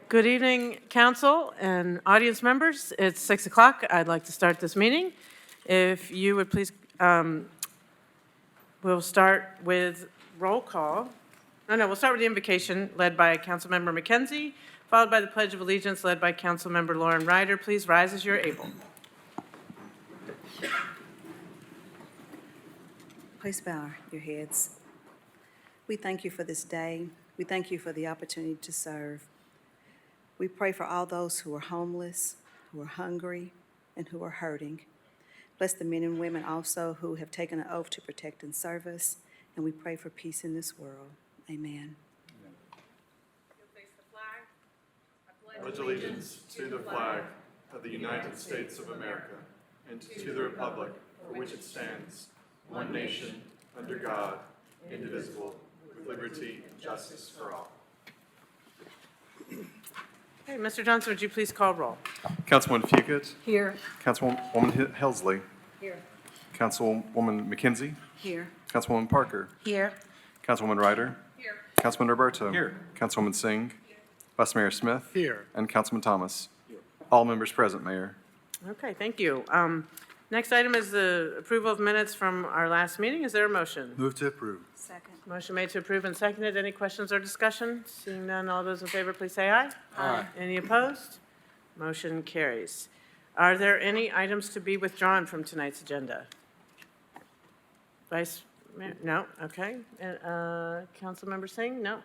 Good evening, council and audience members. It's 6 o'clock. I'd like to start this meeting. If you would please, we'll start with roll call. We'll start with the invocation led by Councilmember McKenzie, followed by the Pledge of Allegiance led by Councilmember Lauren Ryder. Please rise as you're able. Please bow your heads. We thank you for this day. We thank you for the opportunity to serve. We pray for all those who are homeless, who are hungry, and who are hurting. Bless the men and women also who have taken an oath to protect and serve us, and we pray for peace in this world. Amen. I pledge allegiance to the flag of the United States of America and to the republic for which it stands, one nation, under God, indivisible, with liberty and justice for all. Okay, Mr. Johnson, would you please call roll? Councilwoman Fugit. Here. Councilwoman Helsley. Here. Councilwoman McKenzie. Here. Councilwoman Parker. Here. Councilwoman Ryder. Here. Councilman Roberto. Here. Councilwoman Singh. Vice Mayor Smith. Here. And Councilman Thomas. Here. All members present, Mayor. Okay, thank you. Next item is the approval of minutes from our last meeting. Is there a motion? Move to approve. Second. Motion made to approve and seconded. Any questions or discussion? Seeing none, all those in favor, please say aye. Aye. Any opposed? Motion carries. Are there any items to be withdrawn from tonight's agenda? Vice Mayor? No? Okay. Councilmember Singh? No?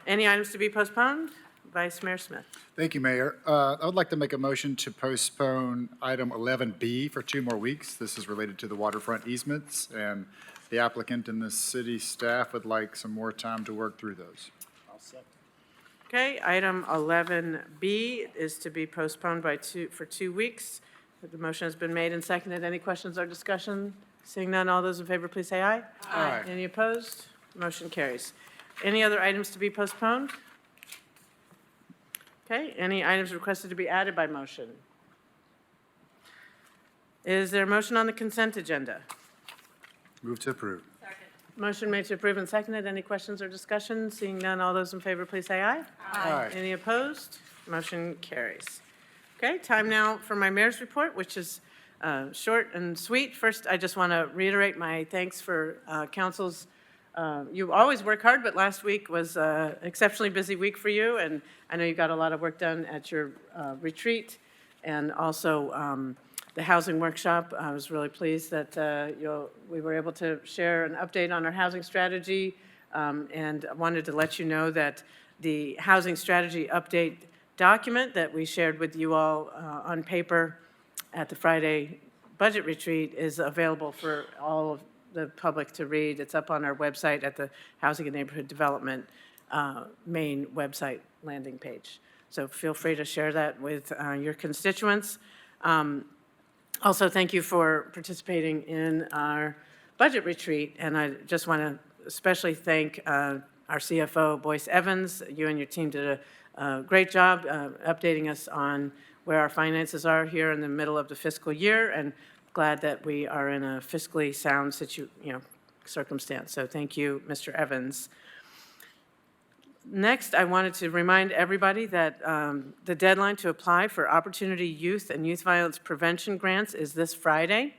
Any items to be postponed? Vice Mayor Smith? Thank you, Mayor. I would like to make a motion to postpone item 11B for 2 more weeks. This is related to the waterfront easements, and the applicant and the city staff would like some more time to work through those. Okay, item 11B is to be postponed for 2 weeks. The motion has been made and seconded. Any questions or discussion? Seeing none, all those in favor, please say aye. Aye. Any opposed? Motion carries. Any other items to be postponed? Okay, any items requested to be added by motion? Is there a motion on the consent agenda? Move to approve. Motion made to approve and seconded. Any questions or discussion? Seeing none, all those in favor, please say aye. Aye. Any opposed? Motion carries. Okay, time now for my mayor's report, which is short and sweet. First, I just want to reiterate my thanks for council's. You always work hard, but last week was an exceptionally busy week for you, and I know you got a lot of work done at your retreat, and also the housing workshop. I was really pleased that we were able to share an update on our housing strategy, and I wanted to let you know that the housing strategy update document that we shared with you all on paper at the Friday budget retreat is available for all of the public to read. It's up on our website at the Housing and Neighborhood Development main website landing page. So feel free to share that with your constituents. Also, thank you for participating in our budget retreat, and I just want to especially thank our CFO, Boyce Evans. You and your team did a great job updating us on where our finances are here in the middle of the fiscal year, and glad that we are in a fiscally sound circumstance. So thank you, Mr. Evans. Next, I wanted to remind everybody that the deadline to apply for Opportunity Youth and Youth Violence Prevention grants is this Friday.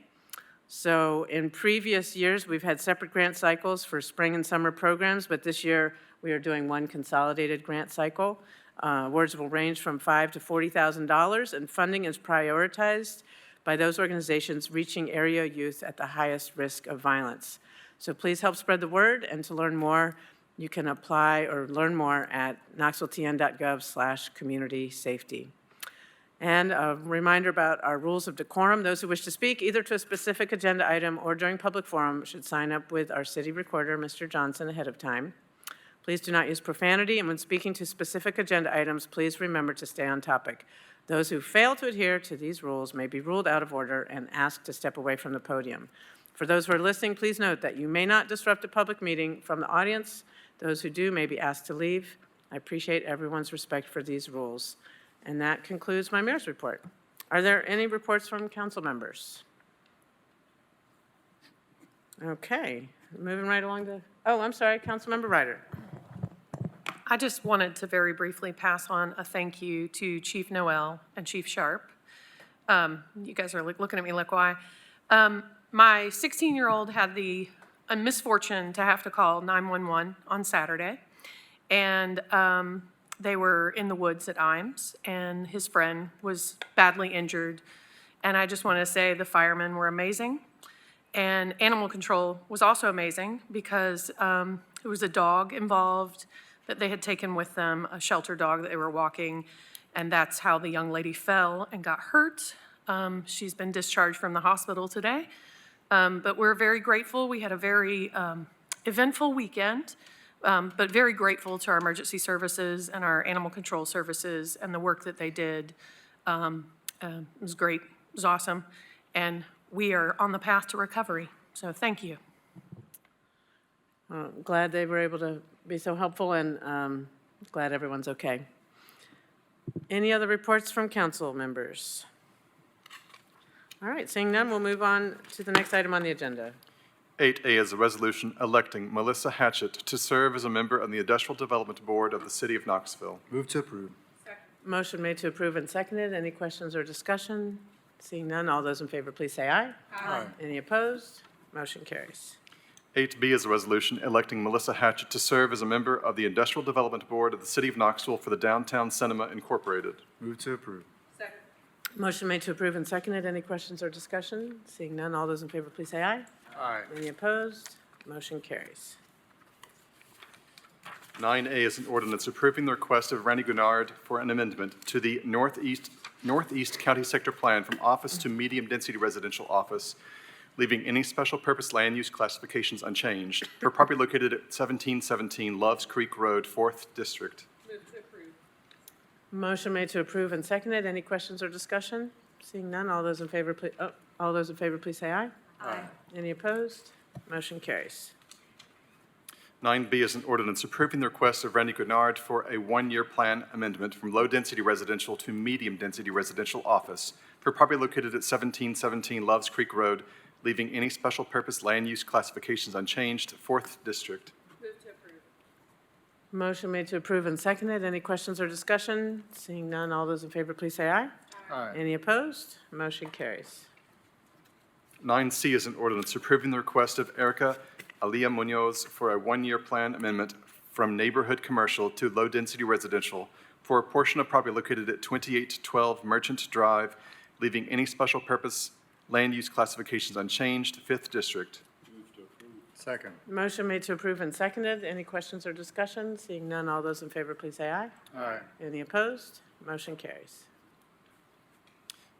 So in previous years, we've had separate grant cycles for spring and summer programs, but this year we are doing one consolidated grant cycle. Awards will range from $5,000 to $40,000, and funding is prioritized by those organizations reaching area youth at the highest risk of violence. So please help spread the word, and to learn more, you can apply or learn more at knoxvilletn.gov/community safety. And a reminder about our rules of decorum. Those who wish to speak either to a specific agenda item or during public forum should sign up with our city recorder, Mr. Johnson, ahead of time. Please do not use profanity, and when speaking to specific agenda items, please remember to stay on topic. Those who fail to adhere to these rules may be ruled out of order and asked to step away from the podium. For those who are listening, please note that you may not disrupt a public meeting from the audience. Those who do may be asked to leave. I appreciate everyone's respect for these rules. And that concludes my mayor's report. Are there any reports from council members? Okay, moving right along to, I'm sorry, Councilmember Ryder. I just wanted to very briefly pass on a thank you to Chief Noel and Chief Sharp. You guys are looking at me like, why? My 16-year-old had the misfortune to have to call 911 on Saturday. And they were in the woods at Imes, and his friend was badly injured. And I just want to say the firemen were amazing. And animal control was also amazing because there was a dog involved that they had taken with them, a shelter dog that they were walking, and that's how the young lady fell and got hurt. She's been discharged from the hospital today, but we're very grateful. We had a very eventful weekend, but very grateful to our emergency services and our animal control services and the work that they did. It was great, it was awesome, and we are on the path to recovery, so thank you. Glad they were able to be so helpful, and glad everyone's okay. Any other reports from council members? All right, seeing none, we'll move on to the next item on the agenda. 8A is a resolution electing Melissa Hatchett to serve as a member of the Industrial Development Board of the City of Knoxville. Move to approve. Motion made to approve and seconded. Any questions or discussion? Seeing none, all those in favor, please say aye. Aye. Any opposed? Motion carries. 8B is a resolution electing Melissa Hatchett to serve as a member of the Industrial Development Board of the City of Knoxville for the Downtown Cinema Incorporated. Move to approve. Motion made to approve and seconded. Any questions or discussion? Seeing none, all those in favor, please say aye. Aye. Any opposed? Motion carries. 9A is an ordinance approving the request of Randy Gunnard for an amendment to the Northeast County Sector Plan from office to medium-density residential office, leaving any special purpose land use classifications unchanged, for property located at 1717 Loves Creek Road, 4th District. Motion made to approve and seconded. Any questions or discussion? Seeing none, all those in favor, please say aye. Aye. Any opposed? Motion carries. 9B is an ordinance approving the request of Randy Gunnard for a one-year plan amendment from low-density residential to medium-density residential office for property located at 1717 Loves Creek Road, leaving any special purpose land use classifications unchanged, 4th District. Motion made to approve and seconded. Any questions or discussion? Seeing none, all those in favor, please say aye. Aye. Any opposed? Motion carries. 9C is an ordinance approving the request of Erica Alia Munoz for a one-year plan amendment from neighborhood commercial to low-density residential for a portion of property located at 2812 Merchant Drive, leaving any special purpose land use classifications unchanged, 5th District. Second. Motion made to approve and seconded. Any questions or discussion? Seeing none, all those in favor, please say aye. Aye. Any opposed? Motion carries.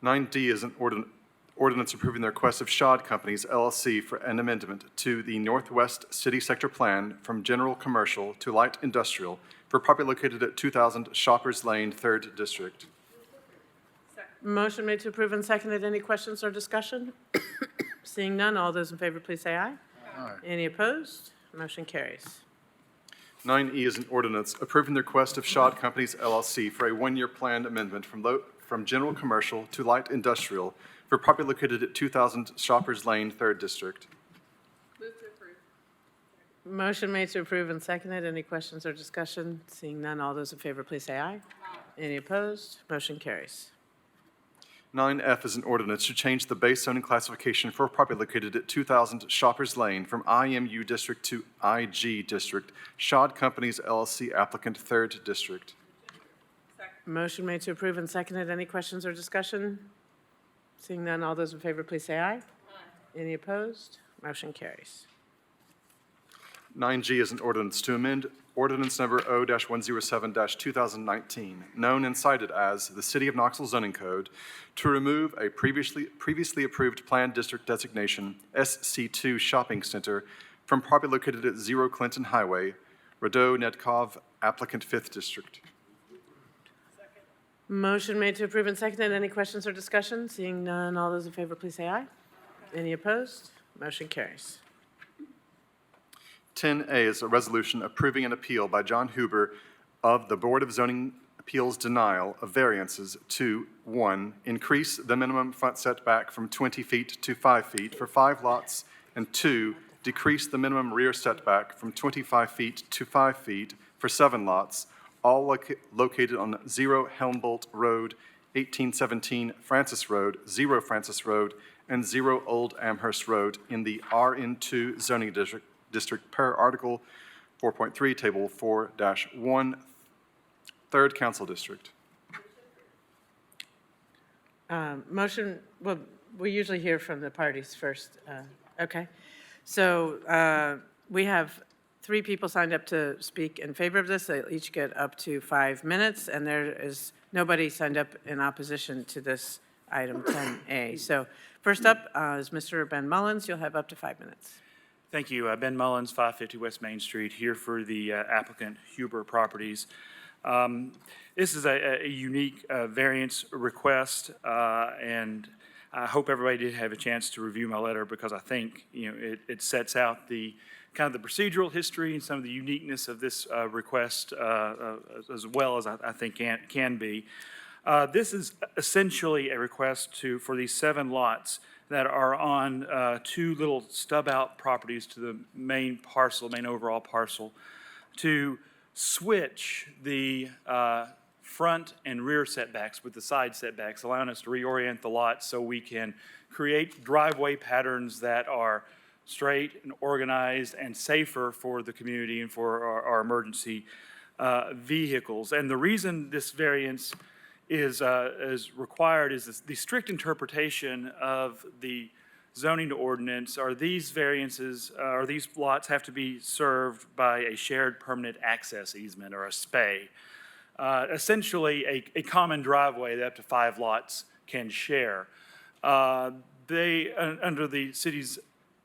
9D is an ordinance approving the request of Shod Companies LLC for an amendment to the Northwest City Sector Plan from general commercial to light industrial for property located at 2000 Shoppers Lane, 3rd District. Motion made to approve and seconded. Any questions or discussion? Seeing none, all those in favor, please say aye. Aye. Any opposed? Motion carries. 9E is an ordinance approving the request of Shod Companies LLC for a one-year plan amendment from general commercial to light industrial for property located at 2000 Shoppers Lane, 3rd District. Motion made to approve and seconded. Any questions or discussion? Seeing none, all those in favor, please say aye. Any opposed? Motion carries. 9F is an ordinance to change the base zoning classification for property located at 2000 Shoppers Lane from IMU District to IG District. Shod Companies LLC applicant, 3rd District. Motion made to approve and seconded. Any questions or discussion? Seeing none, all those in favor, please say aye. Any opposed? Motion carries. 9G is an ordinance to amend ordinance number O-107-2019, known and cited as the City of Knoxville Zoning Code, to remove a previously approved planned district designation, SC2 Shopping Center, from property located at 0 Clinton Highway, Radeau Nedkov, applicant, 5th District. Motion made to approve and seconded. Any questions or discussion? Seeing none, all those in favor, please say aye. Any opposed? Motion carries. 10A is a resolution approving an appeal by John Huber of the Board of Zoning Appeals denial of variances to, 1, increase the minimum front setback from 20 feet to 5 feet for 5 lots, and 2, decrease the minimum rear setback from 25 feet to 5 feet for 7 lots, all located on 0 Helmbolt Road, 1817 Francis Road, 0 Francis Road, and 0 Old Amherst Road in the RN2 zoning district per Article 4.3, Table 4-1, 3rd Council District. Motion, well, we usually hear from the parties first. Okay. So we have 3 people signed up to speak in favor of this. They'll each get up to 5 minutes, and there is nobody signed up in opposition to this item 10A. So first up is Mr. Ben Mullins. You'll have up to 5 minutes. Thank you. Ben Mullins, 550 West Main Street, here for the applicant Huber Properties. This is a unique variance request, and I hope everybody did have a chance to review my letter, because I think, it sets out the kind of the procedural history and some of the uniqueness of this request, as well as I think can be. This is essentially a request for these 7 lots that are on 2 little stub-out properties to the main overall parcel, to switch the front and rear setbacks with the side setbacks, allowing us to reorient the lot so we can create driveway patterns that are straight and organized and safer for the community and for our emergency vehicles. And the reason this variance is required is the strict interpretation of the zoning ordinance are these variances, or these lots have to be served by a shared permanent access easement, or a SPA. Essentially a common driveway that up to 5 lots can share. Under the city's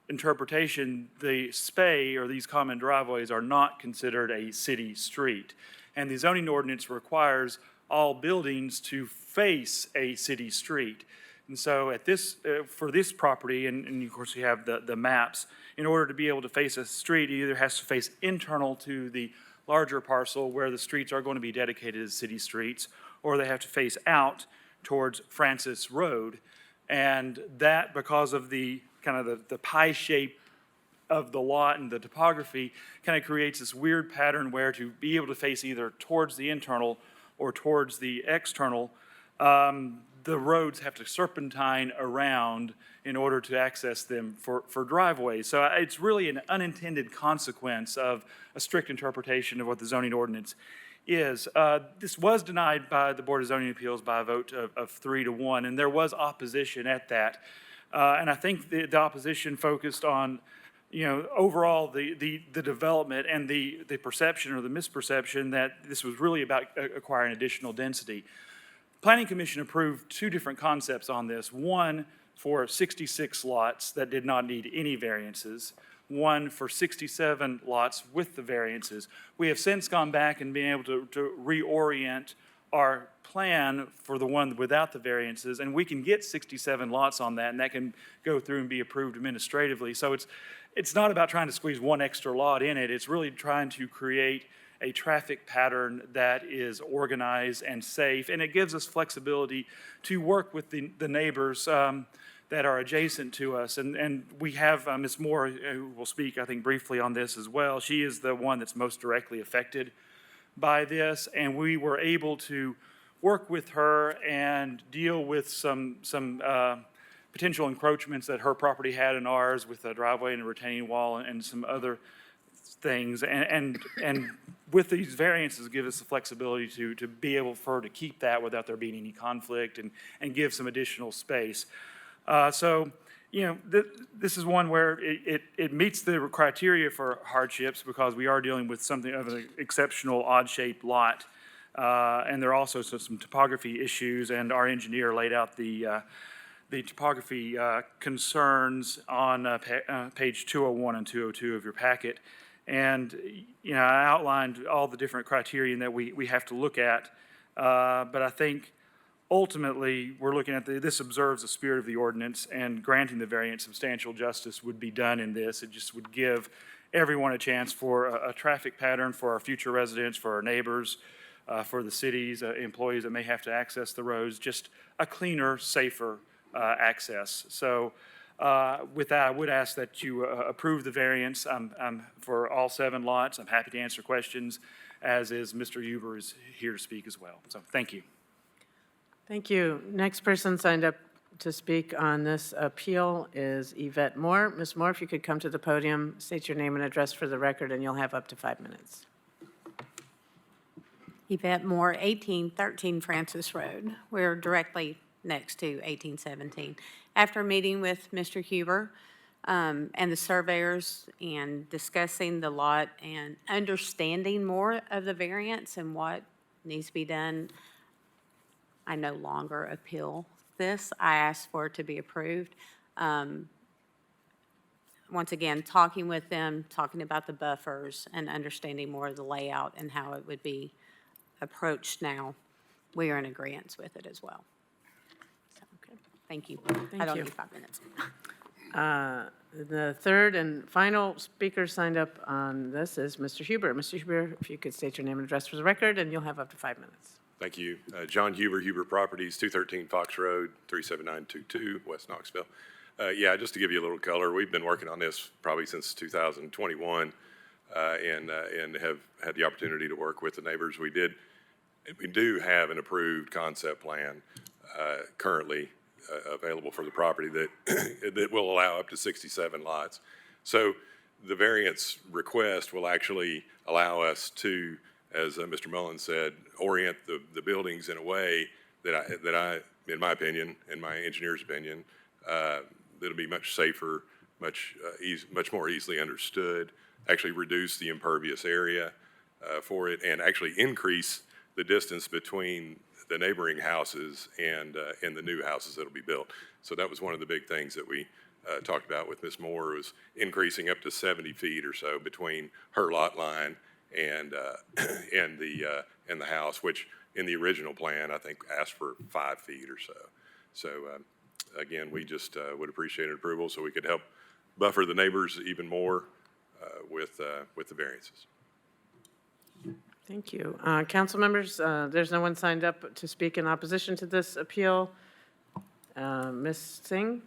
interpretation, the SPA, or these common driveways, are not considered a city street. And the zoning ordinance requires all buildings to face a city street. And so at this, for this property, and of course you have the maps, in order to be able to face a street, it either has to face internal to the larger parcel where the streets are going to be dedicated as city streets, or they have to face out towards Francis Road. And that, because of the kind of the pie shape of the lot and the topography, kind of creates this weird pattern where to be able to face either towards the internal or towards the external, the roads have to serpentine around in order to access them for driveways. So it's really an unintended consequence of a strict interpretation of what the zoning ordinance is. This was denied by the Board of Zoning Appeals by a vote of 3-1, and there was opposition at that. And I think the opposition focused on, overall the development and the perception or the misperception that this was really about acquiring additional density. Planning Commission approved 2 different concepts on this. One for 66 lots that did not need any variances. One for 67 lots with the variances. We have since gone back and been able to reorient our plan for the one without the variances, and we can get 67 lots on that, and that can go through and be approved administratively. So it's not about trying to squeeze one extra lot in it. It's really trying to create a traffic pattern that is organized and safe, and it gives us flexibility to work with the neighbors that are adjacent to us. And we have Ms. Moore, who will speak, I think, briefly on this as well. She is the one that's most directly affected by this, and we were able to work with her and deal with some potential encroachments that her property had in ours, with a driveway and a retaining wall and some other things. And with these variances, give us the flexibility to be able for her to keep that without there being any conflict, and give some additional space. So, this is one where it meets the criteria for hardships, because we are dealing with something of an exceptional odd-shaped lot. And there are also some topography issues, and our engineer laid out the topography concerns on page 201 and 202 of your packet. And, I outlined all the different criteria that we have to look at. But I think ultimately, we're looking at this observes the spirit of the ordinance, and granting the variance, substantial justice would be done in this. It just would give everyone a chance for a traffic pattern for our future residents, for our neighbors, for the city's employees that may have to access the roads, just a cleaner, safer access. So with that, I would ask that you approve the variance for all 7 lots. I'm happy to answer questions as is Mr. Huber is here to speak as well. So thank you. Thank you. Next person signed up to speak on this appeal is Yvette Moore. Ms. Moore, if you could come to the podium, state your name and address for the record, and you'll have up to 5 minutes. Yvette Moore, 1813 Francis Road. We're directly next to 1817. After meeting with Mr. Huber and the surveyors and discussing the lot and understanding more of the variance and what needs to be done, I no longer appeal this. I asked for it to be approved. Once again, talking with them, talking about the buffers and understanding more of the layout and how it would be approached now, we are in agreement with it as well. So, thank you. I don't you. need 5 minutes. The third and final speaker signed up on this is Mr. Huber. Mr. Huber, if you could state your name and address for the record, and you'll have up to 5 minutes. Thank you. John Huber, Huber Properties, 213 Fox Road, 37922, West Knoxville. Yeah, just to give you a little color, we've been working on this probably since 2021 and have had the opportunity to work with the neighbors. We do have an approved concept plan currently available for the property that will allow up to 67 lots. So the variance request will actually allow us to, as Mr. Mullins said, orient the buildings in a way that I, in my opinion, in my engineer's opinion, that'll be much safer, much more easily understood, actually reduce the impervious area for it, and actually increase the distance between the neighboring houses and the new houses that'll be built. So that was one of the big things that we talked about with Ms. Moore, was increasing up to 70 feet or so between her lot line and the house, which in the original plan, I think asked for 5 feet or so. So again, we just would appreciate an approval so we could help buffer the neighbors even more with the variances. Thank you. Council members, there's no one signed up to speak in opposition to this appeal. Ms. Singh?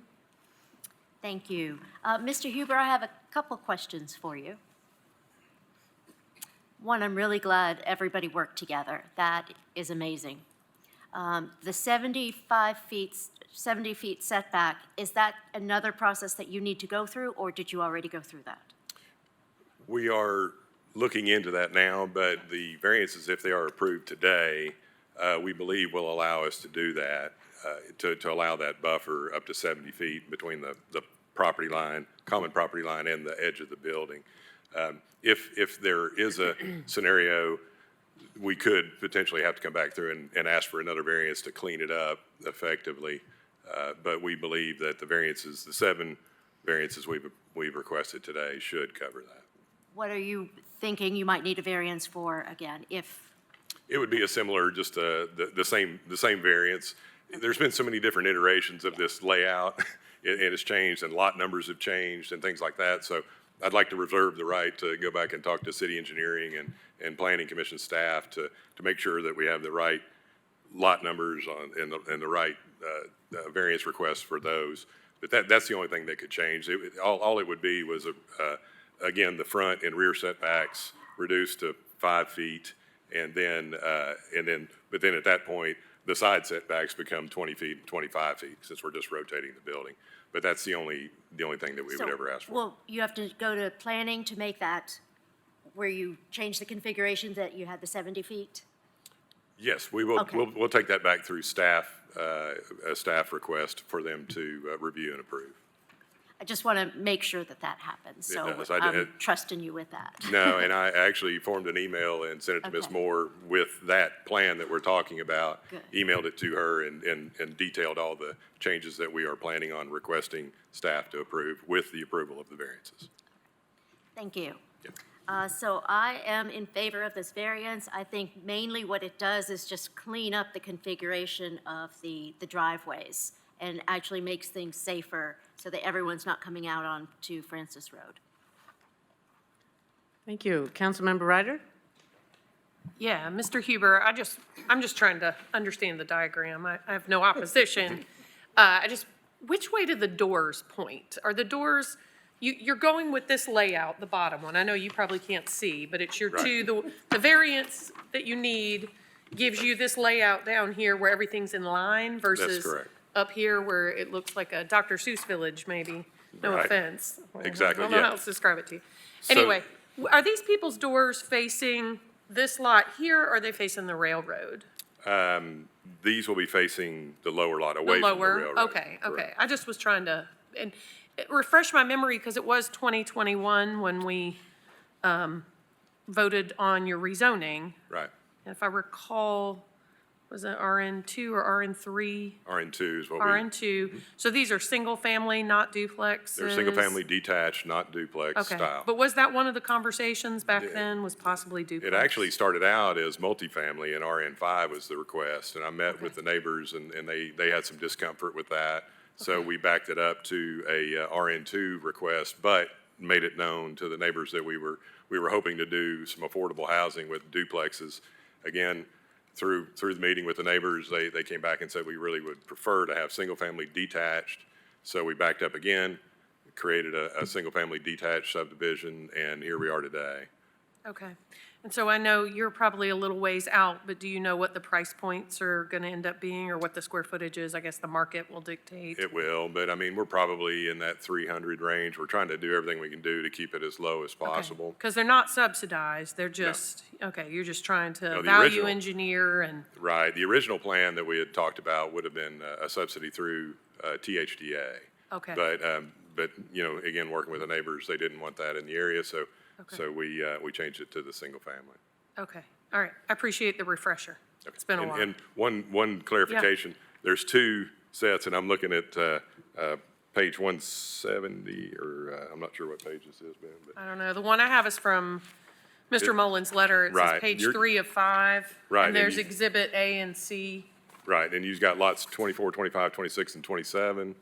Thank you. Mr. Huber, I have a couple questions for you. One, I'm really glad everybody worked together. That is amazing. The 70 feet setback, is that another process that you need to go through, or did you already go through that? We are looking into that now, but the variances, if they are approved today, we believe will allow us to do that, to allow that buffer up to 70 feet between the property line, common property line, and the edge of the building. If there is a scenario, we could potentially have to come back through and ask for another variance to clean it up effectively. But we believe that the variances, the 7 variances we've requested today, should cover that. What are you thinking you might need a variance for again, if? It would be a similar, just the same variance. There's been so many different iterations of this layout, and it's changed, and lot numbers have changed and things like that. So I'd like to reserve the right to go back and talk to city engineering and planning commission staff to make sure that we have the right lot numbers and the right variance requests for those. But that's the only thing that could change. All it would be was again, the front and rear setbacks reduced to 5 feet, but then at that point, the side setbacks become 20 feet and 25 feet, since we're just rotating the building. But that's the only thing that we would ever ask for. Well, you have to go to planning to make that, where you change the configuration that you had the 70 feet? Yes, we will. Okay. We'll take that back through staff, a staff request for them to review and approve. I just want to make sure that happens, so It does. I'm trusting you with that. No, and I actually formed an email and sent it to Ms. Okay. Moore with that plan that we're talking about. Good. Emailed it to her and detailed all the changes that we are planning on requesting staff to approve with the approval of the variances. Thank you. Yep. So I am in favor of this variance. I think mainly what it does is just clean up the configuration of the driveways and actually makes things safer so that everyone's not coming out onto Francis Road. Thank you. Councilmember Ryder? Yeah, Mr. Huber, I'm just trying to understand the diagram. I have no opposition. Which way do the doors point? Are the doors you're going with this layout, the bottom one. I know you probably can't see, but it's your two, the variance that you need gives you this layout down here where everything's in line versus correct. up here where it looks like a Dr. Seuss village, maybe. No Right. offense. Exactly, I don't know yeah. how else to describe it to you. So- Anyway, are these people's doors facing this lot here, or are they facing the railroad? These will be facing the lower lot, The away from the lower? railroad. Okay, okay. Correct. I just was trying to, and refresh my memory, because it was 2021 when we voted on your rezoning. Right. And if I recall, was it RN2 or RN3? RN2 is what we, RN2. So these are single-family, not duplexes? they're single-family detached, not duplex Okay. style. But was that one of the conversations back then, was possibly duplex? It actually started out as multifamily, and RN5 was the request. And I met with the neighbors, and they had some discomfort with that. So we backed it up to a RN2 request, but made it known to the neighbors that we were hoping to do some affordable housing with duplexes. Again, through the meeting with the neighbors, they came back and said we really would prefer to have single-family detached. So we backed up again, created a single-family detached subdivision, and here we are today. Okay. And so I know you're probably a little ways out, but do you know what the price points are going to end up being, or what the square footage is? I guess the market will dictate. It will, but I mean, we're probably in that 300 range. We're trying to do everything we can do to keep it as low as possible. Because they're not subsidized, they're just, okay, you're just trying to No, the value original- engineer and, Right, the original plan that we had talked about would have been a subsidy through THDA. okay. But, you know, again, working with the neighbors, they didn't want that in the area, so we changed it to the single family. Okay, all right. I appreciate the refresher. It's been a while. And one clarification, there's two sets, and I'm looking at page 170, or I'm not sure what page this is, Ben, but. I don't know, the one I have is from Mr. Mullins' letter. It says Right, page you're- 3 of 5. Right, And and there's you- exhibit A and C. Right, and you've got lots 24, 25, 26, and 27.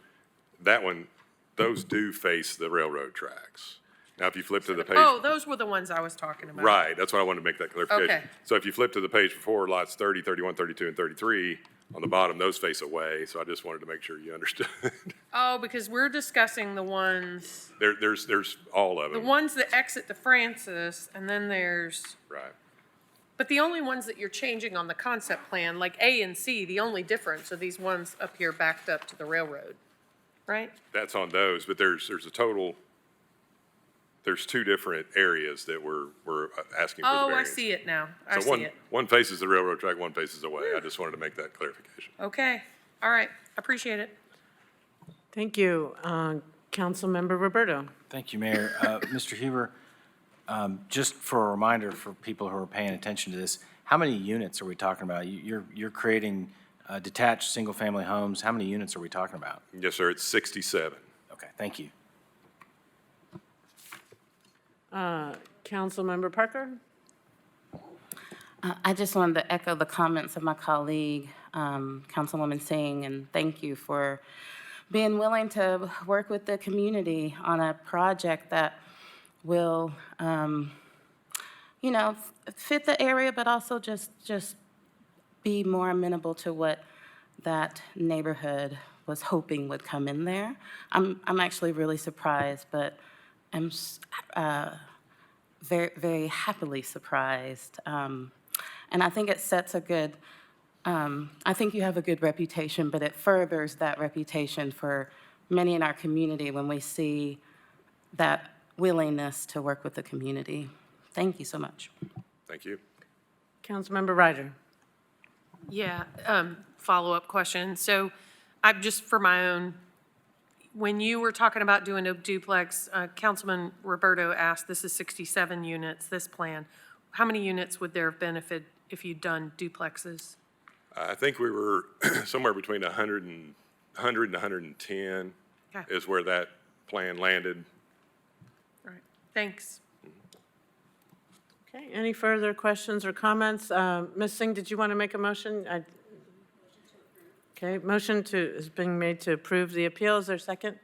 That one, those do face the railroad tracks. Now, if you flip to the page. Oh, those were the ones I was talking about. Right, that's why I wanted to make that clarification. Okay. So if you flip to the page before, lots 30, 31, 32, and 33, on the bottom, those face away, so I just wanted to make sure you understood. Oh, because we're discussing the ones, There's all of the them. ones that exit to Francis, and then there's, Right, but the only ones that you're changing on the concept plan, like A and C, the only difference are these ones up here backed up to the railroad, right? that's on those, but there's a total, there's two different areas that we're asking for the Oh, I variance. see it now. I So see it. one faces the railroad track, one faces away. I just wanted to make that clarification. Okay, all right, appreciate it. Thank you. Councilmember Roberto. Thank you, Mayor. Mr. Huber, just for a reminder for people who are paying attention to this, how many units are we talking about? You're creating detached, single-family homes. How many units are we talking about? Yes, sir, it's 67. Okay, thank you. Councilmember Parker. I just wanted to echo the comments of my colleague, Councilwoman Singh, and thank you for being willing to work with the community on a project that will, fit the area, but also just be more amenable to what that neighborhood was hoping would come in there. I'm actually really surprised, but I'm very, very happily surprised. And I think it sets a good, I think you have a good reputation, but it furthers that reputation for many in our community when we see that willingness to work with the community. Thank you so much. Thank you. Councilmember Ryder. Yeah, follow-up question. So I'm just for my own, when you were talking about doing a duplex, Councilman Roberto asked, this is 67 units, this plan. How many units would there have been if you'd done duplexes? I think we were somewhere between 100 and 110 Okay. is where that plan landed. All right, thanks. Okay, any further questions or comments? Ms. Singh, did you want to make a motion? Okay, motion is being made to approve the appeal. Is there a second?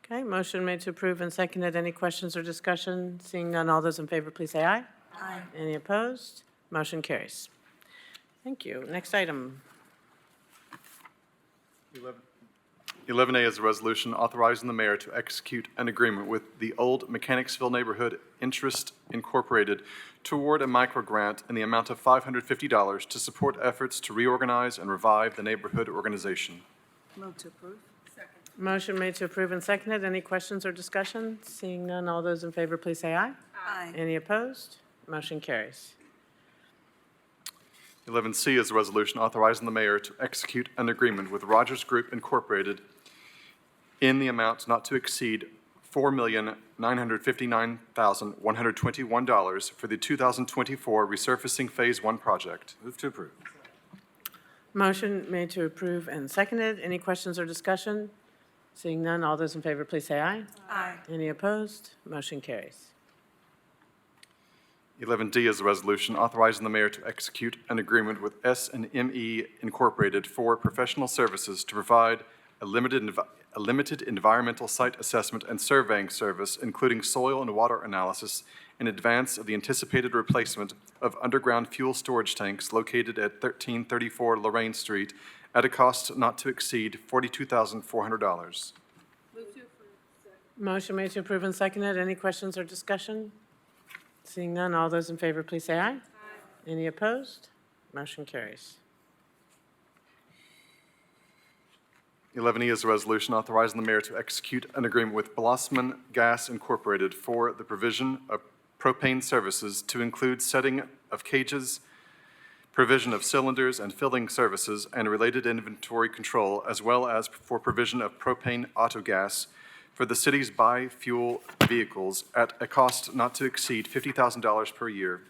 Okay, motion made to approve and seconded. Any questions or discussion? Seeing none, all those in favor, please say aye. Aye. Any opposed? Motion carries. Thank you. Next item. 11A is a resolution authorizing the mayor to execute an agreement with the Old Mechanicsville Neighborhood Interest Incorporated to award a microgrant in the amount of $550 to support efforts to reorganize and revive the neighborhood organization. Move to approve. Motion made to approve and seconded. Any questions or discussion? Seeing none, all those in favor, please say aye. Aye. Any opposed? Motion carries. 11C is a resolution authorizing the mayor to execute an agreement with Rogers Group Incorporated in the amount not to exceed $4,959,121 for the 2024 resurfacing Phase 1 project. Move to approve. Motion made to approve and seconded. Any questions or discussion? Seeing none, all those in favor, please say aye. Aye. Any opposed? Motion carries. 11D is a resolution authorizing the mayor to execute an agreement with S&ME Incorporated for professional services to provide a limited environmental site assessment and surveying service, including soil and water analysis, in advance of the anticipated replacement of underground fuel storage tanks located at 1334 Lorraine Street at a cost not to exceed $42,400. Motion made to approve and seconded. Any questions or discussion? Seeing none, all those in favor, please say aye. Aye. Any opposed? Motion carries. 11E is a resolution authorizing the mayor to execute an agreement with Blossman Gas Incorporated for the provision of propane services to include setting of cages, provision of cylinders and filling services, and related inventory control, as well as for provision of propane autogas for the city's biofuel vehicles at a cost not to exceed $50,000 per year.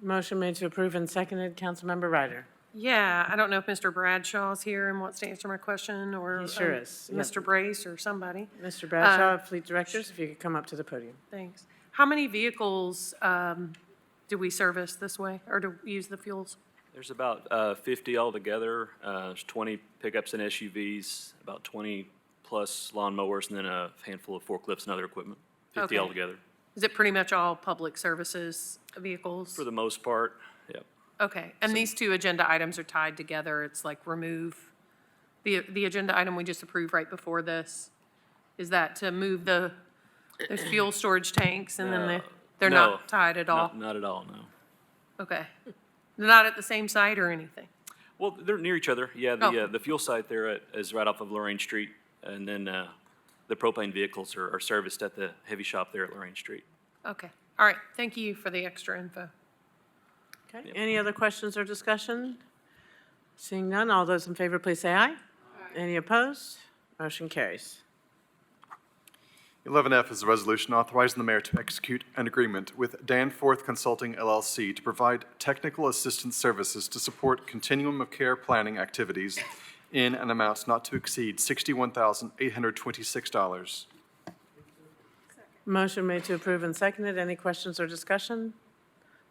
Motion made to approve and seconded. Councilmember Ryder. Yeah, I don't know if Mr. Bradshaw's here and wants to answer my question, or He sure is. Yep. Mr. Brace or somebody. Mr. Bradshaw, Fleet Directors, if you could come up to the podium. Thanks. How many vehicles do we service this way, or do we use the fuels? There's about 50 altogether. There's 20 pickups and SUVs, about 20-plus lawnmowers, and then a handful of forklifts and other equipment, 50 Okay. altogether. Is it pretty much all public services vehicles? For the most part, yep. Okay, and these two agenda items are tied together. It's like remove, the agenda item we just approved right before this, is that to move those fuel storage tanks, and then they're No. not tied at all? Not at all, no. Okay. They're not at the same site or anything? Well, they're near each other. Yeah, Oh. the fuel site there is right off of Lorraine Street, and then the propane vehicles are serviced at the heavy shop there at Lorraine Street. Okay, all right, thank you for the extra info. Okay, any other questions or discussion? Seeing none, all those in favor, please say aye. Any opposed? Motion carries. 11F is a resolution authorizing the mayor to execute an agreement with Danforth Consulting LLC to provide technical assistance services to support continuum of care planning activities in an amount not to exceed $61,826. Motion made to approve and seconded. Any questions or discussion?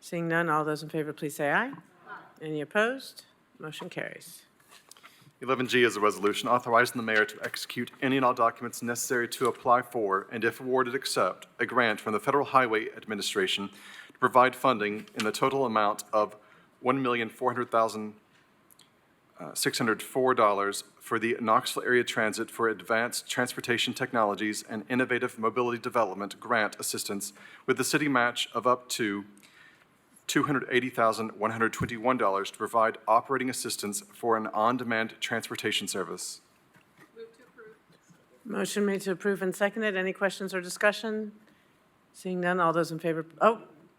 Seeing none, all those in favor, please say aye. Any opposed? Motion carries. 11G is a resolution authorizing the mayor to execute any and all documents necessary to apply for, and if awarded, accept, a grant from the Federal Highway Administration to provide funding in the total amount of $1,400,604 for the Knoxville Area Transit for Advanced Transportation Technologies and Innovative Mobility Development Grant Assistance with the city match of up to $280,121 to provide operating assistance for an on-demand transportation service. Motion made to approve and seconded. Any questions or discussion? Seeing none, all those in favor,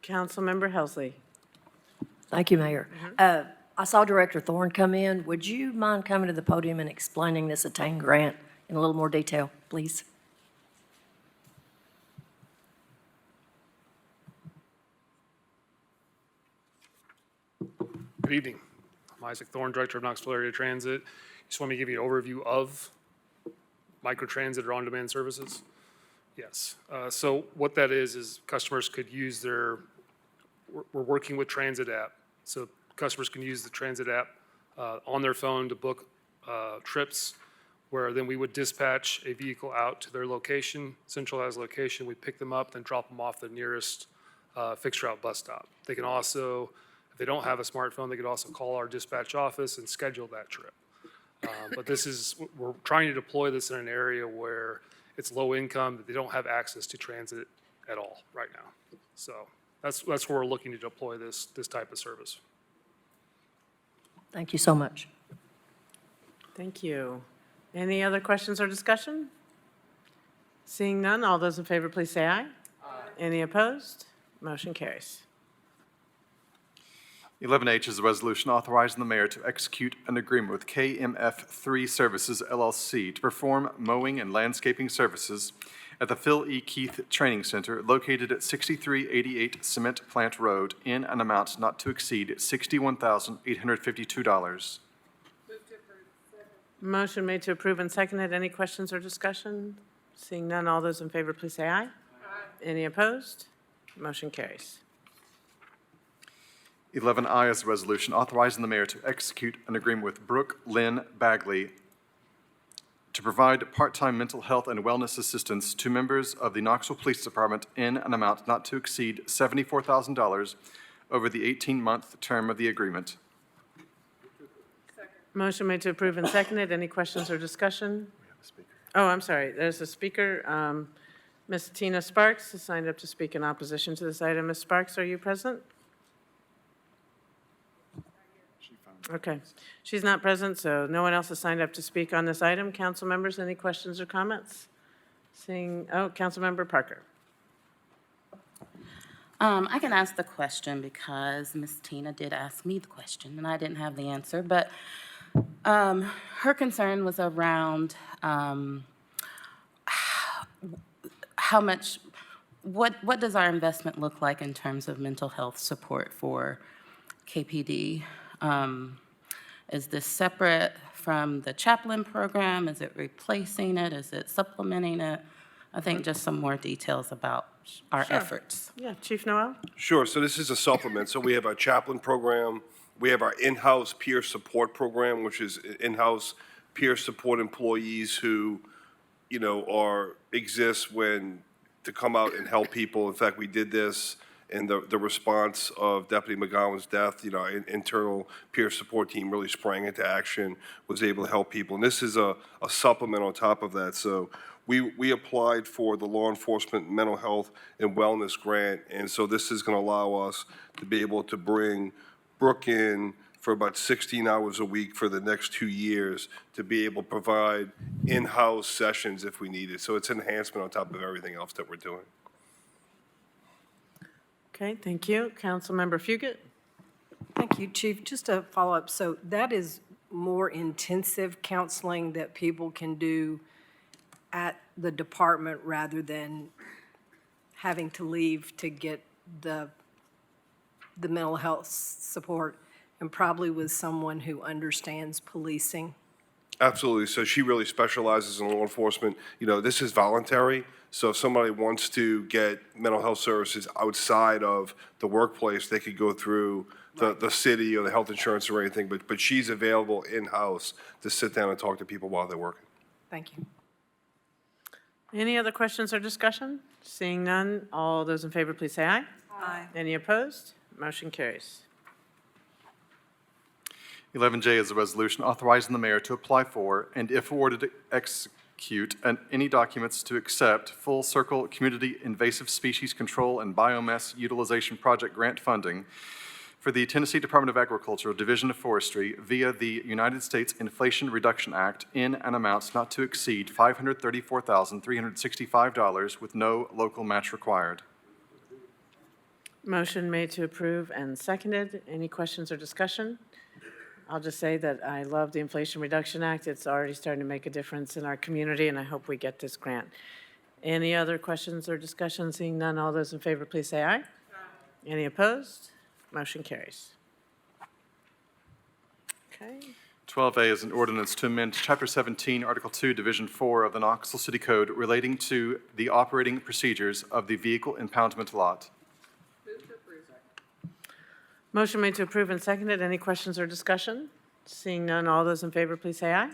Councilmember Helsley. Thank you, Mayor. I saw Director Thorne come in. Would you mind coming to the podium and explaining this Attain grant in a little more detail, please? Good evening. I'm Isaac Thorne, Director of Knoxville Area Transit. Just want me to give you an overview of microtransit or on-demand services. Yes. So what that is customers could use we're working with Transit app. So customers can use the Transit app on their phone to book trips, where then we would dispatch a vehicle out to their location, centralized location. We pick them up, then drop them off the nearest fixed route bus stop. They can also, if they don't have a smartphone, they could also call our dispatch office and schedule that trip. But this is, we're trying to deploy this in an area where it's low income, that they don't have access to transit at all right now. So that's where we're looking to deploy this type of service. Thank you so much. Thank you. Any other questions or discussion? Seeing none, all those in favor, please say aye. Aye. Any opposed? Motion carries. 11H is a resolution authorizing the mayor to execute an agreement with KMF3 Services LLC to perform mowing and landscaping services at the Phil E. Keith Training Center located at 6388 Cement Plant Road in an amount not to exceed $61,852. Motion made to approve and seconded. Any questions or discussion? Seeing none, all those in favor, please say aye. Aye. Any opposed? Motion carries. 11I is a resolution authorizing the mayor to execute an agreement with Brooke Lynn Bagley to provide part-time mental health and wellness assistance to members of the Knoxville Police Department in an amount not to exceed $74,000 over the 18-month term of the agreement. Motion made to approve and seconded. Any questions or discussion? Oh, I'm sorry. There's a speaker. Ms. Tina Sparks is signed up to speak in opposition to this item. Ms. Sparks, are you present? Okay. She's not present, so no one else is signed up to speak on this item. Council members, any questions or comments? Councilmember Parker. I can ask the question because Ms. Tina did ask me the question, and I didn't have the answer. But her concern was around how much, what does our investment look like in terms of mental health support for KPD? Is this separate from the chaplain program? Is it replacing it? Is it supplementing it? I think just some more details about our efforts. Yeah, Chief Noel? Sure. So this is a supplement. So we have our chaplain program. We have our in-house peer support program, which is in-house peer support employees who, exist to come out and help people. In fact, we did this in the response of Deputy McGowan's death. Our internal peer support team really sprang into action, was able to help people. And this is a supplement on top of that. So we applied for the law enforcement mental health and wellness grant. And so this is going to allow us to be able to bring Brooke in for about 16 hours a week for the next 2 years to be able to provide in-house sessions if we need it. So it's an enhancement on top of everything else that we're doing. Okay, thank you. Councilmember Fugit? Thank you, Chief. Just a follow-up. So that is more intensive counseling that people can do at the department rather than having to leave to get the mental health support, and probably with someone who understands policing. Absolutely. So she really specializes in law enforcement. This is voluntary. So if somebody wants to get mental health services outside of the workplace, they could go through the city or the health insurance or anything. But she's available in-house to sit down and talk to people while they're working. Thank you. Any other questions or discussion? Seeing none, all those in favor, please say aye. Aye. Any opposed? Motion carries. 11J is a resolution authorizing the mayor to apply for, and if awarded, execute any documents to accept Full Circle Community Invasive Species Control and Biomass Utilization Project grant funding for the Tennessee Department of Agriculture, Division of Forestry, via the United States Inflation Reduction Act in an amount not to exceed $534,365 with no local match required. Motion made to approve and seconded. Any questions or discussion? I'll just say that I love the Inflation Reduction Act. It's already starting to make a difference in our community, and I hope we get this grant. Any other questions or discussion? Seeing none, all those in favor, please say aye. Aye. Any opposed? Motion carries. Okay. 12A is an ordinance to amend Chapter 17, Article 2, Division 4 of the Knoxville City Code relating to the operating procedures of the vehicle impoundment lot. Motion made to approve and seconded. Any questions or discussion? Seeing none, all those in favor, please say aye. Aye.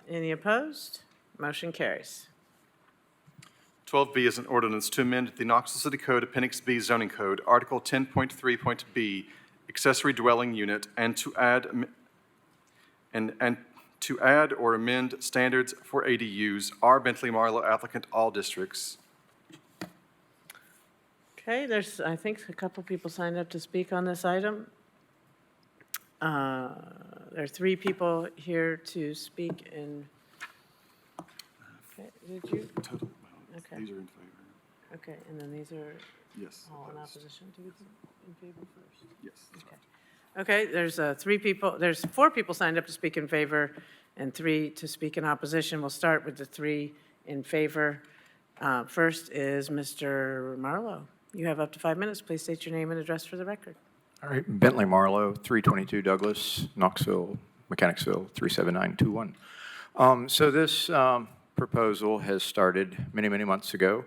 Any opposed? Motion carries. 12B is an ordinance to amend the Knoxville City Code Appendix B zoning code, Article 10.3.b, accessory dwelling unit, and to add to add or amend standards for ADUs. R. Bentley Marlowe, applicant, all districts. Okay, there's, I think, a couple people signed up to speak on this item. There are 3 people here to speak in. Okay, did you? Total, Okay. these are in favor. Okay, and then these are Yes. all in opposed. opposition to in favor first? Yes, that's right. Okay, there's 3 people, there's 4 people signed up to speak in favor and 3 to speak in opposition. We'll start with the 3 in favor. First is Mr. Marlowe. You have up to 5 minutes. Please state your name and address for the record. All right, Bentley Marlowe, 322 Douglas, Knoxville, Mechanicsville, 37921. So this proposal has started many, many months ago,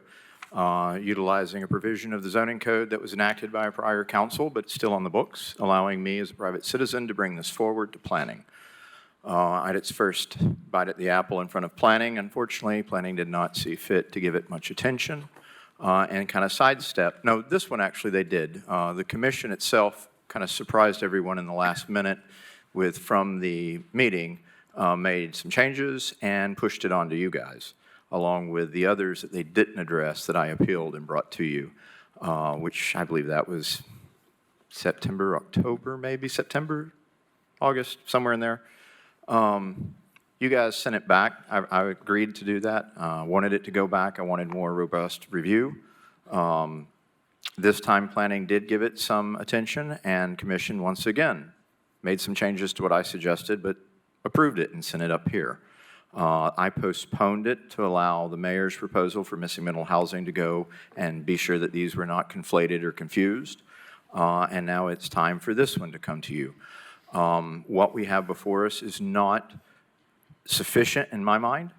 utilizing a provision of the zoning code that was enacted by a prior council, but still on the books, allowing me as a private citizen to bring this forward to planning. At its first bite at the apple in front of planning, unfortunately, planning did not see fit to give it much attention. And kind of sidestep. No, this one actually they did. The commission itself kind of surprised everyone in the last minute with, from the meeting, made some changes and pushed it on to you guys, along with the others that they didn't address that I appealed and brought to you, which I believe that was September, October, maybe September, August, somewhere in there. You guys sent it back. I agreed to do that. Wanted it to go back. I wanted more robust review. This time planning did give it some attention, and commission once again made some changes to what I suggested, but approved it and sent it up here. I postponed it to allow the mayor's proposal for missing middle housing to go and be sure that these were not conflated or confused. And now it's time for this one to come to you. What we have before us is not sufficient in my mind.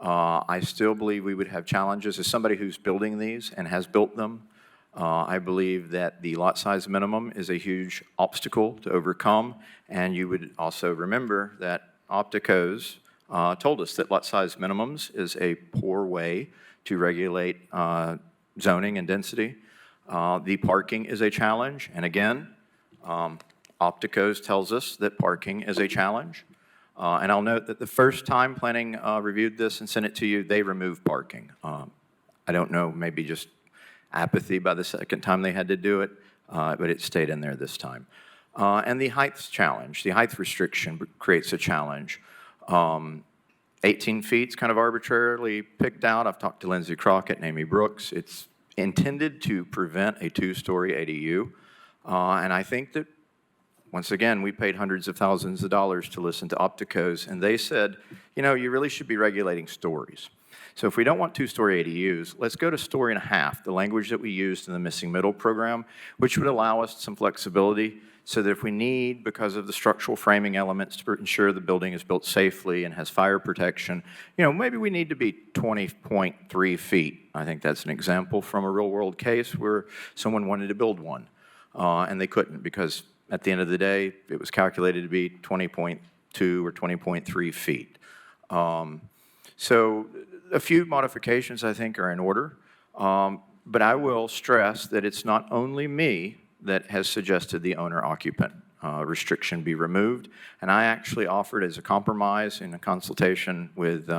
I still believe we would have challenges. As somebody who's building these and has built them, I believe that the lot size minimum is a huge obstacle to overcome. And you would also remember that Opticos told us that lot size minimums is a poor way to regulate zoning and density. The parking is a challenge. And again, Opticos tells us that parking is a challenge. And I'll note that the first time planning reviewed this and sent it to you, they removed parking. I don't know, maybe just apathy by the second time they had to do it, but it stayed in there this time. And the height challenge, the height restriction creates a challenge. 18 feet is kind of arbitrarily picked out. I've talked to Lindsay Crockett and Amy Brooks. It's intended to prevent a 2-story ADU. And I think that once again, we paid hundreds of thousands of dollars to listen to Opticos, and they said, you know, you really should be regulating stories. So if we don't want 2-story ADUs, let's go to 1.5 stories, the language that we used in the Missing Middle program, which would allow us some flexibility so that if we need, because of the structural framing elements, to ensure the building is built safely and has fire protection, you know, maybe we need to be 20.3 feet. I think that's an example from a real-world case where someone wanted to build one, and they couldn't because at the end of the day, it was calculated to be 20.2 or 20.3 feet. So a few modifications, I think, are in order. But I will stress that it's not only me that has suggested the owner-occupant restriction be removed. And I actually offered as a compromise in a consultation with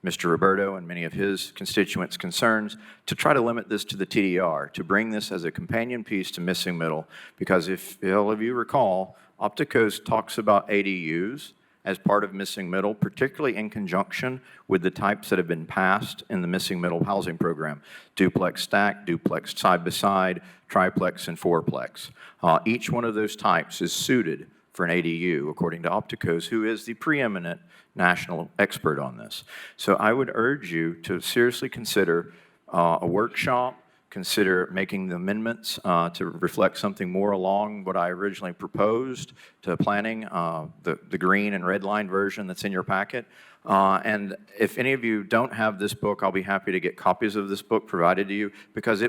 Mr. Roberto and many of his constituents' concerns to try to limit this to the TDR, to bring this as a companion piece to Missing Middle. Because if all of you recall, Opticos talks about ADUs as part of Missing Middle, particularly in conjunction with the types that have been passed in the Missing Middle housing program: duplex stack, duplex side-by-side, triplex, and fourplex. Each one of those types is suited for an ADU, according to Opticos, who is the preeminent national expert on this. So I would urge you to seriously consider a workshop, consider making the amendments to reflect something more along what I originally proposed to planning, the green and red line version that's in your packet. And if any of you don't have this book, I'll be happy to get copies of this book provided to you, because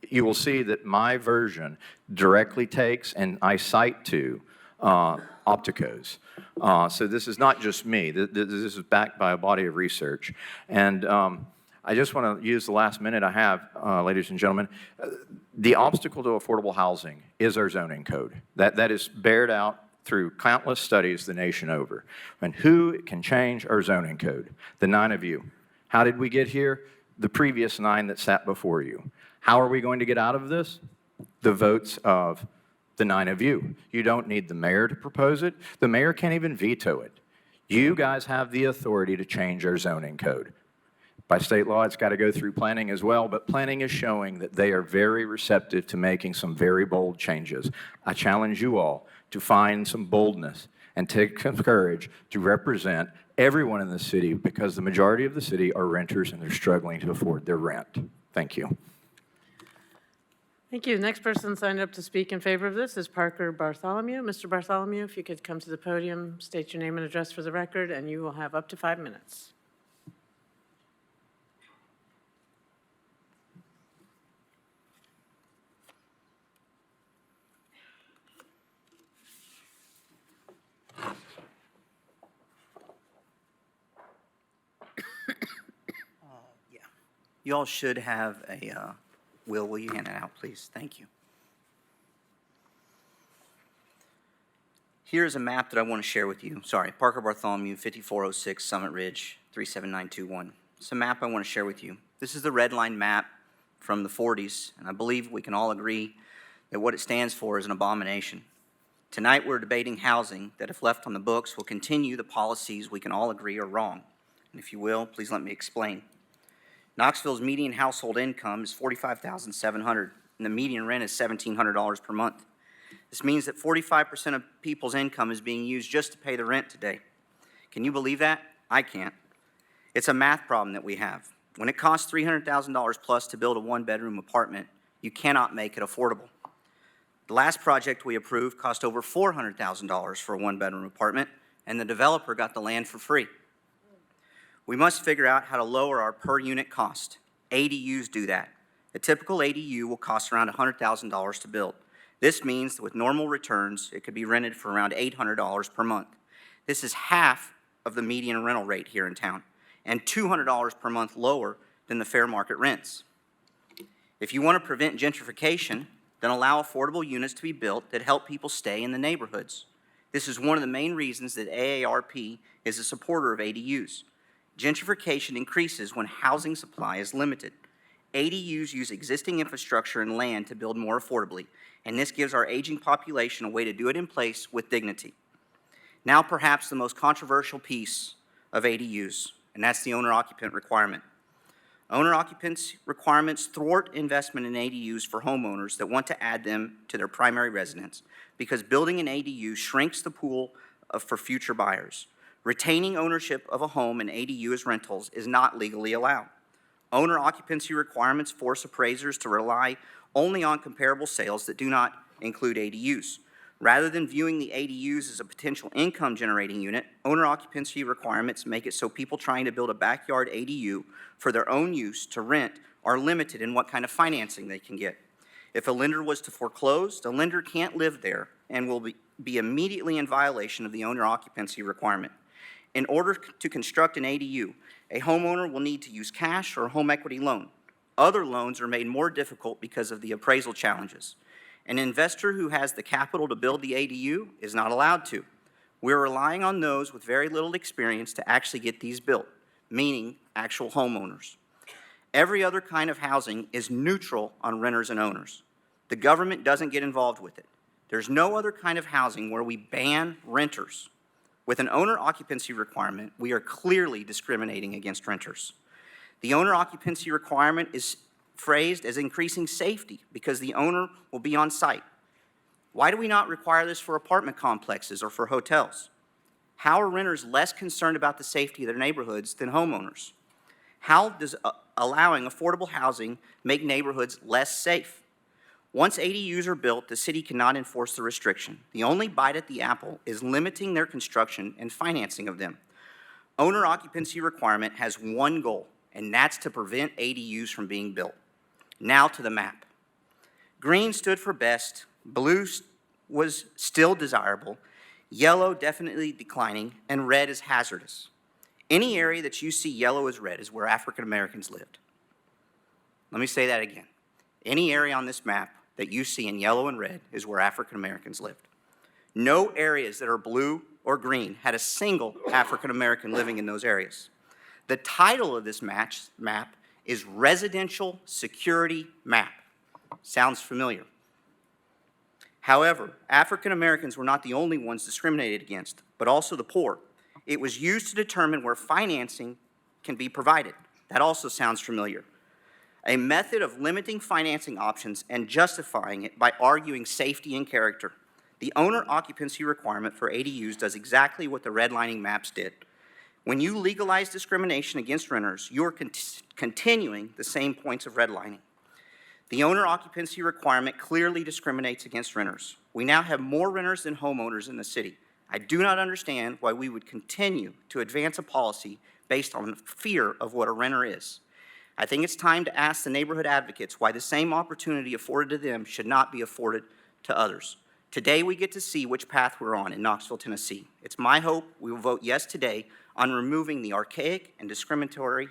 you will see that my version directly takes, and I cite to, Opticos. So this is not just me. This is backed by a body of research. And I just want to use the last minute I have, ladies and gentlemen. The obstacle to affordable housing is our zoning code. That is bared out through countless studies the nation over. And who can change our zoning code? The 9 of you. How did we get here? The previous 9 that sat before you. How are we going to get out of this? The votes of the 9 of you. You don't need the mayor to propose it. The mayor can't even veto it. You guys have the authority to change our zoning code. By state law, it's got to go through planning as well, but planning is showing that they are very receptive to making some very bold changes. I challenge you all to find some boldness and take some courage to represent everyone in the city, because the majority of the city are renters and they're struggling to afford their rent. Thank you. Thank you. The next person signed up to speak in favor of this is Parker Bartholomew. Mr. Bartholomew, if you could come to the podium, state your name and address for the record, and you will have up to 5 minutes. You all should have a, will you hand it out, please? Thank you. Here's a map that I want to share with you. Sorry, Parker Bartholomew, 5406 Summit Ridge, 37921. It's a map I want to share with you. This is the red line map from the 40s, and I believe we can all agree that what it stands for is an abomination. Tonight we're debating housing that, if left on the books, will continue the policies we can all agree are wrong. And if you will, please let me explain. Knoxville's median household income is $45,700, and the median rent is $1,700 per month. This means that 45% of people's income is being used just to pay the rent today. Can you believe that? I can't. It's a math problem that we have. When it costs $300,000 plus to build a one-bedroom apartment, you cannot make it affordable. The last project we approved cost over $400,000 for a one-bedroom apartment, and the developer got the land for free. We must figure out how to lower our per-unit cost. ADUs do that. A typical ADU will cost around $100,000 to build. This means that with normal returns, it could be rented for around $800 per month. This is half of the median rental rate here in town, and $200 per month lower than the fair market rents. If you want to prevent gentrification, then allow affordable units to be built that help people stay in the neighborhoods. This is one of the main reasons that AARP is a supporter of ADUs. Gentrification increases when housing supply is limited. ADUs use existing infrastructure and land to build more affordably, and this gives our aging population a way to do it in place with dignity. Now perhaps the most controversial piece of ADUs, and that's the owner-occupant requirement. Owner-occupants requirements thwart investment in ADUs for homeowners that want to add them to their primary residence, because building an ADU shrinks the pool for future buyers. Retaining ownership of a home in ADU as rentals is not legally allowed. Owner occupancy requirements force appraisers to rely only on comparable sales that do not include ADUs. Rather than viewing the ADUs as a potential income-generating unit, owner occupancy requirements make it so people trying to build a backyard ADU for their own use to rent are limited in what kind of financing they can get. If a lender was to foreclose, the lender can't live there and will be immediately in violation of the owner occupancy requirement. In order to construct an ADU, a homeowner will need to use cash or a home equity loan. Other loans are made more difficult because of the appraisal challenges. An investor who has the capital to build the ADU is not allowed to. We're relying on those with very little experience to actually get these built, meaning actual homeowners. Every other kind of housing is neutral on renters and owners. The government doesn't get involved with it. There's no other kind of housing where we ban renters. With an owner occupancy requirement, we are clearly discriminating against renters. The owner occupancy requirement is phrased as increasing safety because the owner will be on site. Why do we not require this for apartment complexes or for hotels? How are renters less concerned about the safety of their neighborhoods than homeowners? How does allowing affordable housing make neighborhoods less safe? Once ADUs are built, the city cannot enforce the restriction. The only bite at the apple is limiting their construction and financing of them. Owner occupancy requirement has one goal, and that's to prevent ADUs from being built. Now to the map. Green stood for best, blue was still desirable, yellow definitely declining, and red is hazardous. Any area that you see yellow as red is where African Americans lived. Let me say that again. Any area on this map that you see in yellow and red is where African Americans lived. No areas that are blue or green had a single African American living in those areas. The title of this map is Residential Security Map. Sounds familiar. However, African Americans were not the only ones discriminated against, but also the poor. It was used to determine where financing can be provided. That also sounds familiar. A method of limiting financing options and justifying it by arguing safety and character. The owner occupancy requirement for ADUs does exactly what the redlining maps did. When you legalize discrimination against renters, you are continuing the same points of redlining. The owner occupancy requirement clearly discriminates against renters. We now have more renters than homeowners in the city. I do not understand why we would continue to advance a policy based on fear of what a renter is. I think it's time to ask the neighborhood advocates why the same opportunity afforded to them should not be afforded to others. Today, we get to see which path we're on in Knoxville, Tennessee. It's my hope we will vote yes today on removing the archaic and discriminatory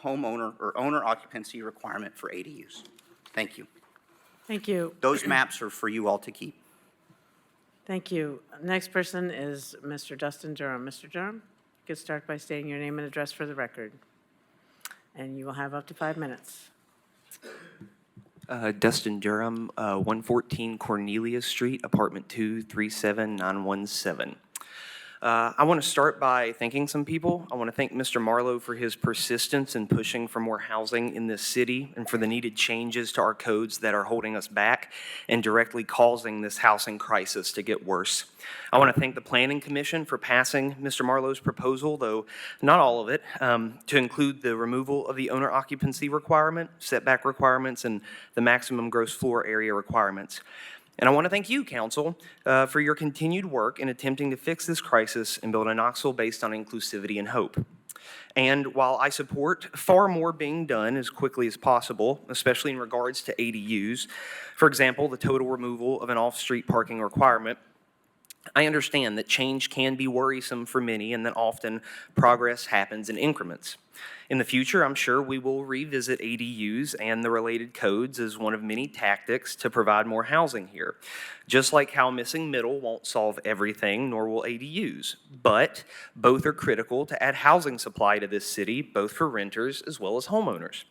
homeowner or owner occupancy requirement for ADUs. Thank you. Thank you. Those maps are for you all to keep. Thank you. Next person is Mr. Dustin Durham. Mr. Durham, you can start by stating your name and address for the record. And you will have up to 5 minutes. Dustin Durham, 114 Cornelia Street, Apartment 2, 37917. I want to start by thanking some people. I want to thank Mr. Marlowe for his persistence in pushing for more housing in this city and for the needed changes to our codes that are holding us back and directly causing this housing crisis to get worse. I want to thank the Planning Commission for passing Mr. Marlowe's proposal, though not all of it, to include the removal of the owner occupancy requirement, setback requirements, and the maximum gross floor area requirements. And I want to thank you, Council, for your continued work in attempting to fix this crisis and build a Knoxville based on inclusivity and hope. And while I support far more being done as quickly as possible, especially in regards to ADUs, for example, the total removal of an off-street parking requirement, I understand that change can be worrisome for many and that often progress happens in increments. In the future, I'm sure we will revisit ADUs and the related codes as one of many tactics to provide more housing here. Just like how missing middle won't solve everything, nor will ADUs. But both are critical to add housing supply to this city, both for renters as well as homeowners.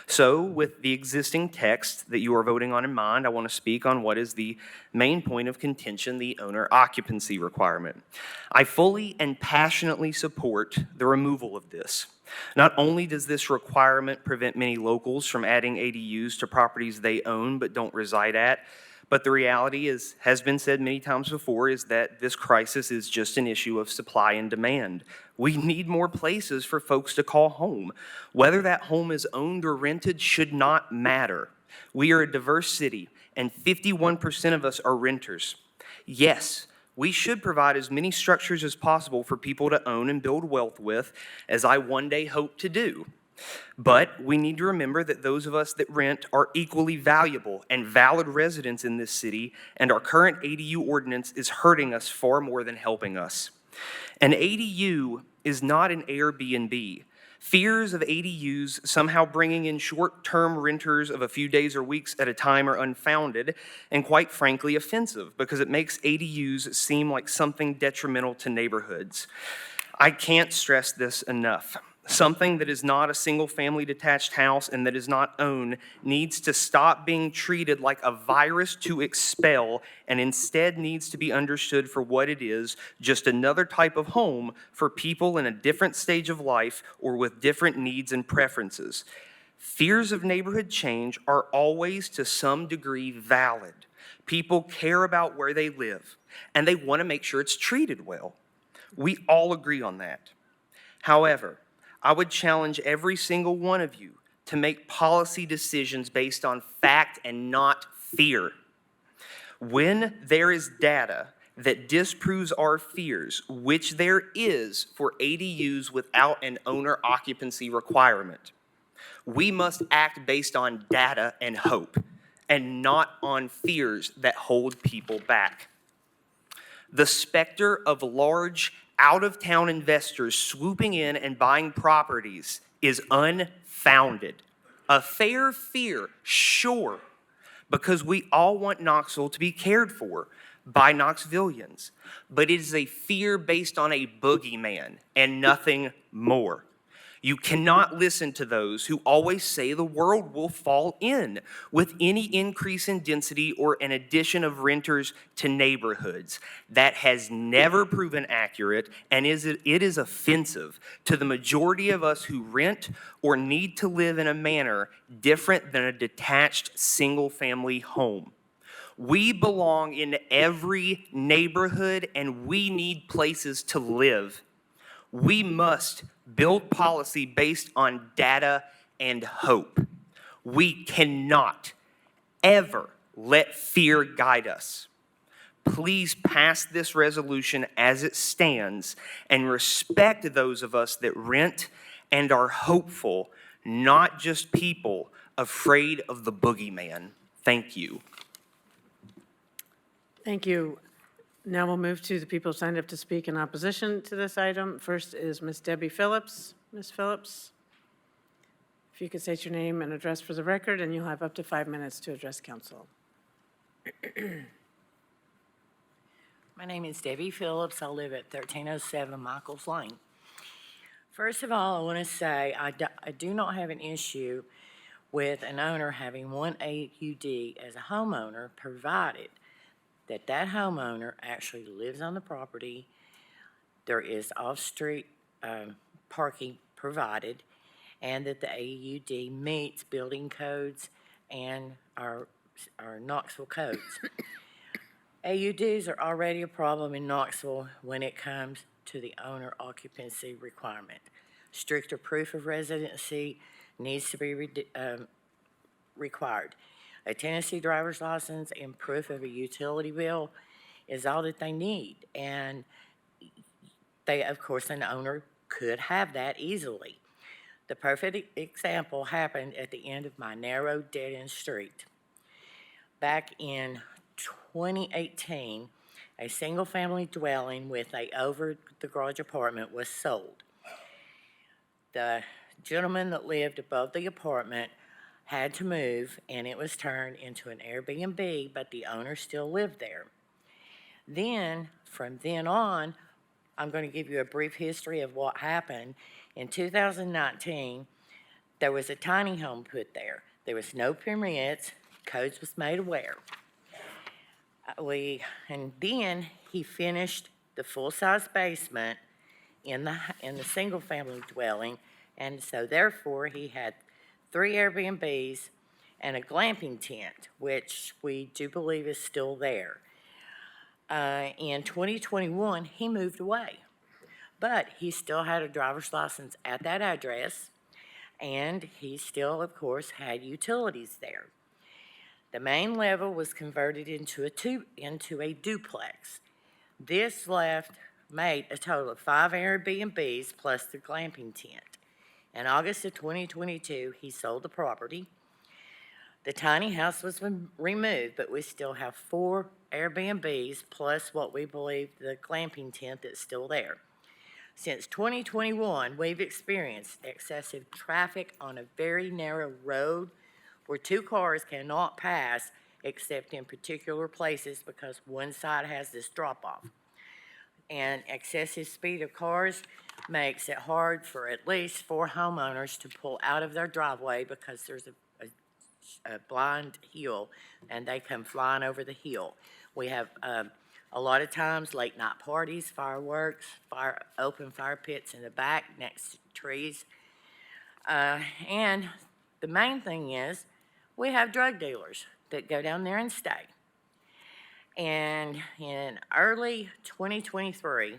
So, with the existing text that you are voting on in mind, I want to speak on what is the main point of contention, the owner occupancy requirement. I fully and passionately support the removal of this. Not only does this requirement prevent many locals from adding ADUs to properties they own but don't reside at, but the reality is, has been said many times before, is that this crisis is just an issue of supply and demand. We need more places for folks to call home. Whether that home is owned or rented should not matter. We are a diverse city, and 51% of us are renters. Yes, we should provide as many structures as possible for people to own and build wealth with, as I one day hope to do. But we need to remember that those of us that rent are equally valuable and valid residents in this city, and our current ADU ordinance is hurting us far more than helping us. An ADU is not an Airbnb. Fears of ADUs somehow bringing in short-term renters of a few days or weeks at a time are unfounded and quite frankly offensive because it makes ADUs seem like something detrimental to neighborhoods. I can't stress this enough. Something that is not a single-family detached house and that is not owned needs to stop being treated like a virus to expel and instead needs to be understood for what it is, just another type of home for people in a different stage of life or with different needs and preferences. Fears of neighborhood change are always to some degree valid. People care about where they live and they want to make sure it's treated well. We all agree on that. However, I would challenge every single one of you to make policy decisions based on fact and not fear. When there is data that disproves our fears, which there is for ADUs without an owner occupancy requirement, we must act based on data and hope, and not on fears that hold people back. The specter of large out-of-town investors swooping in and buying properties is unfounded. A fair fear, sure, because we all want Knoxville to be cared for. by Knoxvillians, but it is a fear based on a boogeyman and nothing more. You cannot listen to those who always say the world will fall in with any increase in density or an addition of renters to neighborhoods. That has never proven accurate, and it is offensive to the majority of us who rent or need to live in a manner different than a detached single-family home. We belong in every neighborhood, and we need places to live. We must build policy based on data and hope. We cannot ever let fear guide us. Please pass this resolution as it stands and respect those of us that rent and are hopeful, not just people afraid of the boogeyman. Thank you. Thank you. Now we'll move to the people signed up to speak in opposition to this item. First is Ms. Debbie Phillips. Ms. Phillips, if you could state your name and address for the record, and you'll have up to 5 minutes to address council. My name is Debbie Phillips. I live at 1307 Michaels Lane. First of all, I want to say I do not have an issue with an owner having one AUD as a homeowner, provided that that homeowner actually lives on the property, there is off-street parking provided, and that the AUD meets building codes and our Knoxville codes. AUDs are already a problem in Knoxville when it comes to the owner occupancy requirement. Stricter proof of residency needs to be required. A Tennessee driver's license and proof of a utility bill is all that they need. And they, of course, an owner could have that easily. The perfect example happened at the end of my narrow dead-end street. Back in 2018, a single-family dwelling with a over-the-garage apartment was sold. The gentleman that lived above the apartment had to move, and it was turned into an Airbnb, but the owner still lived there. Then, from then on, I'm going to give you a brief history of what happened. In 2019, there was a tiny home put there. There was no permits. Codes was made aware. And then he finished the full-size basement in the single-family dwelling, and so therefore he had 3 Airbnbs and a glamping tent, which we do believe is still there. In 2021, he moved away, but he still had a driver's license at that address, and he still, of course, had utilities there. The main level was converted into a duplex. This made a total of 5 Airbnbs plus the glamping tent. In August of 2022, he sold the property. The tiny house was removed, but we still have 4 Airbnbs plus what we believe the glamping tent that's still there. Since 2021, we've experienced excessive traffic on a very narrow road where 2 cars cannot pass except in particular places because one side has this drop-off. And excessive speed of cars makes it hard for at least 4 homeowners to pull out of their driveway because there's a blind hill and they come flying over the hill. We have a lot of times late night parties, fireworks, open fire pits in the back next to trees. And the main thing is we have drug dealers that go down there and stay. And in early 2023,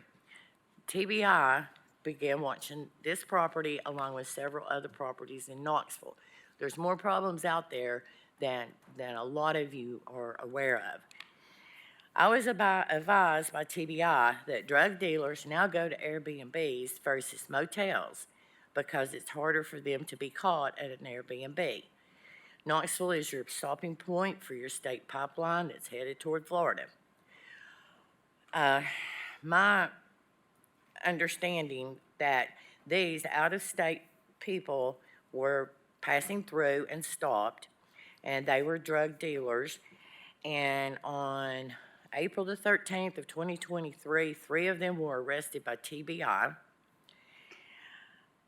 TBI began watching this property along with several other properties in Knoxville. There's more problems out there than a lot of you are aware of. I was advised by TBI that drug dealers now go to Airbnbs versus motels because it's harder for them to be caught at an Airbnb. Knoxville is your stopping point for your state pipeline that's headed toward Florida. My understanding that these out-of-state people were passing through and stopped, and they were drug dealers. And on April the 13th of 2023, 3 of them were arrested by TBI.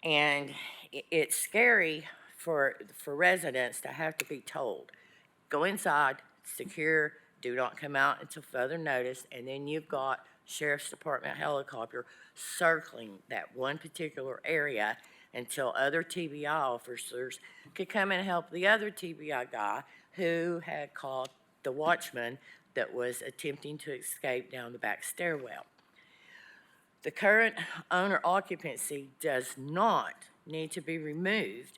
And it's scary for residents to have to be told, go inside, secure, do not come out until further notice, and then you've got Sheriff's Department helicopter circling that one particular area until other TBI officers could come and help the other TBI guy who had called the watchman that was attempting to escape down the back stairwell. The current owner occupancy does not need to be removed,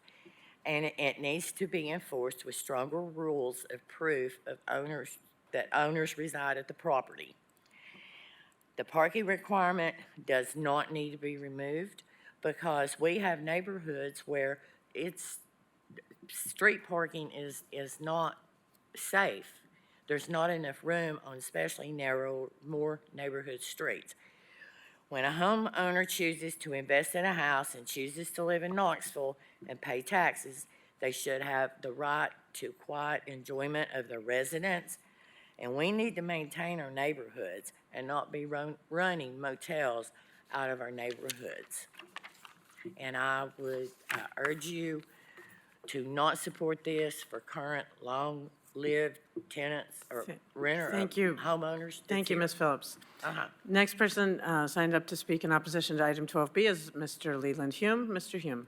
and it needs to be enforced with stronger rules of proof of that owners reside at the property. The parking requirement does not need to be removed because we have neighborhoods where street parking is not safe. There's not enough room on especially narrow, more neighborhood streets. When a homeowner chooses to invest in a house and chooses to live in Knoxville and pay taxes, they should have the right to quiet enjoyment of their residence. And we need to maintain our neighborhoods and not be running motels out of our neighborhoods. And I would urge you to not support this for current long-lived tenants or renter Thank you. homeowners. Thank you, Ms. Phillips. Uh-huh. Next person signed up to speak in opposition to item 12B is Mr. Leland Hume. Mr. Hume.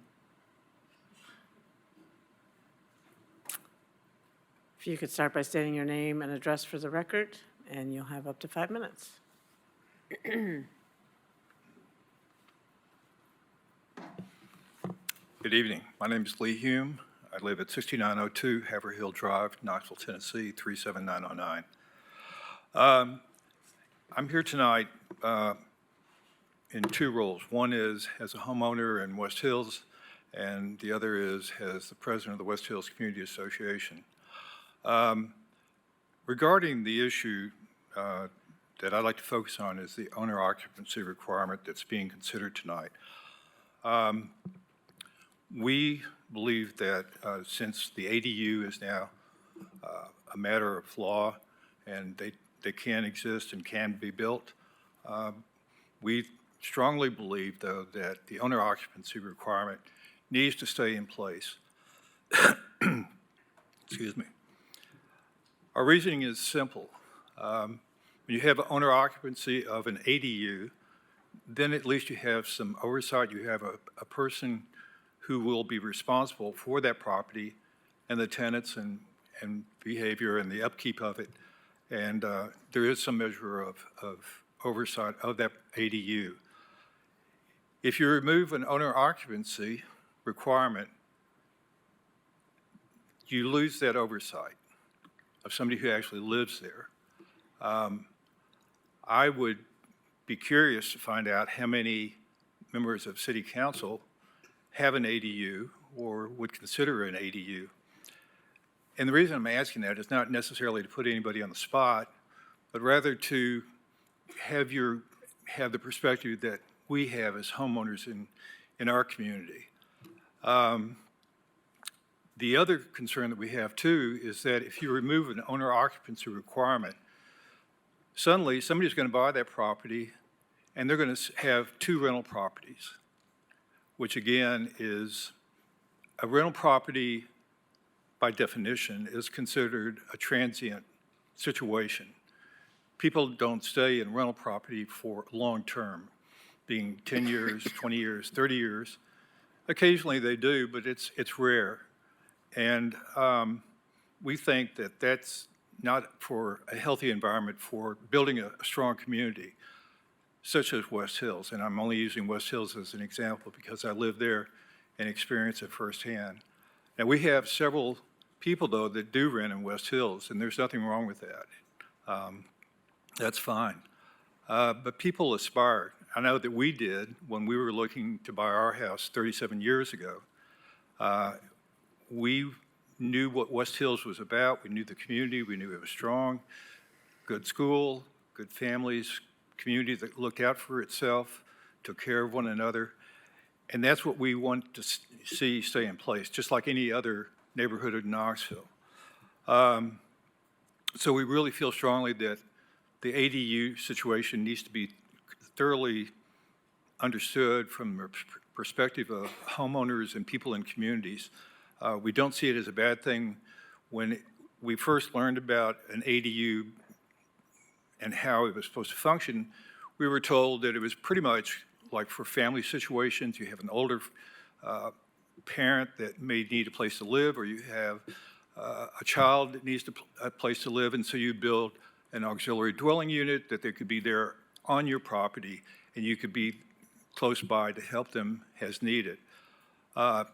If you could start by stating your name and address for the record, and you'll have up to 5 minutes. Good evening. My name is Lee Hume. I live at 6902 Haverhill Drive, Knoxville, Tennessee, 37909. I'm here tonight in 2 roles. One is as a homeowner in West Hills, and the other is as the president of the West Hills Community Association. Regarding the issue that I'd like to focus on is the owner occupancy requirement that's being considered tonight. We believe that since the ADU is now a matter of law and they can exist and can be built, we strongly believe, though, that the owner occupancy requirement needs to stay in place. Excuse me. Our reasoning is simple. When you have owner occupancy of an ADU, then at least you have some oversight. You have a person who will be responsible for that property and the tenants and behavior and the upkeep of it. And there is some measure of oversight of that ADU. If you remove an owner occupancy requirement, you lose that oversight of somebody who actually lives there. I would be curious to find out how many members of City Council have an ADU or would consider an ADU. And the reason I'm asking that is not necessarily to put anybody on the spot, but rather to have the perspective that we have as homeowners in our community. The other concern that we have too is that if you remove an owner occupancy requirement, suddenly somebody's going to buy that property and they're going to have 2 rental properties, which again is a rental property by definition is considered a transient situation. People don't stay in rental property for long term, being 10 years, 20 years, 30 years. Occasionally they do, but it's rare. And we think that that's not for a healthy environment for building a strong community, such as West Hills. And I'm only using West Hills as an example because I live there and experience it firsthand. Now, we have several people, though, that do rent in West Hills, and there's nothing wrong with that. That's fine. But people aspire. I know that we did when we were looking to buy our house 37 years ago. We knew what West Hills was about. We knew the community. We knew it was strong, good school, good families, community that looked out for itself, took care of one another. And that's what we want to see stay in place, just like any other neighborhood in Knoxville. So we really feel strongly that the ADU situation needs to be thoroughly understood from the perspective of homeowners and people in communities. We don't see it as a bad thing. When we first learned about an ADU and how it was supposed to function, we were told that it was pretty much like for family situations. You have an older parent that may need a place to live, or you have a child that needs a place to live, and so you build an auxiliary dwelling unit that they could be there on your property, and you could be close by to help them as needed. The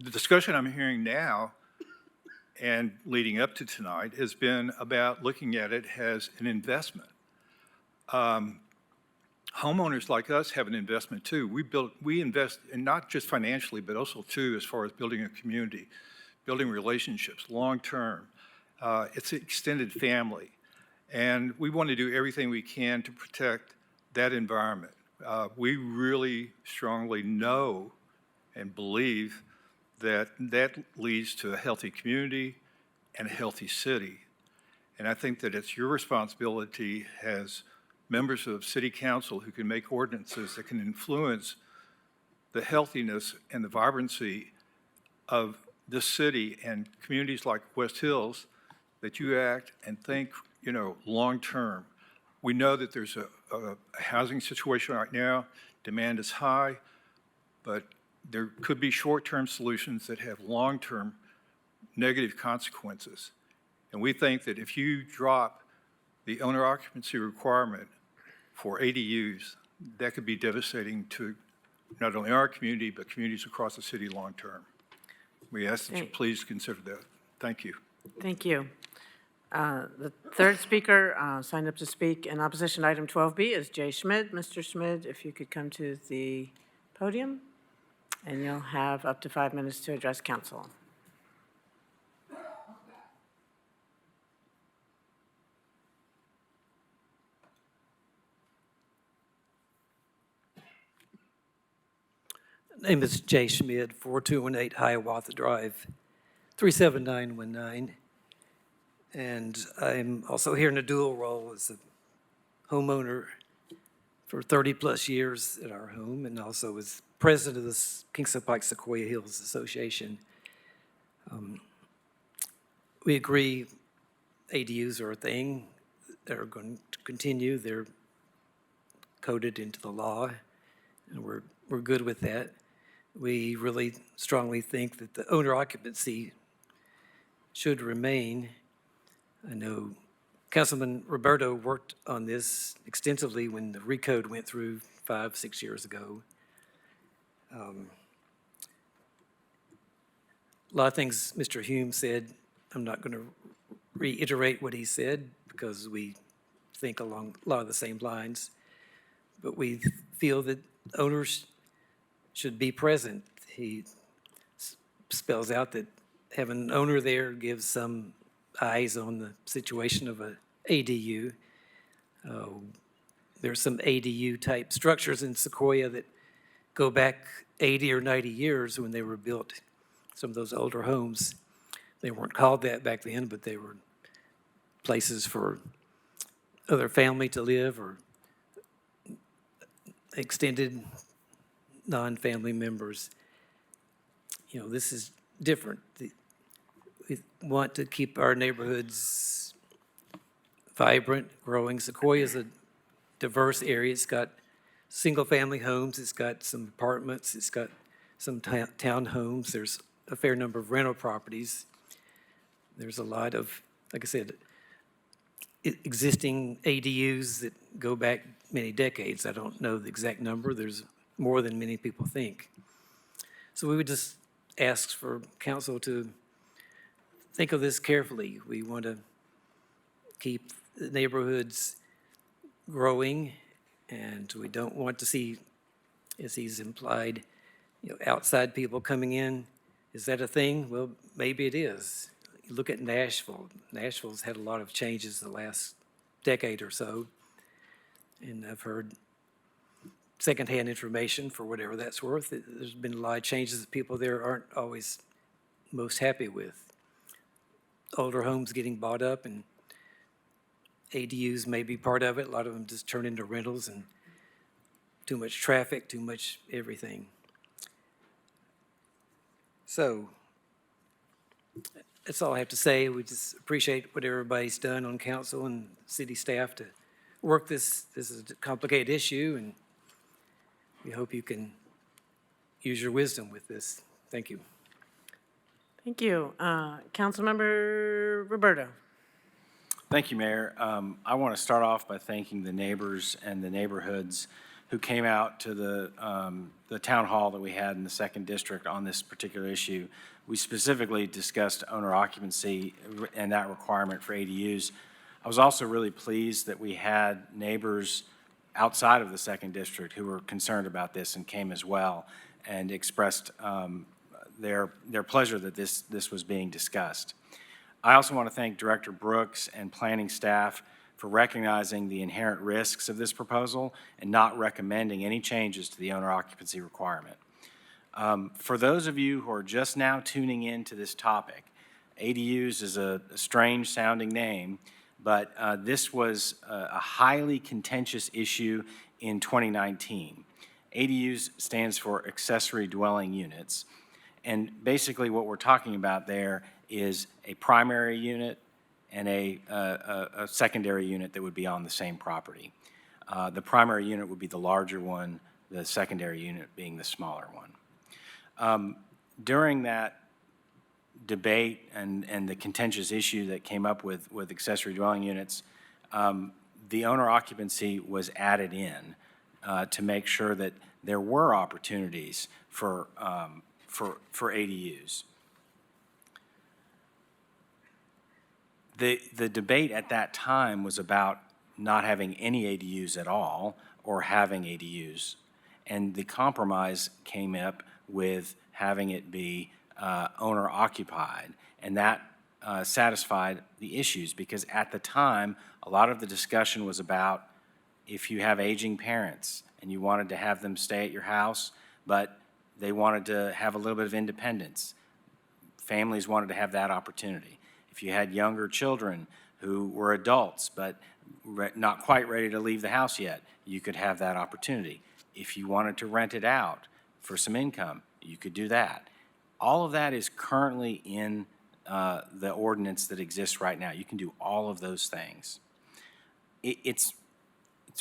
discussion I'm hearing now and leading up to tonight has been about looking at it as an investment. Homeowners like us have an investment too. We invest, and not just financially, but also too as far as building a community, building relationships long-term. It's an extended family. And we want to do everything we can to protect that environment. We really strongly know and believe that that leads to a healthy community and a healthy city. And I think that it's your responsibility as members of city council who can make ordinances that can influence the healthiness and the vibrancy of this city and communities like West Hills, that you act and think, long-term. We know that there's a housing situation right now. Demand is high, but there could be short-term solutions that have long-term negative consequences. And we think that if you drop the owner occupancy requirement for ADUs, that could be devastating to not only our community, but communities across the city long-term. We ask that you please consider that. Thank you. Thank you. The third speaker signed up to speak in opposition to item 12B is Jay Schmidt. Mr. Schmidt, if you could come to the podium, and you'll have up to 5 minutes to address council. Name is Jay Schmidt, 4218 Hiawatha Drive, 37919. And I'm also here in a dual role as a homeowner for 30-plus years at our home, and also as president of the Kingston Pike Sequoia Hills Association. We agree ADUs are a thing. They're going to continue. They're coded into the law, and we're good with that. We really strongly think that the owner occupancy should remain. I know Councilman Roberto worked on this extensively when the recode went through 5-6 years ago. A lot of things Mr. Hume said, I'm not going to reiterate what he said because we think along a lot of the same lines, but we feel that owners should be present. He spells out that having an owner there gives some eyes on the situation of an ADU. There's some ADU-type structures in Sequoia that go back 80 or 90 years when they were built, some of those older homes. They weren't called that back then, but they were places for other family to live or extended non-family members. This is different. We want to keep our neighborhoods vibrant, growing. Sequoia is a diverse area. It's got single-family homes. It's got some apartments. It's got some townhomes. There's a fair number of rental properties. There's a lot of, like I said, existing ADUs that go back many decades. I don't know the exact number. There's more than many people think. So we would just ask for council to think of this carefully. We want to keep the neighborhoods growing, and we don't want to see, as he's implied, outside people coming in. Is that a thing? Well, maybe it is. You look at Nashville. Nashville's had a lot of changes the last decade or so, and I've heard secondhand information for whatever that's worth. There's been a lot of changes that people there aren't always most happy with. Older homes getting bought up and ADUs may be part of it. A lot of them just turn into rentals and too much traffic, too much everything. So that's all I have to say. We just appreciate what everybody's done on council and city staff to work this. This is a complicated issue, and we hope you can use your wisdom with this. Thank you. Thank you. Councilmember Roberto. Thank you, Mayor. I want to start off by thanking the neighbors and the neighborhoods who came out to the town hall that we had in the 2nd District on this particular issue. We specifically discussed owner occupancy and that requirement for ADUs. I was also really pleased that we had neighbors outside of the 2nd District who were concerned about this and came as well and expressed their pleasure that this was being discussed. I also want to thank Director Brooks and planning staff for recognizing the inherent risks of this proposal and not recommending any changes to the owner occupancy requirement. For those of you who are just now tuning in to this topic, ADUs is a strange sounding name, but this was a highly contentious issue in 2019. ADUs stands for accessory dwelling units. And basically what we're talking about there is a primary unit and a secondary unit that would be on the same property. The primary unit would be the larger one, the secondary unit being the smaller one. During that debate and the contentious issue that came up with accessory dwelling units, the owner occupancy was added in to make sure that there were opportunities for ADUs. The debate at that time was about not having any ADUs at all or having ADUs. And the compromise came up with having it be owner occupied. And that satisfied the issues because at the time, a lot of the discussion was about if you have aging parents and you wanted to have them stay at your house, but they wanted to have a little bit of independence. Families wanted to have that opportunity. If you had younger children who were adults but not quite ready to leave the house yet, you could have that opportunity. If you wanted to rent it out for some income, you could do that. All of that is currently in the ordinance that exists right now. You can do all of those things. It's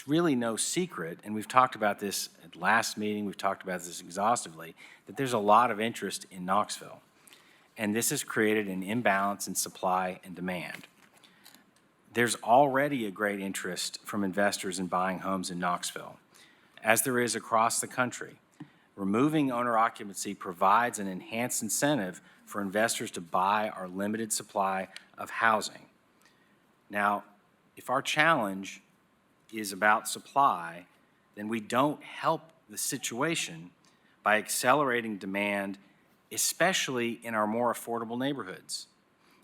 really no secret, and we've talked about this at last meeting, we've talked about this exhaustively, that there's a lot of interest in Knoxville. And this has created an imbalance in supply and demand. There's already a great interest from investors in buying homes in Knoxville, as there is across the country. Removing owner occupancy provides an enhanced incentive for investors to buy our limited supply of housing. Now, if our challenge is about supply, then we don't help the situation by accelerating demand, especially in our more affordable neighborhoods.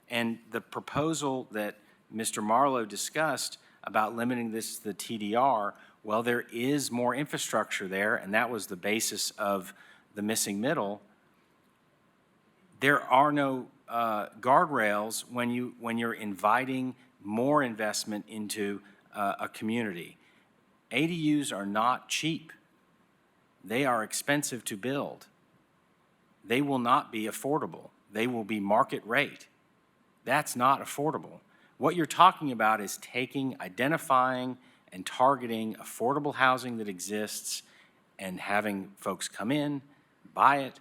And the proposal that Mr. Marlowe discussed about limiting this to the TDR, well, there is more infrastructure there, and that was the basis of the missing middle. There are no guardrails when you're inviting more investment into a community. ADUs are not cheap. They are expensive to build. They will not be affordable. They will be market rate. That's not affordable. What you're talking about is identifying and targeting affordable housing that exists and having folks come in, buy it,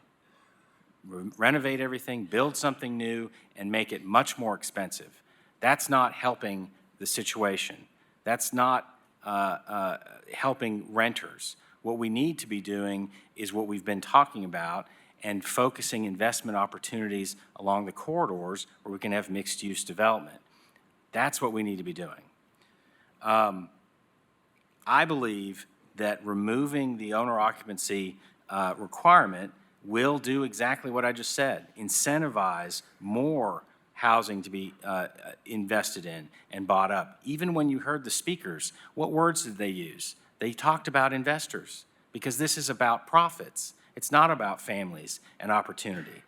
renovate everything, build something new, and make it much more expensive. That's not helping the situation. That's not helping renters. What we need to be doing is what we've been talking about and focusing investment opportunities along the corridors where we can have mixed-use development. That's what we need to be doing. I believe that removing the owner occupancy requirement will do exactly what I just said, incentivize more housing to be invested in and bought up. Even when you heard the speakers, what words did they use? They talked about investors because this is about profits. It's not about families and opportunity.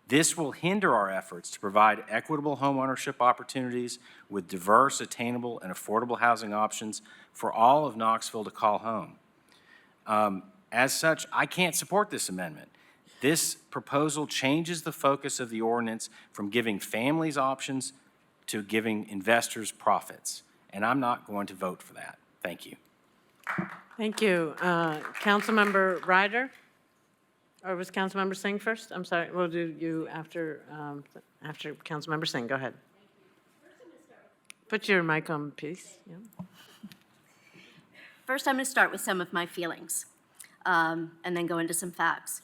This will hinder our efforts to provide equitable homeownership opportunities with diverse, attainable, and affordable housing options for all of Knoxville to call home. As such, I can't support this amendment. This proposal changes the focus of the ordinance from giving families options to giving investors profits, and I'm not going to vote for that. Thank you. Thank you. Councilmember Ryder? Or was Councilmember Singh first? I'm sorry, we'll do you after Councilmember Singh. Go ahead. Put your mic on, please. Yeah. First, I'm going to start with some of my feelings, and then go into some facts.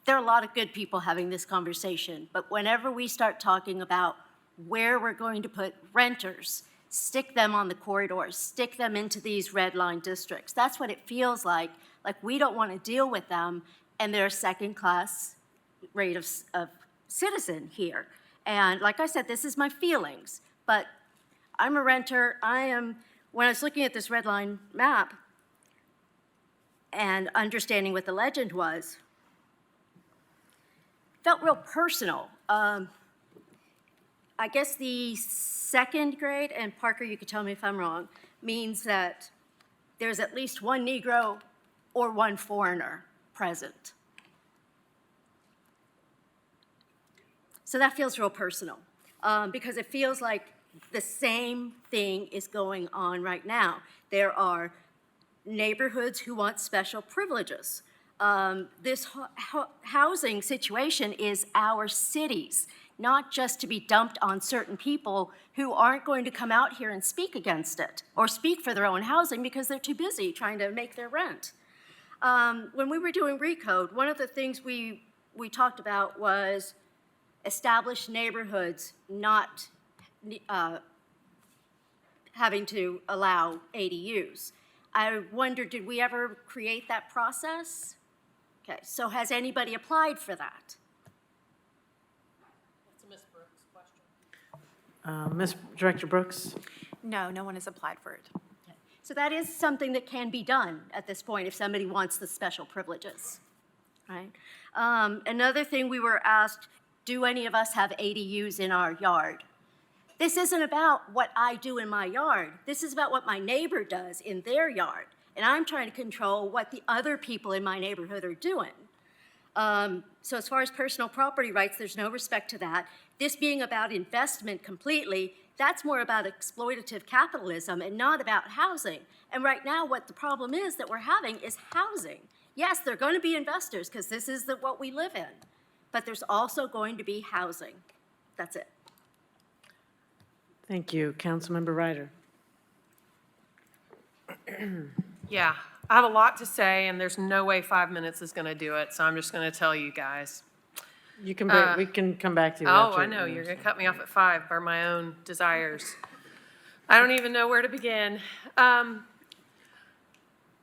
There are a lot of good people having this conversation, but whenever we start talking about where we're going to put renters, stick them on the corridors, stick them into these red line districts, that's what it feels like we don't want to deal with them, and they're a second-class rate of citizen here. And like I said, this is my feelings, but I'm a renter. When I was looking at this red line map and understanding what the legend was, felt real personal. I guess the second grade, and Parker, you could tell me if I'm wrong, means that there's at least one Negro or one foreigner present. So that feels real personal, because it feels like the same thing is going on right now. There are neighborhoods who want special privileges. This housing situation is our cities, not just to be dumped on certain people who aren't going to come out here and speak against it or speak for their own housing because they're too busy trying to make their rent. When we were doing Recode, one of the things we talked about was established neighborhoods not having to allow ADUs. I wonder, did we ever create that process? Okay, so has anybody applied for that? That's a Ms. Brooks question. Ms. Director Brooks? No, no one has applied for it. So that is something that can be done at this point if somebody wants the special privileges, right? Another thing we were asked, do any of us have ADUs in our yard? This isn't about what I do in my yard. This is about what my neighbor does in their yard. And I'm trying to control what the other people in my neighborhood are doing. So as far as personal property rights, there's no respect to that. This being about investment completely, that's more about exploitative capitalism and not about housing. And right now, what the problem is that we're having is housing. Yes, there are going to be investors because this is what we live in, but there's also going to be housing. That's it. Thank you. Councilmember Ryder. Yeah, I have a lot to say, and there's no way 5 minutes is going to do it, so I'm just going to tell you guys. You can we can come back to you. Oh, after. I know, you're going to cut me off at 5 by my own desires. I don't even know where to begin. I'm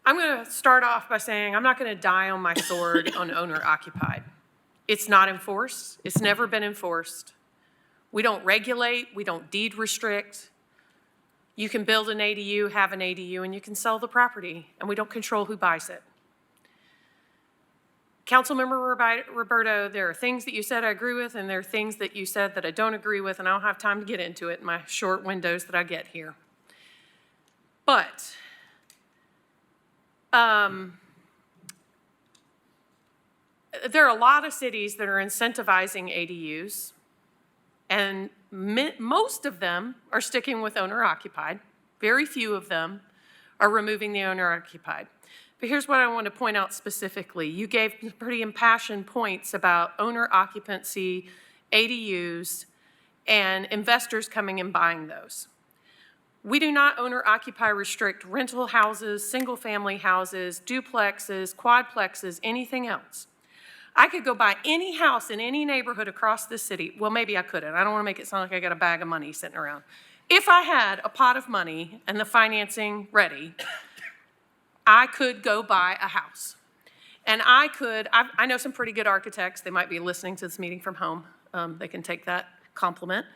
going to start off by saying I'm not going to die on my sword on owner-occupied. It's not enforced. It's never been enforced. We don't regulate. We don't deed restrict. You can build an ADU, have an ADU, and you can sell the property, and we don't control who buys it. Councilmember Roberto, there are things that you said I agree with, and there are things that you said that I don't agree with, and I don't have time to get into it in my short windows that I get here. But there are a lot of cities that are incentivizing ADUs, and most of them are sticking with owner-occupied. Very few of them are removing the owner-occupied. But here's what I want to point out specifically. You gave pretty impassioned points about owner-occupancy, ADUs, and investors coming and buying those. We do not owner-occupy restrict rental houses, single-family houses, duplexes, quadplexes, anything else. I could go buy any house in any neighborhood across this city. Well, maybe I couldn't. I don't want to make it sound like I got a bag of money sitting around. If I had a pot of money and the financing ready, I could go buy a house. And I know some pretty good architects. They might be listening to this meeting from home. They can take that compliment.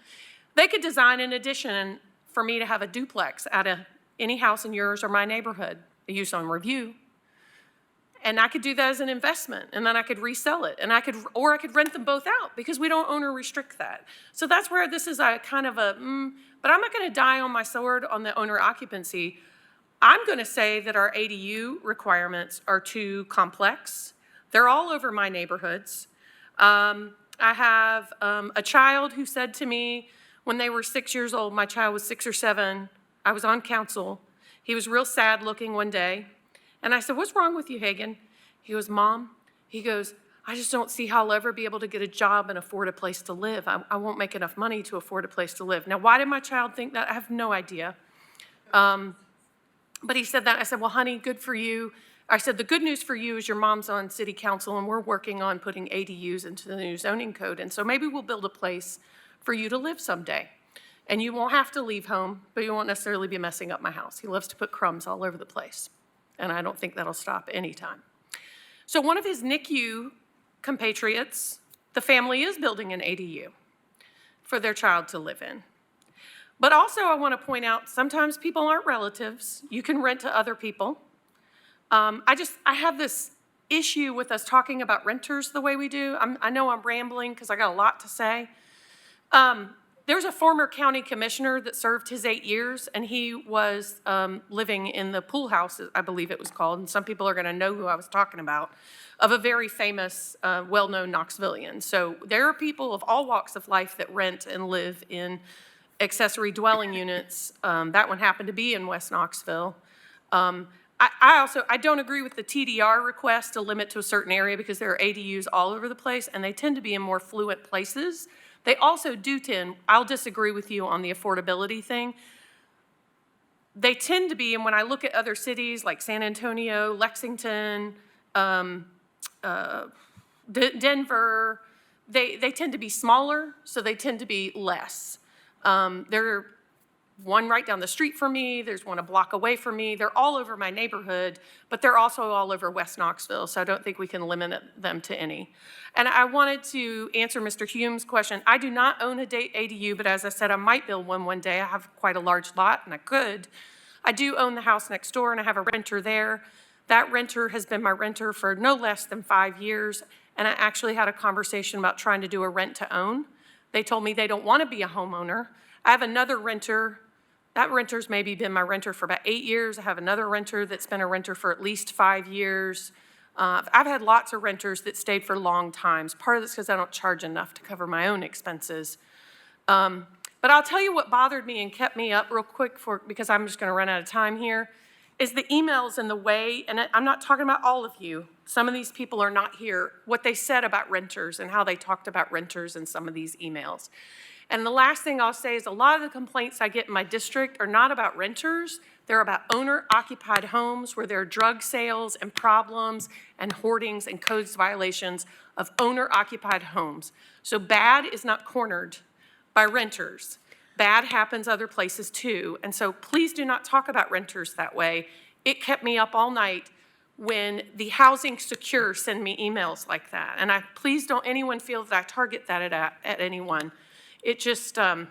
They could design an addition for me to have a duplex at any house in yours or my neighborhood, a use on review. And I could do that as an investment, and then I could resell it, and I could rent them both out, because we don't own or restrict that. So that's where this is a kind of a, but I'm not gonna die on my sword on the owner occupancy. I'm gonna say that our ADU requirements are too complex. They're all over my neighborhoods. I have a child who said to me when they were 6 years old, my child was 6 or 7, I was on council. He was real sad looking one day. And I said, "What's wrong with you, Hagan?" He goes, "Mom," he goes, "I just don't see how I'll ever be able to get a job and afford a place to live. I won't make enough money to afford a place to live." Now, why did my child think that? I have no idea. But he said that. I said, "Well, honey, good for you." I said, "The good news for you is your mom's on city council, and we're working on putting ADUs into the new zoning code. And so maybe we'll build a place for you to live someday. And you won't have to leave home, but you won't necessarily be messing up my house." He loves to put crumbs all over the place. And I don't think that'll stop anytime. So one of his NICU compatriots, the family is building an ADU for their child to live in. But also I want to point out, sometimes people aren't relatives. You can rent to other people. I have this issue with us talking about renters the way we do. I know I'm rambling because I got a lot to say. There's a former county commissioner that served his 8 years, and he was living in the pool house, I believe it was called, and some people are gonna know who I was talking about, of a very famous, well-known Knoxvillian. So there are people of all walks of life that rent and live in accessory dwelling units. That one happened to be in West Knoxville. I don't agree with the TDR request to limit to a certain area, because there are ADUs all over the place, and they tend to be in more fluent places. They also do I'll disagree with you on the affordability thing. They tend to be, and when I look at other cities like San Antonio, Lexington, Denver, they tend to be smaller, so they tend to be less. There one right down the street from me, there's one a block away from me. They're all over my neighborhood, but they're also all over West Knoxville, so I don't think we can limit them to any. And I wanted to answer Mr. Hume's question. I do not own a ADU, but as I said, I might build one day. I have quite a large lot, and I could. I do own the house next door, and I have a renter there. That renter has been my renter for no less than 5 years, and I actually had a conversation about trying to do a rent to own. They told me they don't want to be a homeowner. I have another renter. That renter's maybe been my renter for about 8 years. I have another renter that's been a renter for at least 5 years. I've had lots of renters that stayed for long times. Part of it's because I don't charge enough to cover my own expenses. But I'll tell you what bothered me and kept me up real quick, because I'm just going to run out of time here, is the emails and the way, and I'm not talking about all of you. Some of these people are not here, what they said about renters and how they talked about renters in some of these emails. And the last thing I'll say is a lot of the complaints I get in my district are not about renters. They're about owner-occupied homes where there are drug sales and problems and hoardings and codes violations of owner-occupied homes. So bad is not cornered by renters. Bad happens other places too. And so please do not talk about renters that way. It kept me up all night when the Housing Secure send me emails like that. And please don't anyone feel that I target that at anyone. It just, I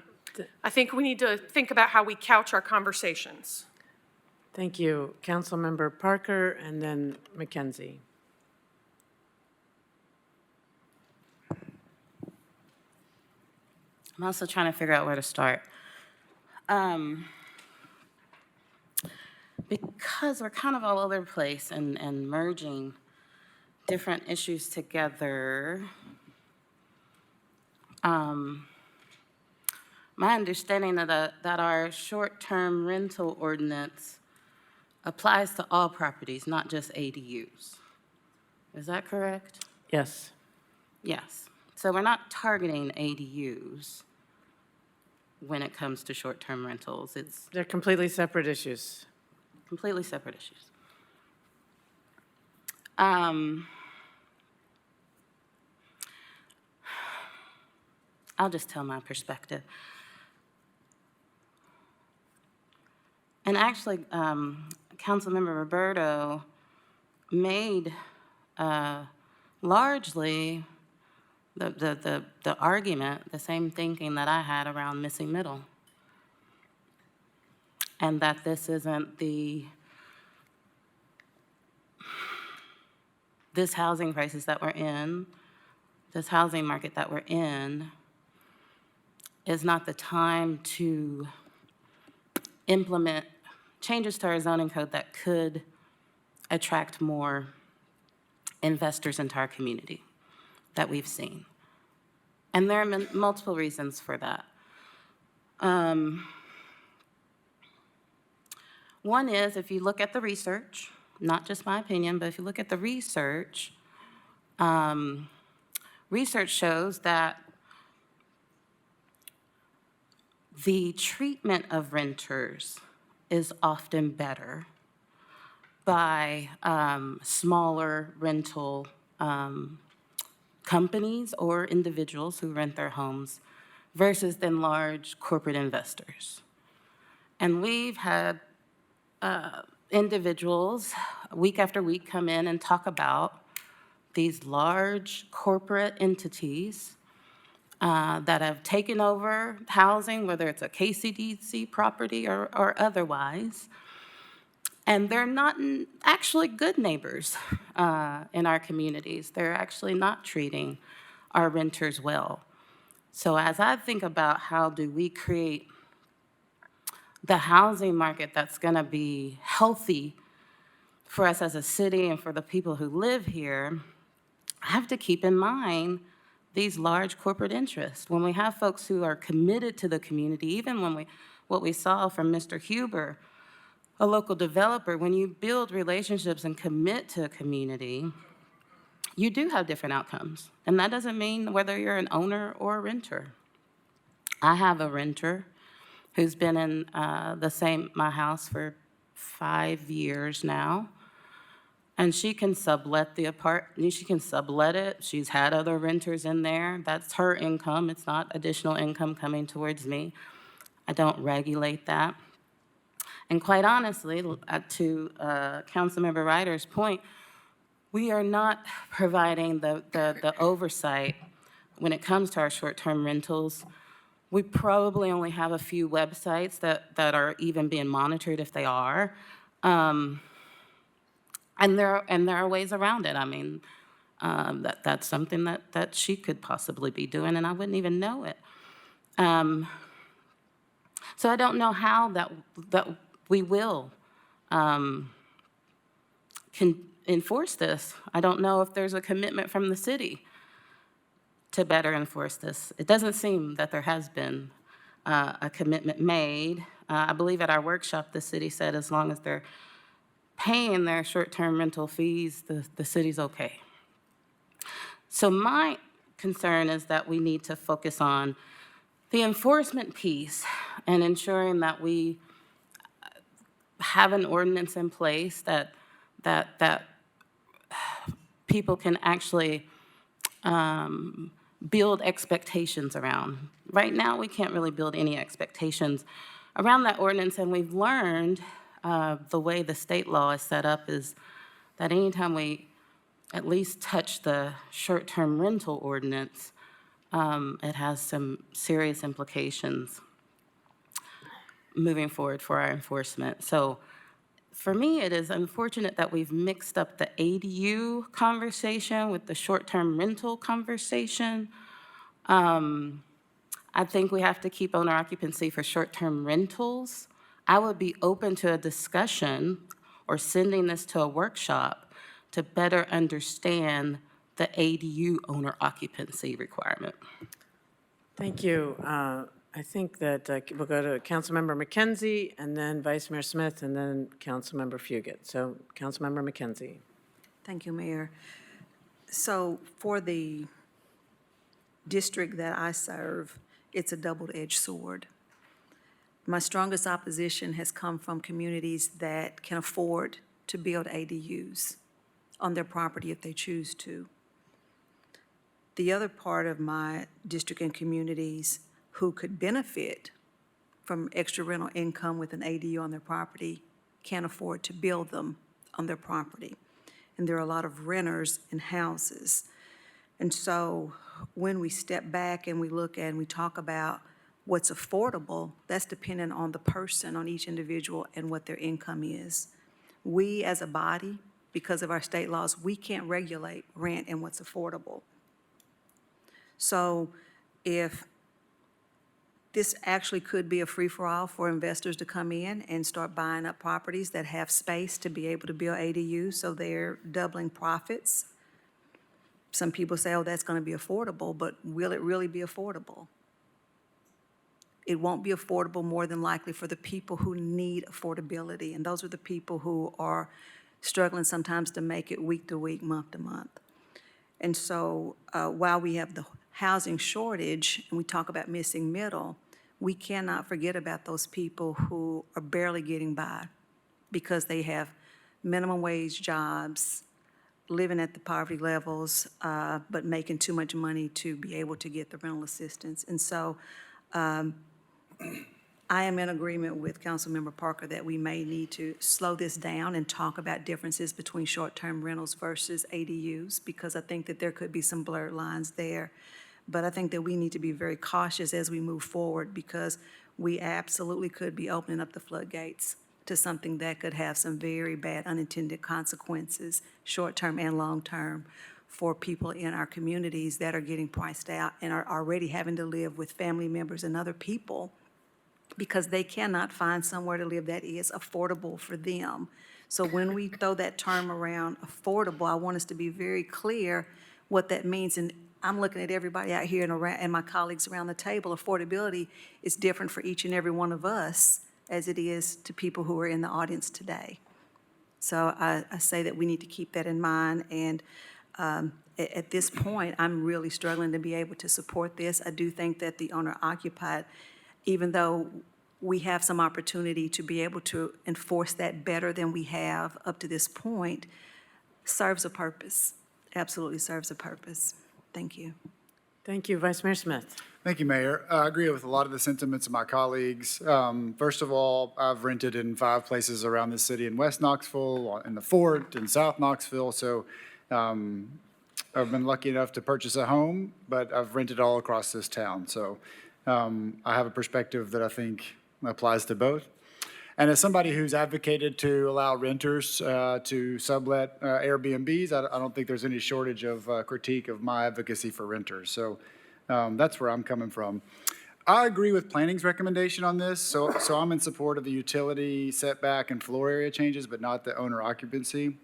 think we need to think about how we couch our conversations. Thank you. Councilmember Parker and then McKenzie. I'm also trying to figure out where to start. Because we're kind of all over the place and merging different issues together. My understanding that our short-term rental ordinance applies to all properties, not just ADUs. Is that correct? Yes. Yes. So we're not targeting ADUs when it comes to short-term rentals. They're completely separate issues. Completely separate issues. I'll just tell my perspective. And actually, Councilmember Roberto made largely the argument, the same thinking that I had around missing middle. And that this isn't the this housing crisis that we're in, this housing market that we're in, is not the time to implement changes to our zoning code that could attract more investors into our community that we've seen. And there are multiple reasons for that. One is, if you look at the research, not just my opinion, but if you look at the research, research shows that the treatment of renters is often better by smaller rental companies or individuals who rent their homes versus than large corporate investors. And we've had individuals week after week come in and talk about these large corporate entities that have taken over housing, whether it's a KCDC property or otherwise. And they're not actually good neighbors in our communities. They're actually not treating our renters well. So as I think about how do we create the housing market that's going to be healthy for us as a city and for the people who live here, I have to keep in mind these large corporate interests. When we have folks who are committed to the community, even when what we saw from Mr. Huber, a local developer, when you build relationships and commit to a community, you do have different outcomes. And that doesn't mean whether you're an owner or a renter. I have a renter who's been in my house for 5 years now. And she can sublet the apartment, she can sublet it. She's had other renters in there. That's her income. It's not additional income coming towards me. I don't regulate that. And quite honestly, to Councilmember Ryder's point, we are not providing the oversight when it comes to our short-term rentals. We probably only have a few websites that are even being monitored if they are. And there are ways around it. I mean, that's something that she could possibly be doing, and I wouldn't even know it. So I don't know how that we will can enforce this. I don't know if there's a commitment from the city to better enforce this. It doesn't seem that there has been a commitment made. I believe at our workshop, the city said as long as they're paying their short-term rental fees, the city's okay. So my concern is that we need to focus on the enforcement piece and ensuring that we have an ordinance in place that people can actually build expectations around. Right now, we can't really build any expectations around that ordinance, and we've learned the way the state law is set up is that anytime we at least touch the short-term rental ordinance, it has some serious implications moving forward for our enforcement. So for me, it is unfortunate that we've mixed up the ADU conversation with the short-term rental conversation. I think we have to keep owner occupancy for short-term rentals. I would be open to a discussion or sending this to a workshop to better understand the ADU owner occupancy requirement. Thank you. I think that we'll go to Councilmember McKenzie, and then Vice Mayor Smith, and then Councilmember Fugit. So Councilmember McKenzie. Thank you, Mayor. So for the district that I serve, it's a double-edged sword. My strongest opposition has come from communities that can afford to build ADUs on their property if they choose to. The other part of my district and communities who could benefit from extra rental income with an ADU on their property can't afford to build them on their property. And there are a lot of renters in houses. And so when we step back and we look and we talk about what's affordable, that's dependent on the person, on each individual, and what their income is. We as a body because of our state laws, we can't regulate rent and what's affordable. So if this actually could be a free-for-all for investors to come in and start buying up properties that have space to be able to build ADUs, so they're doubling profits. Some people say, oh, that's going to be affordable, but will it really be affordable? It won't be affordable more than likely for the people who need affordability, and those are the people who are struggling sometimes to make it week to week, month to month. And so while we have the housing shortage and we talk about missing middle, we cannot forget about those people who are barely getting by because they have minimum wage jobs, living at the poverty levels, but making too much money to be able to get the rental assistance. And so I am in agreement with Councilmember Parker that we may need to slow this down and talk about differences between short-term rentals versus ADUs, because I think that there could be some blurred lines there. But I think that we need to be very cautious as we move forward, because we absolutely could be opening up the floodgates to something that could have some very bad unintended consequences, short-term and long-term, for people in our communities that are getting priced out and are already having to live with family members and other people because they cannot find somewhere to live that is affordable for them. So when we throw that term around, affordable, I want us to be very clear what that means. And I'm looking at everybody out here and my colleagues around the table. Affordability is different for each and every one of us as it is to people who are in the audience today. So I say that we need to keep that in mind. And at this point, I'm really struggling to be able to support this. I do think that the owner-occupied, even though we have some opportunity to be able to enforce that better than we have up to this point, serves a purpose, absolutely serves a purpose. Thank you. Thank you, Vice Mayor Smith. Thank you, Mayor. I agree with a lot of the sentiments of my colleagues. First of all, I've rented in 5 places around the city: in West Knoxville, in the Fort, in South Knoxville. So I've been lucky enough to purchase a home, but I've rented all across this town. So I have a perspective that I think applies to both. And as somebody who's advocated to allow renters to sublet Airbnbs, I don't think there's any shortage of critique of my advocacy for renters. So that's where I'm coming from. I agree with planning's recommendation on this. So I'm in support of the utility setback and floor area changes, but not the owner occupancy.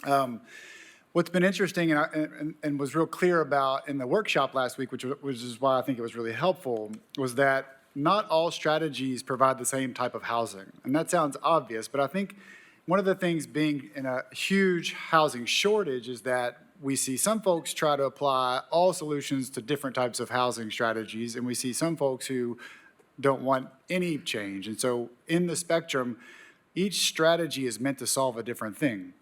What's been interesting and was real clear about in the workshop last week, which is why I think it was really helpful, was that not all strategies provide the same type of housing. And that sounds obvious, but I think one of the things being in a huge housing shortage is that we see some folks try to apply all solutions to different types of housing strategies, and we see some folks who don't want any change. And so in the spectrum, each strategy is meant to solve a different thing.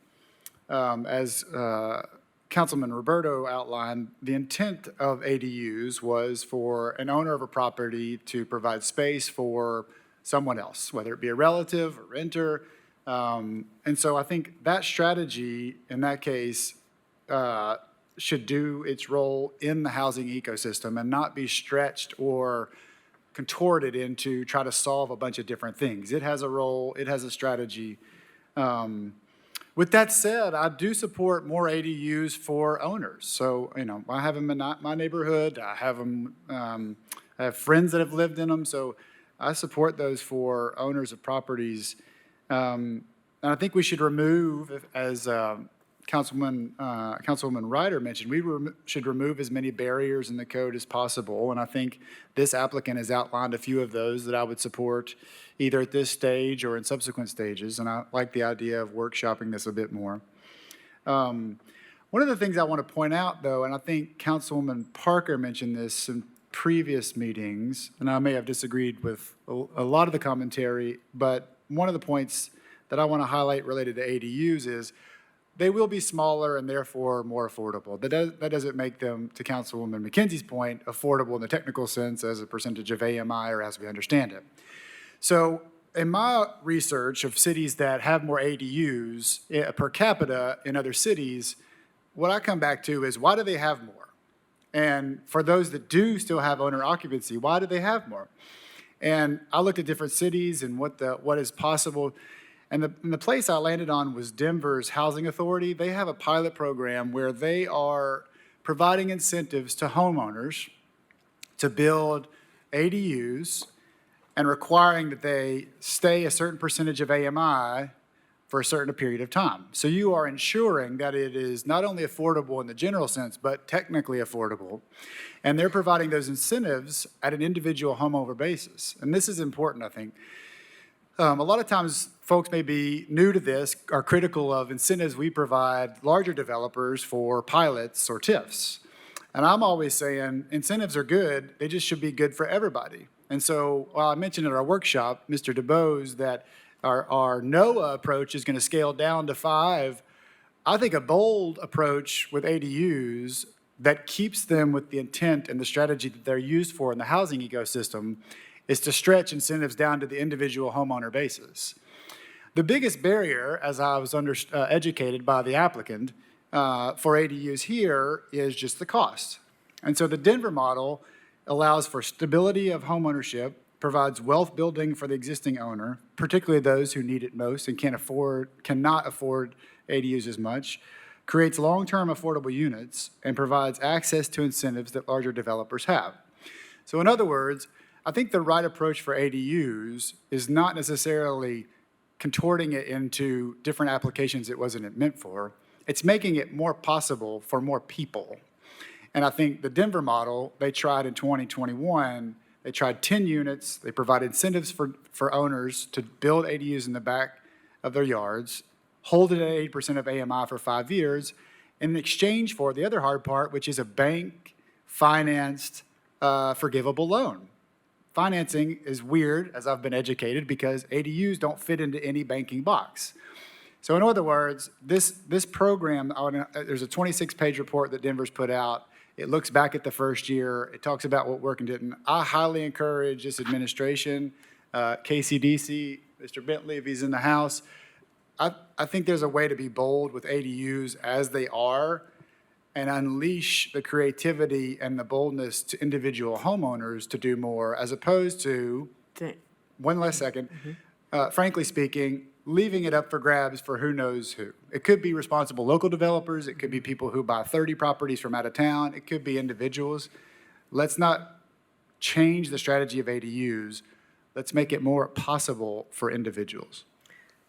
As Councilman Roberto outlined, the intent of ADUs was for an owner of a property to provide space for someone else, whether it be a relative, a renter. And so I think that strategy, in that case, should do its role in the housing ecosystem and not be stretched or contorted into try to solve a bunch of different things. It has a role, it has a strategy. With that said, I do support more ADUs for owners. So, I have them in my neighborhood. I have them, I have friends that have lived in them. So I support those for owners of properties. And I think we should remove, as Councilwoman Ryder mentioned, we should remove as many barriers in the code as possible. And I think this applicant has outlined a few of those that I would support either at this stage or in subsequent stages. And I like the idea of workshopping this a bit more. One of the things I want to point out, though, and I think Councilwoman Parker mentioned this in previous meetings, and I may have disagreed with a lot of the commentary, but one of the points that I want to highlight related to ADUs is they will be smaller and therefore more affordable. That doesn't make them, to Councilwoman McKenzie's point, affordable in the technical sense as a percentage of AMI or as we understand it. So in my research of cities that have more ADUs per capita in other cities, what I come back to is, why do they have more? And for those that do still have owner occupancy, why do they have more? And I looked at different cities and what is possible. And the place I landed on was Denver's Housing Authority. They have a pilot program where they are providing incentives to homeowners to build ADUs and requiring that they stay a certain percentage of AMI for a certain period of time. So you are ensuring that it is not only affordable in the general sense, but technically affordable. And they're providing those incentives at an individual homeowner basis. And this is important, I think. A lot of times, folks may be new to this, are critical of incentives we provide larger developers for pilots or TIFs. And I'm always saying incentives are good, they just should be good for everybody. And so while I mentioned at our workshop, Mr. DeBose, that our NOAA approach is going to scale down to 5, I think a bold approach with ADUs that keeps them with the intent and the strategy that they're used for in the housing ecosystem is to stretch incentives down to the individual homeowner basis. The biggest barrier, as I was educated by the applicant, for ADUs here is just the cost. And so the Denver model allows for stability of homeownership, provides wealth building for the existing owner, particularly those who need it most and cannot afford ADUs as much, creates long-term affordable units, and provides access to incentives that larger developers have. So in other words, I think the right approach for ADUs is not necessarily contorting it into different applications it wasn't meant for. It's making it more possible for more people. And I think the Denver model, they tried in 2021, they tried 10 units, they provided incentives for owners to build ADUs in the back of their yards, hold it at 8% of AMI for 5 years, in exchange for the other hard part, which is a bank-financed forgivable loan. Financing is weird, as I've been educated, because ADUs don't fit into any banking box. So in other words, this program, there's a 26-page report that Denver's put out. It looks back at the first year. It talks about what worked and didn't. I highly encourage this administration, KCDC, Mr. Bentley, if he's in the House. I think there's a way to be bold with ADUs as they are and unleash the creativity and the boldness to individual homeowners to do more, as opposed to, one last second, frankly speaking, leaving it up for grabs for who knows who. It could be responsible local developers. It could be people who buy 30 properties from out of town. It could be individuals. Let's not change the strategy of ADUs. Let's make it more possible for individuals.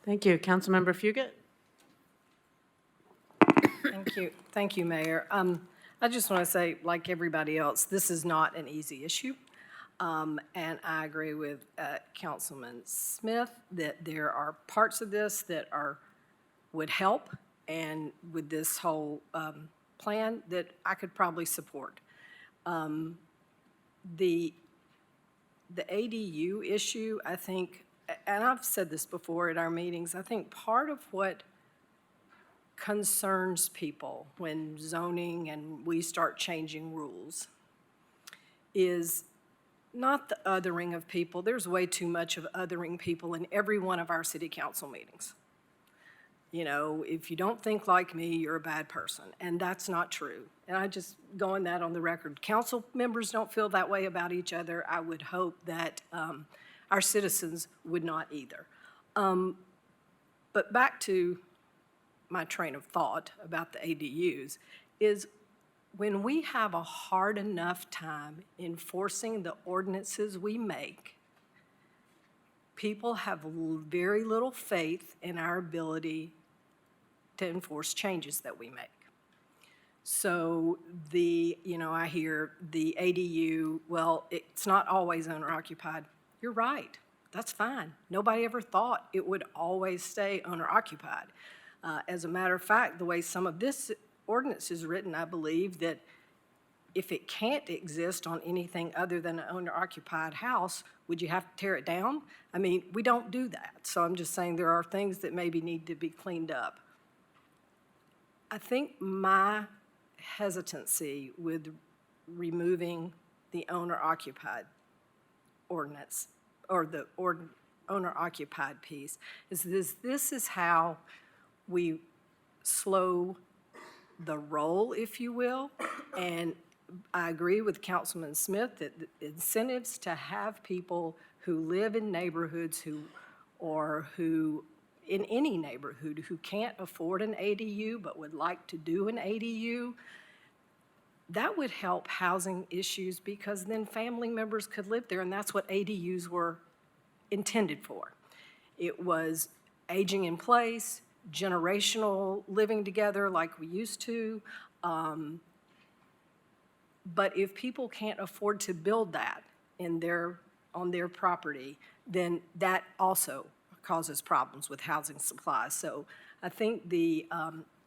Thank you. Councilmember Fugit? Thank you. Thank you, Mayor. I just want to say, like everybody else, this is not an easy issue. And I agree with Councilman Smith that there are parts of this that would help, and with this whole plan that I could probably support. The ADU issue, I think, and I've said this before at our meetings, I think part of what concerns people when zoning and we start changing rules is not the othering of people. There's way too much of othering people in every one of our city council meetings. You know, if you don't think like me, you're a bad person, and that's not true. And I just going that on the record. Council members don't feel that way about each other. I would hope that our citizens would not either. But back to my train of thought about the ADUs is when we have a hard enough time enforcing the ordinances we make, people have very little faith in our ability to enforce changes that we make. So I hear the ADU, well, it's not always owner occupied. You're right, that's fine. Nobody ever thought it would always stay owner occupied. As a matter of fact, the way some of this ordinance is written, I believe that if it can't exist on anything other than an owner-occupied house, would you have to tear it down? I mean, we don't do that. So I'm just saying there are things that maybe need to be cleaned up. I think my hesitancy with removing the owner-occupied ordinance or the owner-occupied piece is this is how we slow the roll, if you will, and I agree with Councilman Smith that the incentives to have people who live in neighborhoods who in any neighborhood who can't afford an ADU but would like to do an ADU, that would help housing issues because then family members could live there, and that's what ADUs were intended for. It was aging in place, generational living together like we used to. But if people can't afford to build that on their property, then that also causes problems with housing supply. So I think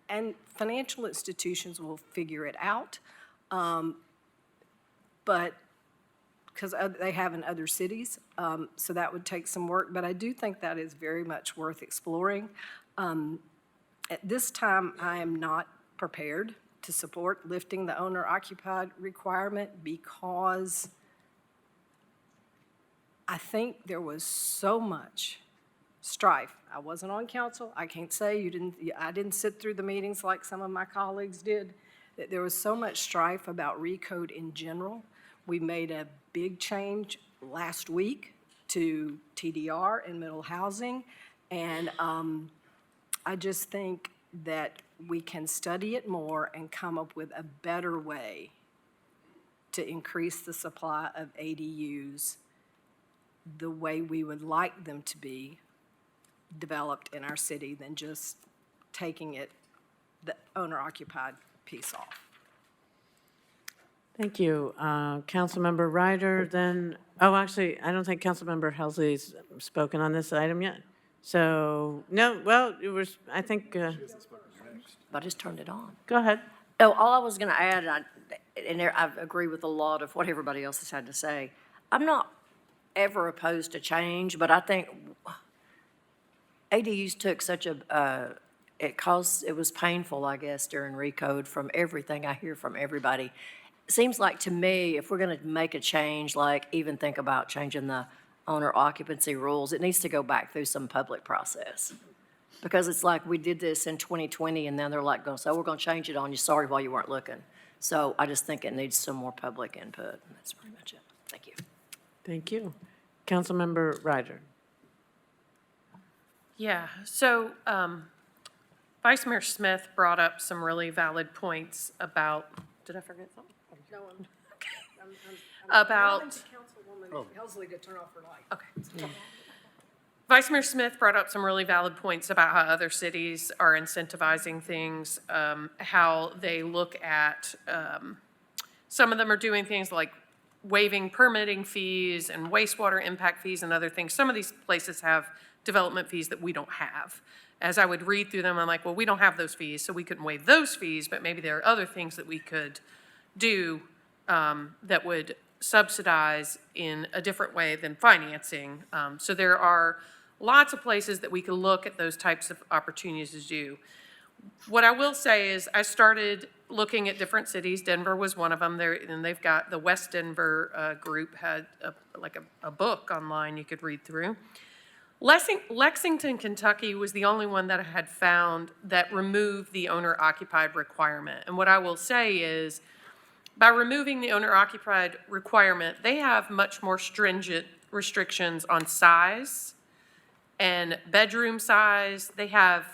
and financial institutions will figure it out, but because they have in other cities, so that would take some work. But I do think that is very much worth exploring. At this time, I am not prepared to support lifting the owner-occupied requirement because I think there was so much strife. I wasn't on council. I can't say I didn't sit through the meetings like some of my colleagues did. That there was so much strife about RECODE in general. We made a big change last week to TDR and middle housing, and I just think that we can study it more and come up with a better way to increase the supply of ADUs the way we would like them to be developed in our city than just taking the owner-occupied piece off. Thank you. Councilmember Ryder, then, actually, I don't think Councilmember Helsley's spoken on this item yet. So, no, well, I think, I just turned it on. go ahead. Oh, all I was going to add, I agree with a lot of what everybody else has had to say. I'm not ever opposed to change, but I think ADUs took such it was painful, I guess, during RECODE from everything I hear from everybody. It seems like to me, if we're going to make a change, like even think about changing the owner occupancy rules, it needs to go back through some public process. Because it's like we did this in 2020 and then they're like going to say, we're going to change it on you, sorry while you weren't looking. So I just think it needs some more public input. And that's pretty much it. Thank you. Thank you. Councilmember Ryder. Yeah, so Vice Mayor Smith brought up some really valid points about, did I forget something? No, About- Councilwoman Helsley to turn off her light. Okay. Vice Mayor Smith brought up some really valid points about how other cities are incentivizing things, how they look at, some of them are doing things like waiving permitting fees and wastewater impact fees and other things. Some of these places have development fees that we don't have. As I would read through them, I'm like, well, we don't have those fees, so we couldn't waive those fees, but maybe there are other things that we could do that would subsidize in a different way than financing. So there are lots of places that we could look at those types of opportunities to do. What I will say is I started looking at different cities. Denver was one of them. And they've got the West Denver group had a book online you could read through. Lexington, Kentucky was the only one that I had found that removed the owner-occupied requirement. And what I will say is, by removing the owner-occupied requirement, they have much more stringent restrictions on size and bedroom size. They have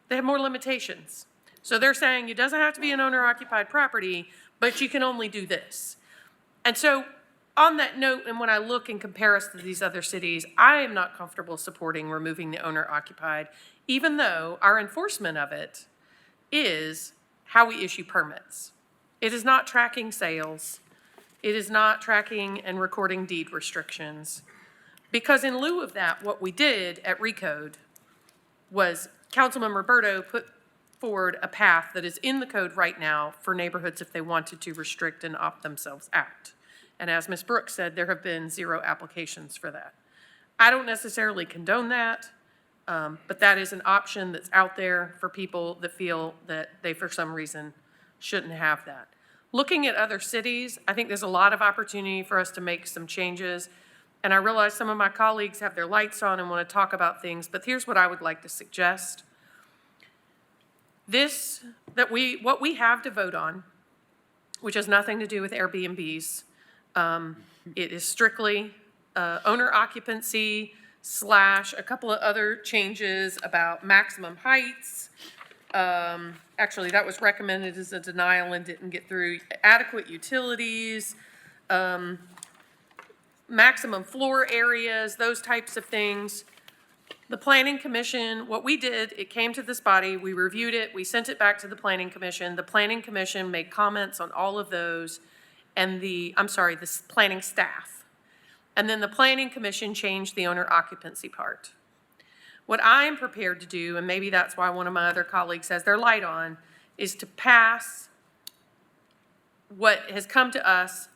more limitations. So they're saying it doesn't have to be an owner-occupied property, but you can only do this. And so on that note, and when I look and compare us to these other cities, I am not comfortable supporting removing the owner-occupied, even though our enforcement of it is how we issue permits. It is not tracking sales. It is not tracking and recording deed restrictions. Because in lieu of that, what we did at RECODE was Councilman Roberto put forward a path that is in the code right now for neighborhoods if they wanted to restrict and opt themselves out. And as Ms. Brooks said, there have been 0 applications for that. I don't necessarily condone that, but that is an option that's out there for people that feel that they, for some reason, shouldn't have that. Looking at other cities, I think there's a lot of opportunity for us to make some changes. And I realize some of my colleagues have their lights on and want to talk about things, but here's what I would like to suggest. What we have to vote on, which has nothing to do with Airbnbs, it is strictly owner occupancy, / a couple of other changes about maximum heights. Actually, that was recommended as a denial and didn't get through. Adequate utilities, maximum floor areas, those types of things. The Planning Commission, what we did, it came to this body, we reviewed it, we sent it back to the Planning Commission. The Planning Commission made comments on all of those, and the planning staff. And then the Planning Commission changed the owner occupancy part. What I'm prepared to do, and maybe that's why one of my other colleagues has their light on, is to pass what has come to us,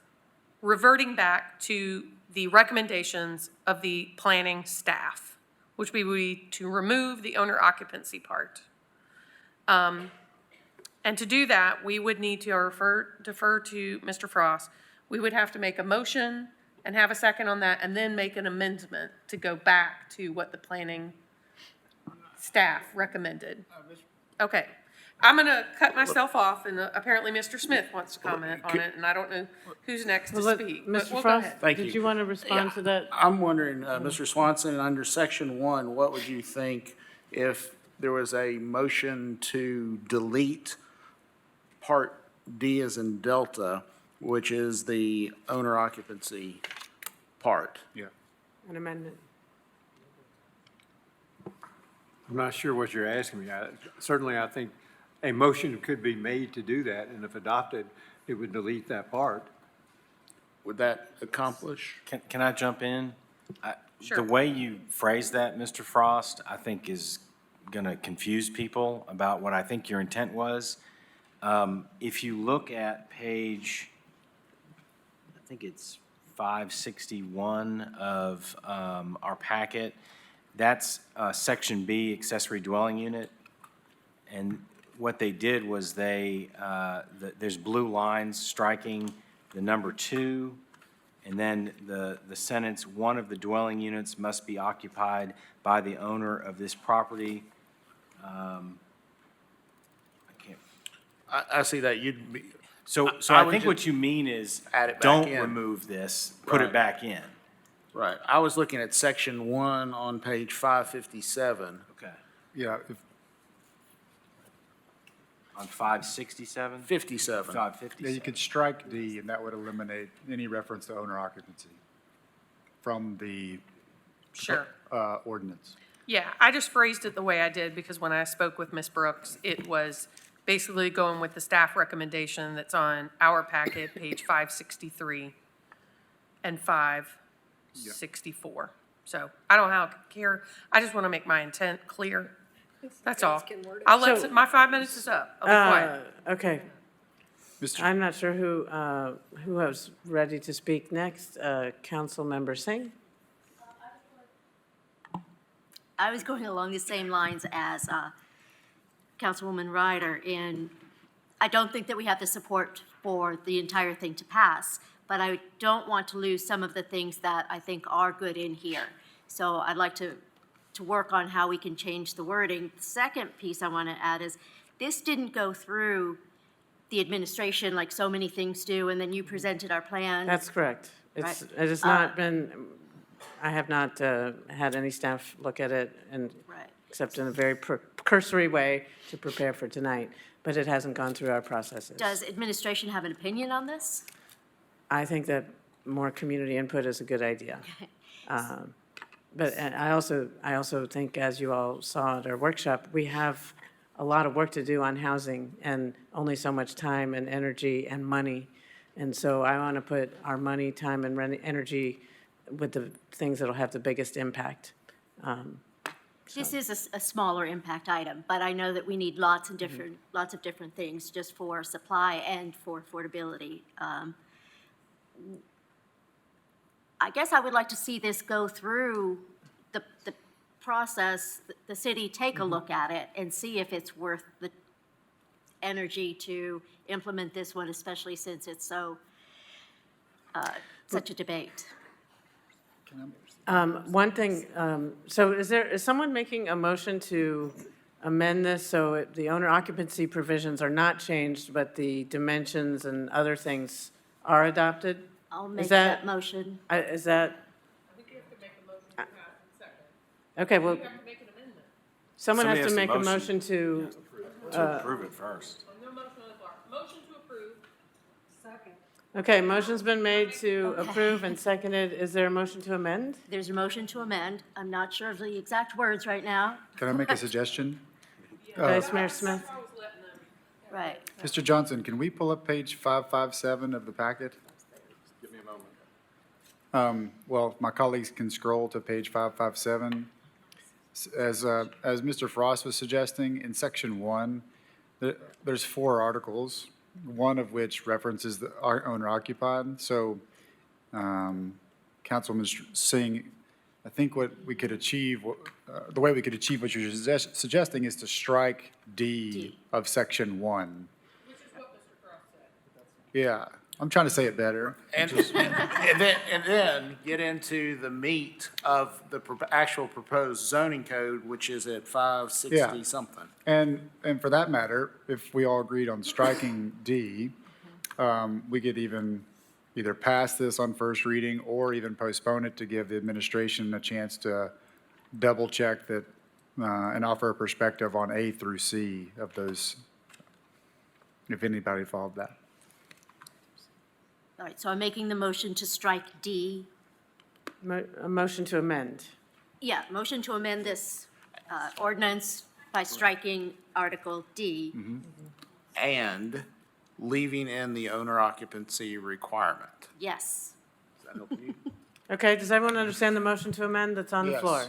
reverting back to the recommendations of the planning staff, which would be to remove the owner occupancy part. And to do that, we would need to defer to Mr. Frost. We would have to make a motion and have a second on that, and then make an amendment to go back to what the planning staff recommended. Okay. I'm going to cut myself off, and apparently Mr. Smith wants to comment on it, and I don't know who's next to speak. but Mr. we'll go Frost, ahead. Thank did you. you want to respond to that? I'm wondering, Mr. Swanson, under section 1, what would you think if there was a motion to delete part D as in Delta, which is the owner occupancy part? Yeah. An amendment. I'm not sure what you're asking me. Certainly, I think a motion could be made to do that, and if adopted, it would delete that part. Would that accomplish? Can I jump in? Sure. The way you phrase that, Mr. Frost, I think is going to confuse people about what I think your intent was. If you look at page, I think it's 561 of our packet, that's Section B, accessory dwelling unit. And what they did was there's blue lines striking the number 2, and then the sentence, one of the dwelling units must be occupied by the owner of this property. I see that you'd be. So I I would think just what you mean is, add it back don't in. remove this, put it Right. back in. Right. I was looking at section 1 on page 557. Okay. Yeah, On 567? 57. 557. Yeah, you could strike D, and that would eliminate any reference to owner occupancy from the Sure. ordinance. Yeah, I just phrased it the way I did because when I spoke with Ms. Brooks, it was basically going with the staff recommendation that's on our packet, page 563 and 564. So I don't care. I just want to make my intent clear. That's all. I'll So- my 5 minutes is up. I'll be quiet. Okay. Mr. I'm not sure who was ready to speak next. Councilmember Singh? I was going along the same lines as Councilwoman Ryder, and I don't think that we have the support for the entire thing to pass, but I don't want to lose some of the things that I think are good in here. So I'd like to work on how we can change the wording. The second piece I want to add is, this didn't go through the administration like so many things do, and then you presented our plan. That's correct. It has not been, I have not had any staff look at it, and except in a very cursory way to prepare for tonight, but it hasn't gone through our processes. Does administration have an opinion on this? I think that more community input is a good idea. But I also think, as you all saw at our workshop, we have a lot of work to do on housing and only so much time and energy and money. And so I want to put our money, time, and energy with the things that'll have the biggest impact. This is a smaller impact item, but I know that we need lots of different things just for supply and for affordability. I guess I would like to see this go through the process, the city take a look at it and see if it's worth the energy to implement this one, especially since it's so, such a debate. One thing, so is someone making a motion to amend this so the owner occupancy provisions are not changed, but the dimensions and other things are adopted? I'll make Is that motion. Is that? Okay, well, someone has Somebody to make a motion to, To approve it first. Motion to approve. Second. okay, motion's been made to approve and seconded. Is there a motion to amend? There's a motion to amend. I'm not sure of the exact words right now. Can I make a suggestion? Vice Mayor Smith? Right. Mr. Johnson, can we pull up page 557 of the packet? Give me a moment. Well, my colleagues can scroll to page 557. As Mr. Frost was suggesting, in section 1, there's 4 articles, one of which references the owner occupied. So, Councilman Singh, I think what we could achieve, the way we could achieve what you're suggesting is to strike D of section 1. Which is what Mr. Frost said. Yeah, I'm trying to say it better. And then get into the meat of the actual proposed zoning code, which is at 560 Yeah. something. And for that matter, if we all agreed on striking D, we could either pass this on first reading or even postpone it to give the administration a chance to double check that and offer a perspective on A through C of those, if anybody followed that. All right, so I'm making the motion to strike D. A motion to amend. Yeah, motion to amend this ordinance by striking Article D. And leaving in the owner occupancy requirement. Yes. Does that help you? Okay, does everyone understand the motion to amend that's on the Yes. floor?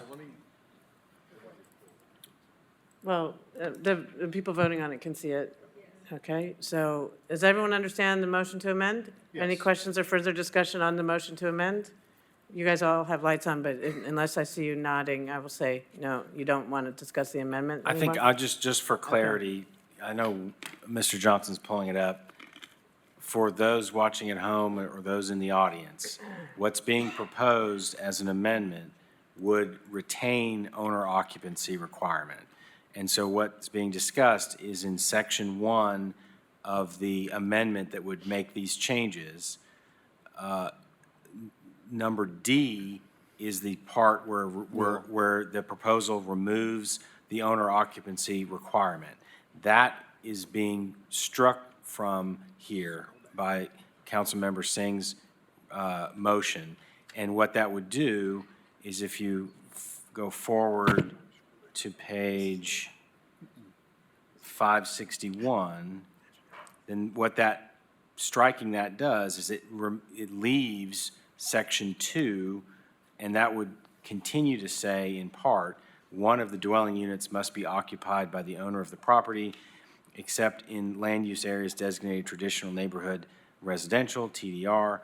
Well, the people voting on it can see it. Okay, so does everyone understand the motion to amend? Any Yes. questions or further discussion on the motion to amend? You guys all have lights on, but unless I see you nodding, I will say, no, you don't want to discuss the amendment I think anymore? I just for clarity, I know Mr. Johnson's pulling it up. For those watching at home or those in the audience, what's being proposed as an amendment would retain owner occupancy requirement. And so what's being discussed is in section 1 of the amendment that would make these changes. Number D is the part where the proposal removes the owner occupancy requirement. That is being struck from here by Councilmember Singh's motion. And what that would do is if you go forward to page 561, then what that, striking that does is it leaves section 2, and that would continue to say in part, one of the dwelling units must be occupied by the owner of the property, except in land use areas designated traditional neighborhood residential, TDR.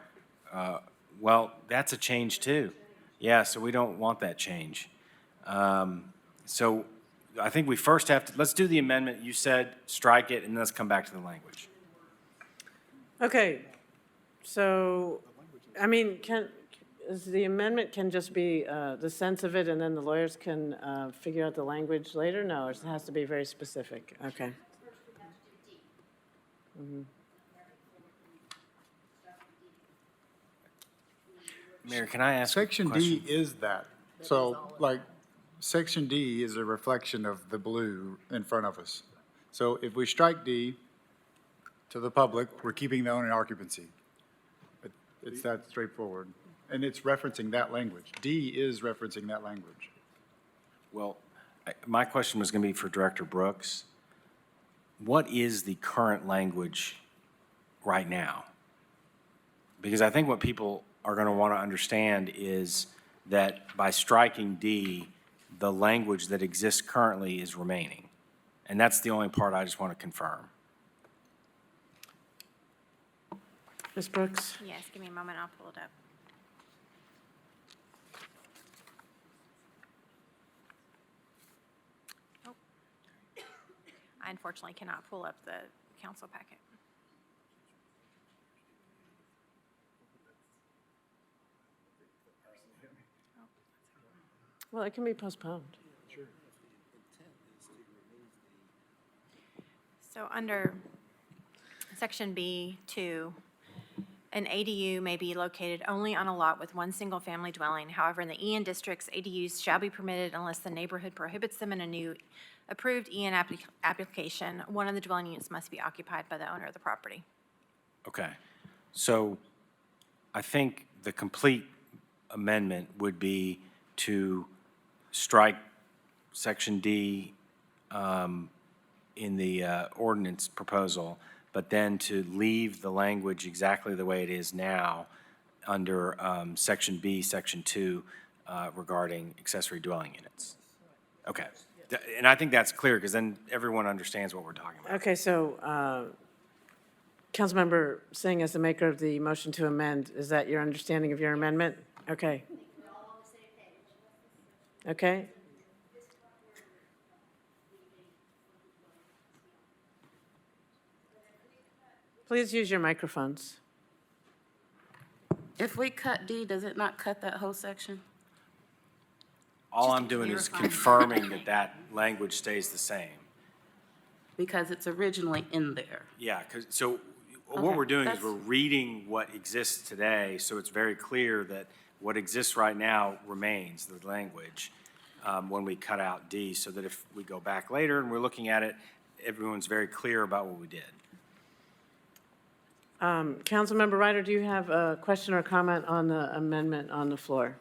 Well, that's a change too. Yeah, so we don't want that change. So I think we first have to, let's do the amendment. You said strike it, and let's come back to the language. Okay, so, I mean, the amendment can just be the sense of it, and then the lawyers can figure out the language later? No, it has to be very specific. Okay. Mayor, can I ask a Section question? D is that. So, like, Section D is a reflection of the blue in front of us. So if we strike D to the public, we're keeping the owner occupancy. It's that straightforward. And it's referencing that language. D is referencing that language. Well, my question was going to be for Director Brooks. What is the current language right now? Because I think what people are going to want to understand is that by striking D, the language that exists currently is remaining. And that's the only part I just want to confirm. Ms. Brooks? Yes, give me a moment, I'll pull it up. Oh. I unfortunately cannot pull up the council packet. Well, it can be postponed. So under section B2, An ADU may be located only on a lot with one single-family dwelling. However, in the EN districts, ADUs shall be permitted unless the neighborhood prohibits them in a new approved EN application. One of the dwelling units must be occupied by the owner of the property. Okay. So I think the complete amendment would be to strike Section D in the ordinance proposal, but then to leave the language exactly the way it is now under Section B, Section 2, regarding accessory dwelling units. Okay. And I think that's clear, because then everyone understands what we're talking about. Okay, so Councilmember Singh, as the maker of the motion to amend, is that your understanding of your amendment? Okay. Okay. Please use your microphones. If we cut D, does it not cut that whole section? All I'm doing is confirming that that language stays the same. Because it's originally in there. Yeah, so what Okay, we're doing is that's- we're reading what exists today, so it's very clear that what exists right now remains, the language, when we cut out D, so that if we go back later and we're looking at it, everyone's very clear about what we did. Councilmember Ryder, do you have a question or comment on the amendment on the floor?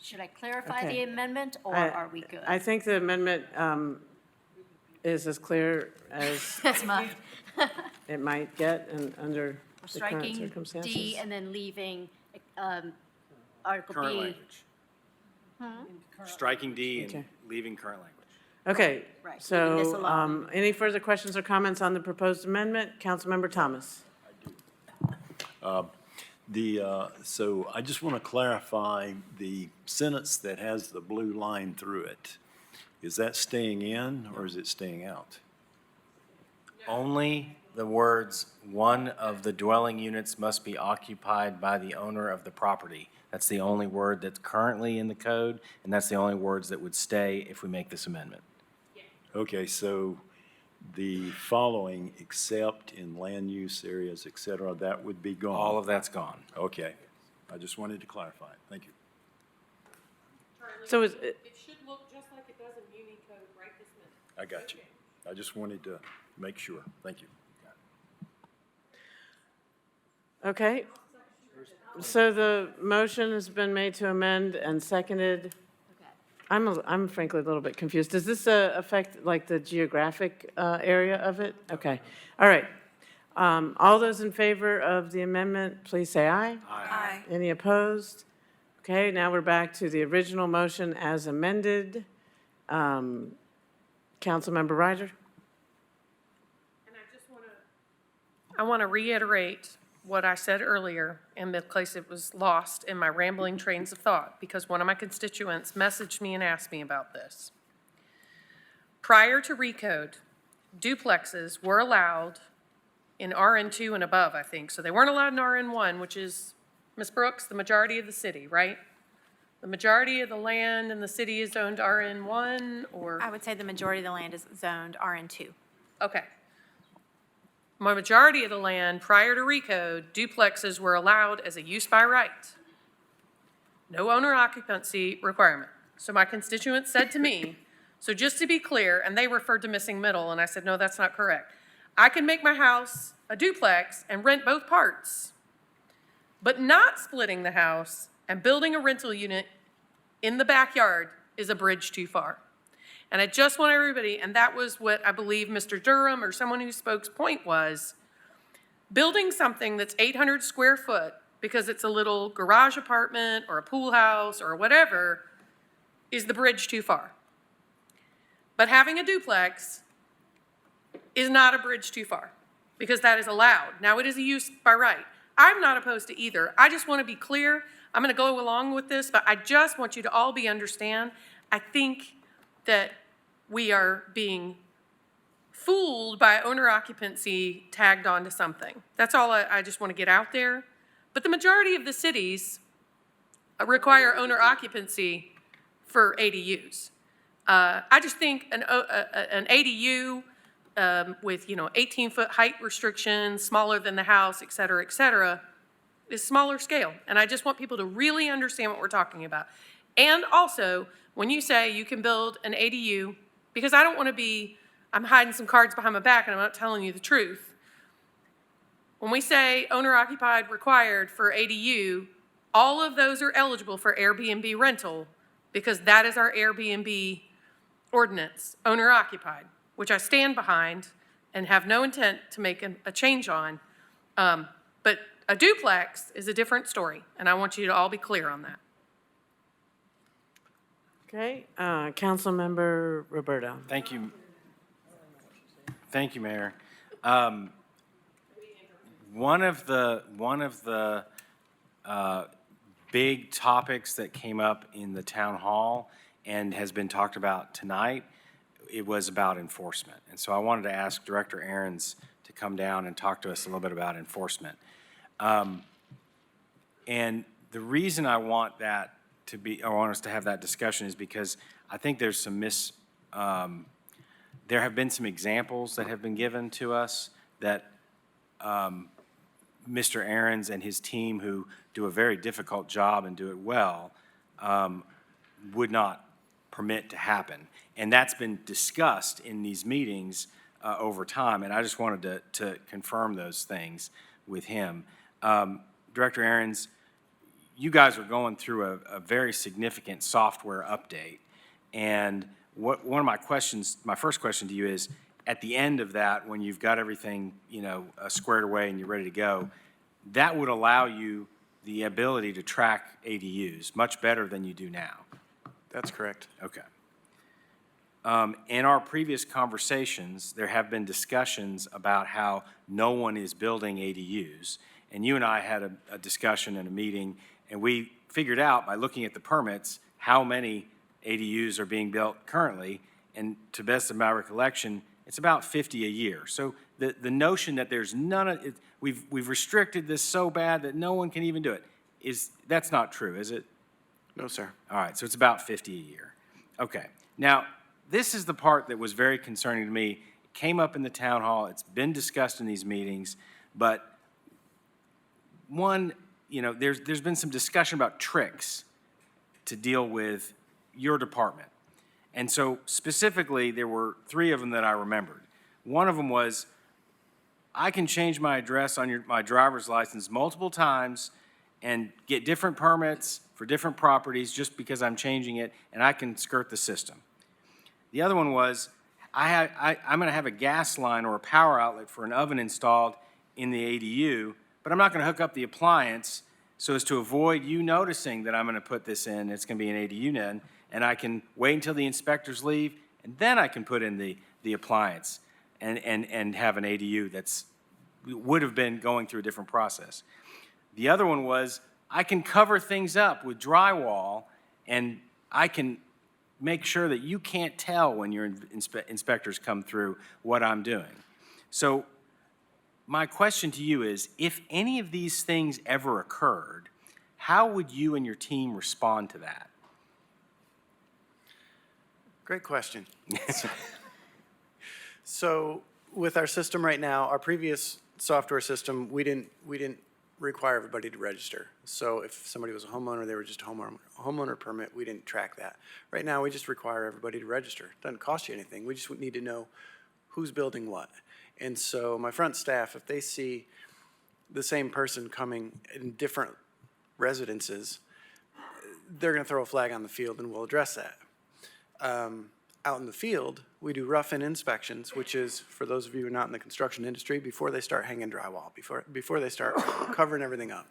Should I clarify Okay. the amendment, or I- are we good? I think the amendment is as clear as That's my, it might get and under we're the current striking circumstances. D and then leaving Article Current B. language. Hmm? Striking D and Okay. leaving current language. Okay, Right, leaving this so alone. any further questions or comments on the proposed amendment? Councilmember Thomas. So I just want to clarify the sentence that has the blue line through it. Is that staying in or is it staying out? Only the words, "One of the dwelling units must be occupied by the owner of the property." That's the only word that's currently in the code, and that's the only words that would stay if we make this amendment. Okay, so the following, except in land use areas, et cetera, that would be gone? All of that's gone. Okay. I just wanted to clarify. Thank you. So is, It should look just like it does in Muni Code right this minute. I got you. I just wanted to make sure. Thank you. okay. So the motion has been made to amend and seconded. I'm frankly a little bit confused. Does this affect like the geographic area of it? Okay, all right. All those in favor of the amendment, please say aye. Aye. Any opposed? Okay, now we're back to the original motion as amended. Councilmember Ryder? I want to reiterate what I said earlier, in case it was lost in my rambling trains of thought, because one of my constituents messaged me and asked me about this. Prior to recode, duplexes were allowed in RN2 and above, I think. So they weren't allowed in RN1, which is, Ms. Brooks, the majority of the city, right? The majority of the land in the city is zoned RN1, or? I would say the majority of the land is zoned RN2. Okay. My majority of the land, prior to recode, duplexes were allowed as a use by right. No owner occupancy requirement. So my constituent said to me, so just to be clear, and they referred to missing middle, and I said, no, that's not correct. I can make my house a duplex and rent both parts, but not splitting the house and building a rental unit in the backyard is a bridge too far. And I just want everybody, and that was what I believe Mr. Durham or someone who spoke's point was, building something that's 800 square foot because it's a little garage apartment or a pool house or whatever is the bridge too far. But having a duplex is not a bridge too far because that is allowed. Now it is a use by right. I'm not opposed to either. I just want to be clear. I'm going to go along with this, but I just want you to all understand. I think that we are being fooled by owner occupancy tagged onto something. That's all I just want to get out there. But the majority of the cities require owner occupancy for ADUs. I just think an ADU with, 18-foot height restrictions, smaller than the house, et cetera, is smaller scale. And I just want people to really understand what we're talking about. And also, when you say you can build an ADU, because I don't want to be, I'm hiding some cards behind my back and I'm not telling you the truth. When we say owner-occupied required for ADU, all of those are eligible for Airbnb rental because that is our Airbnb ordinance, owner-occupied, which I stand behind and have no intent to make a change on. But a duplex is a different story, and I want you to all be clear on that. Okay, Councilmember Roberto. Thank you. Thank you, Mayor. One of the big topics that came up in the town hall and has been talked about tonight, it was about enforcement. And so I wanted to ask Director Ahrens to come down and talk to us a little bit about enforcement. And the reason I want that to be, I want us to have that discussion is because I think there's some there have been some examples that have been given to us that Mr. Ahrens and his team, who do a very difficult job and do it well, would not permit to happen. And that's been discussed in these meetings over time, and I just wanted to confirm those things with him. Director Ahrens, you guys are going through a very significant software update, and one of my questions, my first question to you is, at the end of that, when you've got everything, squared away and you're ready to go, that would allow you the ability to track ADUs much better than you do now. That's correct. Okay. In our previous conversations, there have been discussions about how no one is building ADUs. And you and I had a discussion in a meeting, and we figured out by looking at the permits how many ADUs are being built currently. And to best of my recollection, it's about 50 a year. So the notion that there's none of it, we've restricted this so bad that no one can even do it, that's not true, is it? No, sir. All right, so it's about 50 a year. Okay. Now, this is the part that was very concerning to me. It came up in the town hall. It's been discussed in these meetings. But one, there's been some discussion about tricks to deal with your department. And so specifically, there were 3 of them that I remembered. One of them was, I can change my address on my driver's license multiple times and get different permits for different properties just because I'm changing it, and I can skirt the system. The other one was, I'm going to have a gas line or a power outlet for an oven installed in the ADU, but I'm not going to hook up the appliance so as to avoid you noticing that I'm going to put this in. It's going to be an ADU then, and I can wait until the inspectors leave, and then I can put in the appliance and have an ADU that's would have been going through a different process. The other one was, I can cover things up with drywall, and I can make sure that you can't tell when your inspectors come through what I'm doing. So my question to you is, if any of these things ever occurred, how would you and your team respond to that? Great question. So with our system right now, our previous software system, we didn't require everybody to register. So if somebody was a homeowner, they were just a homeowner permit, we didn't track that. Right now, we just require everybody to register. It doesn't cost you anything. We just need to know who's building what. And so my front staff, if they see the same person coming in different residences, they're going to throw a flag on the field and we'll address that. Out in the field, we do rough-in inspections, which is, for those of you who are not in the construction industry, before they start hanging drywall, before they start covering everything up.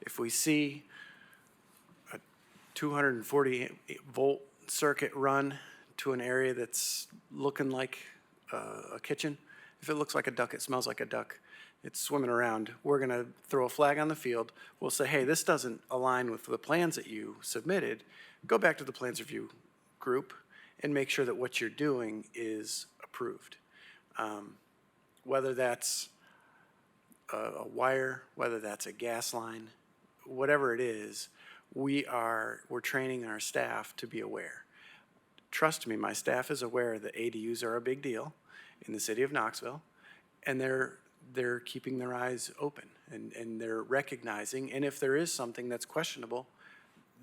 If we see a 240-volt circuit run to an area that's looking like a kitchen, if it looks like a duck, it smells like a duck, it's swimming around, we're going to throw a flag on the field. We'll say, hey, this doesn't align with the plans that you submitted. Go back to the plans review group and make sure that what you're doing is approved. Whether that's a wire, whether that's a gas line, whatever it is, we're training our staff to be aware. Trust me, my staff is aware that ADUs are a big deal, in the city of Knoxville, and they're keeping their eyes open, and they're recognizing, and if there is something that's questionable,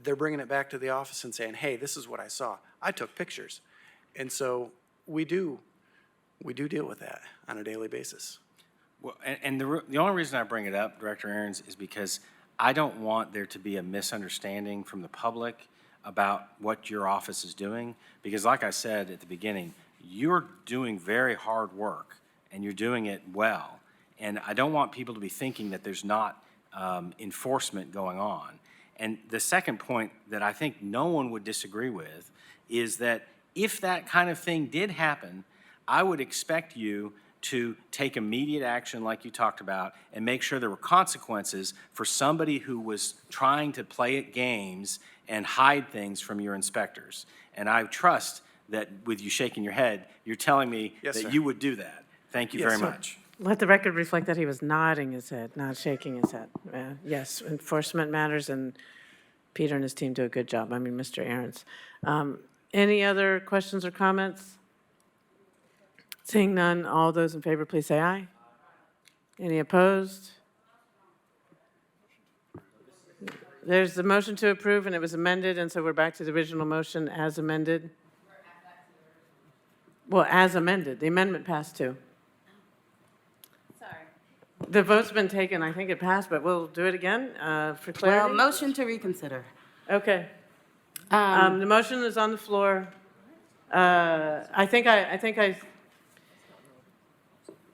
they're bringing it back to the office and saying, hey, this is what I saw. I took pictures. And so we do deal with that on a daily basis. Well, and the only reason I bring it up, Director Aaron's, is because I don't want there to be a misunderstanding from the public about what your office is doing. Because like I said at the beginning, you're doing very hard work and you're doing it well. And I don't want people to be thinking that there's not enforcement going on. And the second point that I think no one would disagree with is that if that kind of thing did happen, I would expect you to take immediate action like you talked about and make sure there were consequences for somebody who was trying to play at games and hide things from your inspectors. And I trust that with you shaking your head, you're telling me Yes, that sir. you would do that. Thank you Yes, very sir. much. Let the record reflect that he was nodding his head, not shaking his head. Yes, enforcement matters, and Peter and his team do a good job. I mean, Mr. Aaron's. Any other questions or comments? Seeing none, all those in favor, please say aye. Any opposed? There's the motion to approve, and it was amended, and so we're back to the original motion as amended. Well, as amended. The amendment passed too. Sorry. The vote's been taken. I think it passed, but we'll do it again for clarity. Well, motion to reconsider. Okay. The motion is on the floor. I think I,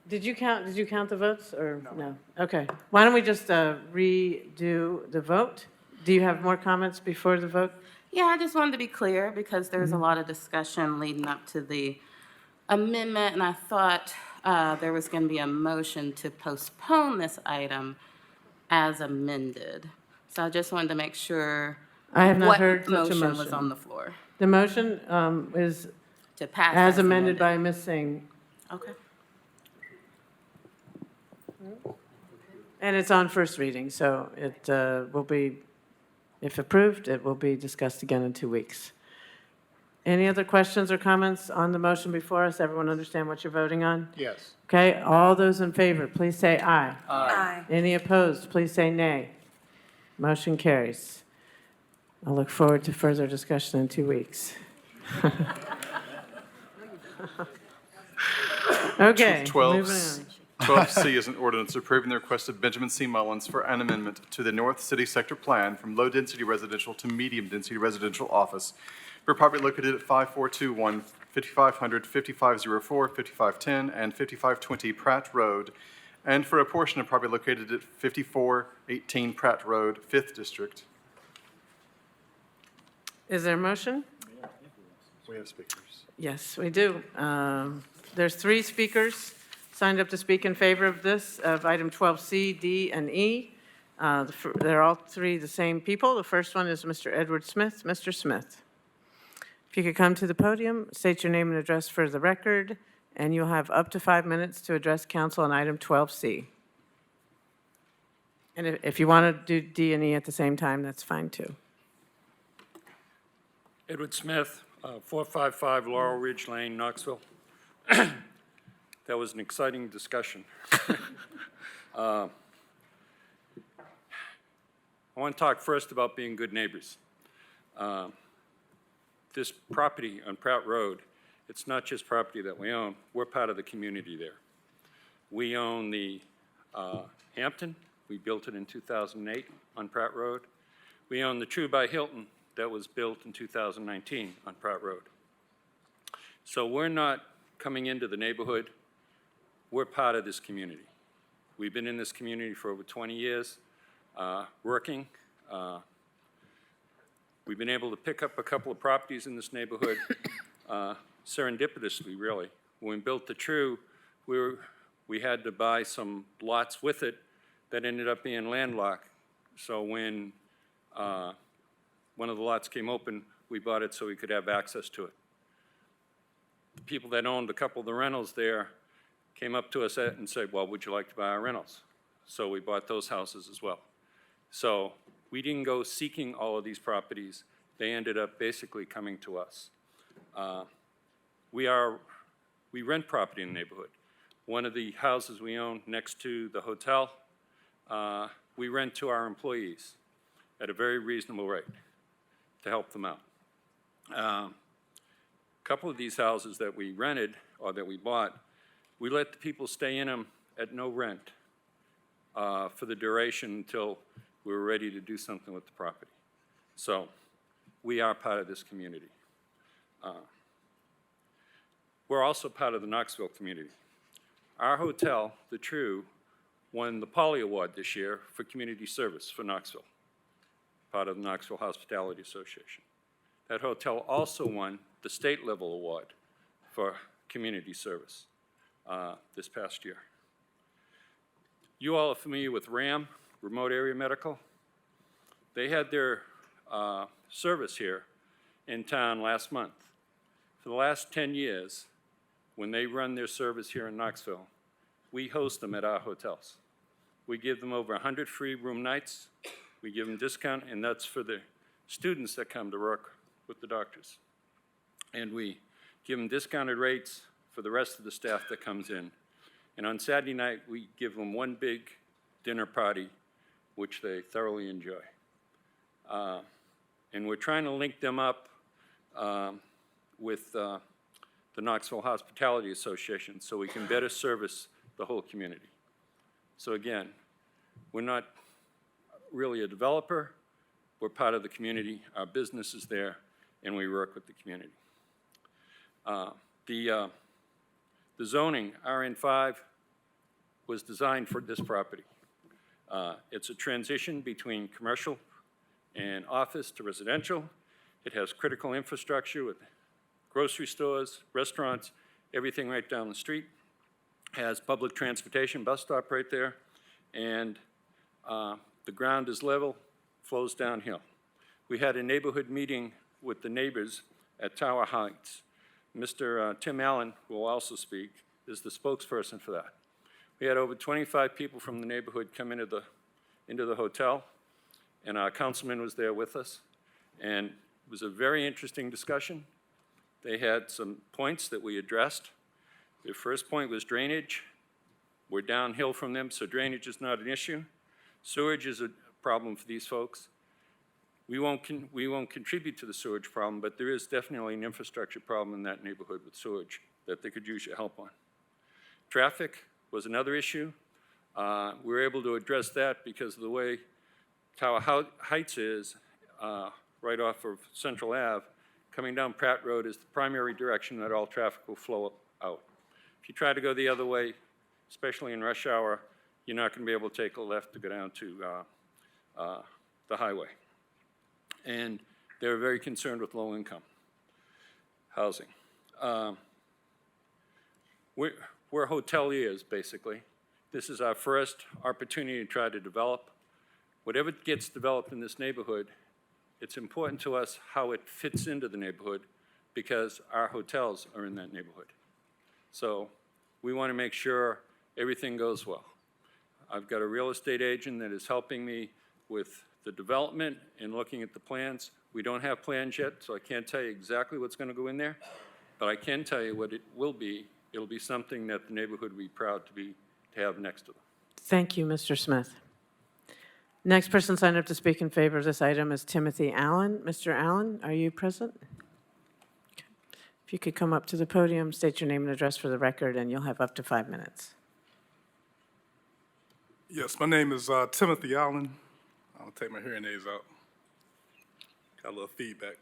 did you count the votes or no? Okay. Why don't we just redo the vote? Do you have more comments before the vote? Yeah, I just wanted to be clear because there's a lot of discussion leading up to the amendment, and I thought there was going to be a motion to postpone this item as amended. So I just wanted to make sure I have not heard such a what motion was motion. on the floor. The motion is To pass as amended by Ms. Singh, Okay. and it's on first reading, so it will be, if approved, it will be discussed again in 2 weeks. Any other questions or comments on the motion before us? Everyone understand what you're voting on? Yes. Okay, all those in favor, please say aye. Aye. Any opposed, please say nay. Motion carries. I look forward to further discussion in 2 weeks. Okay, moving on. 12C is an ordinance approving the request of Benjamin C. Mullins for an amendment to the North City Sector Plan from low-density residential to medium-density residential office for property located at 5421, 5500, 5504, 5510, and 5520 Pratt Road, and for a portion of property located at 5418 Pratt Road, 5th District. Is there a motion? We have speakers. Yes, we do. There's 3 speakers signed up to speak in favor of this, of item 12C, D, and E. They're all 3 the same people. The first one is Mr. Edward Smith. Mr. Smith, if you could come to the podium, state your name and address for the record, and you'll have up to 5 minutes to address council on item 12C. And if you want to do D and E at the same time, that's fine too. Edward Smith, 455 Laurel Ridge Lane, Knoxville. That was an exciting discussion. I want to talk first about being good neighbors. This property on Pratt Road, it's not just property that we own. We're part of the community there. We own the Hampton. We built it in 2008 on Pratt Road. We own the True by Hilton that was built in 2019 on Pratt Road. So we're not coming into the neighborhood. We're part of this community. We've been in this community for over 20 years, working. We've been able to pick up a couple of properties in this neighborhood serendipitously, really. When we built the True, we had to buy some lots with it that ended up being landlocked. So when one of the lots came open, we bought it so we could have access to it. The people that owned a couple of the rentals there came up to us and said, well, would you like to buy our rentals? So we bought those houses as well. So we didn't go seeking all of these properties. They ended up basically coming to us. We we rent property in the neighborhood. One of the houses we own next to the hotel, we rent to our employees at a very reasonable rate to help them out. A couple of these houses that we rented or that we bought, we let the people stay in them at no rent for the duration until we were ready to do something with the property. So we are part of this community. We're also part of the Knoxville community. Our hotel, The True, won the Polly Award this year for community service for Knoxville, part of the Knoxville Hospitality Association. That hotel also won the state level award for community service this past year. You all are familiar with RAM, Remote Area Medical. They had their service here in town last month. For the last 10 years, when they run their service here in Knoxville, we host them at our hotels. We give them over 100 free room nights. We give them discount, and that's for the students that come to work with the doctors. And we give them discounted rates for the rest of the staff that comes in. And on Saturday night, we give them one big dinner party, which they thoroughly enjoy. And we're trying to link them up with the Knoxville Hospitality Association so we can better service the whole community. So again, we're not really a developer. We're part of the community. Our business is there, and we work with the community. The zoning, RN5, was designed for this property. It's a transition between commercial and office to residential. It has critical infrastructure with grocery stores, restaurants, everything right down the street. Has public transportation, bus stop right there, and the ground is level, flows downhill. We had a neighborhood meeting with the neighbors at Tower Heights. Mr. Tim Allen, who will also speak, is the spokesperson for that. We had over 25 people from the neighborhood come into the hotel, and our councilman was there with us, and it was a very interesting discussion. They had some points that we addressed. Their first point was drainage. We're downhill from them, so drainage is not an issue. Sewage is a problem for these folks. We won't contribute to the sewage problem, but there is definitely an infrastructure problem in that neighborhood with sewage that they could use your help on. Traffic was another issue. We were able to address that because of the way Tower Heights is, right off of Central Ave. Coming down Pratt Road is the primary direction that all traffic will flow out. If you try to go the other way, especially in rush hour, you're not going to be able to take a left to go down to the highway. And they're very concerned with low-income housing. We're hoteliers, basically. This is our first opportunity to try to develop. Whatever gets developed in this neighborhood, it's important to us how it fits into the neighborhood because our hotels are in that neighborhood. So we want to make sure everything goes well. I've got a real estate agent that is helping me with the development and looking at the plans. We don't have plans yet, so I can't tell you exactly what's going to go in there, but I can tell you what it will be. It'll be something that the neighborhood will be proud to have next to them. Thank you, Mr. Smith. Next person signed up to speak in favor of this item is Timothy Allen. Mr. Allen, are you present? Okay. If you could come up to the podium, state your name and address for the record, and you'll have up to 5 minutes. Yes, my name is Timothy Allen. I'll take my hearing aids out. Got a little feedback.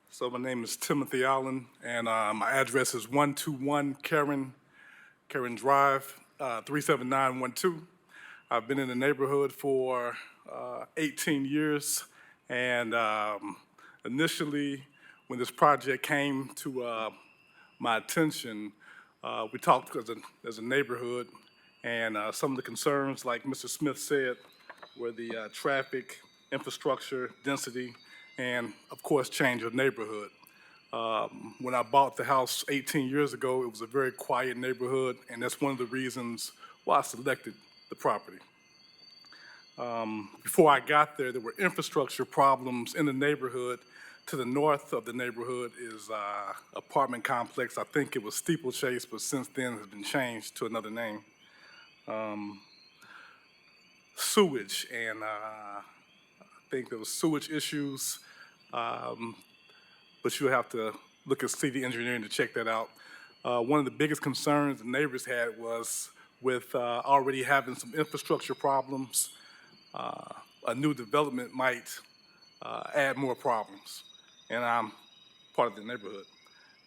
So my name is Timothy Allen, and my address is 121 Karen Drive, 37912. I've been in the neighborhood for 18 years, and initially, when this project came to my attention, we talked as a neighborhood, and some of the concerns, like Mr. Smith said, were the traffic, infrastructure, density, and of course, change of neighborhood. When I bought the house 18 years ago, it was a very quiet neighborhood, and that's one of the reasons why I selected the property. Before I got there were infrastructure problems in the neighborhood To the north of the neighborhood is apartment complex. I think it was Steeplechase, but since then has been changed to another name. Sewage, and I think there was sewage issues, but you'll have to look at city engineering to check that out. One of the biggest concerns the neighbors had was with already having some infrastructure problems, a new development might add more problems. And I'm part of the neighborhood.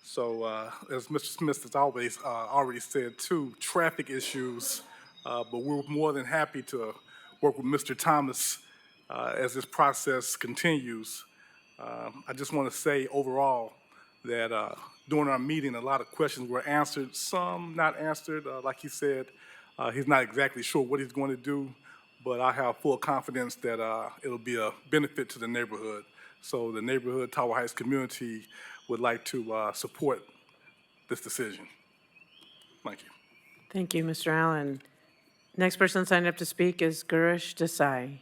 So as Mr. Smith has always already said too, traffic issues, but we're more than happy to work with Mr. Thomas as this process continues. I just want to say overall that during our meeting, a lot of questions were answered, some not answered. Like he said, he's not exactly sure what he's going to do, but I have full confidence that it'll be a benefit to the neighborhood. So the neighborhood Tower Heights community would like to support this decision. Thank you. Thank you, Mr. Allen. Next person signed up to speak is Gurish Desai.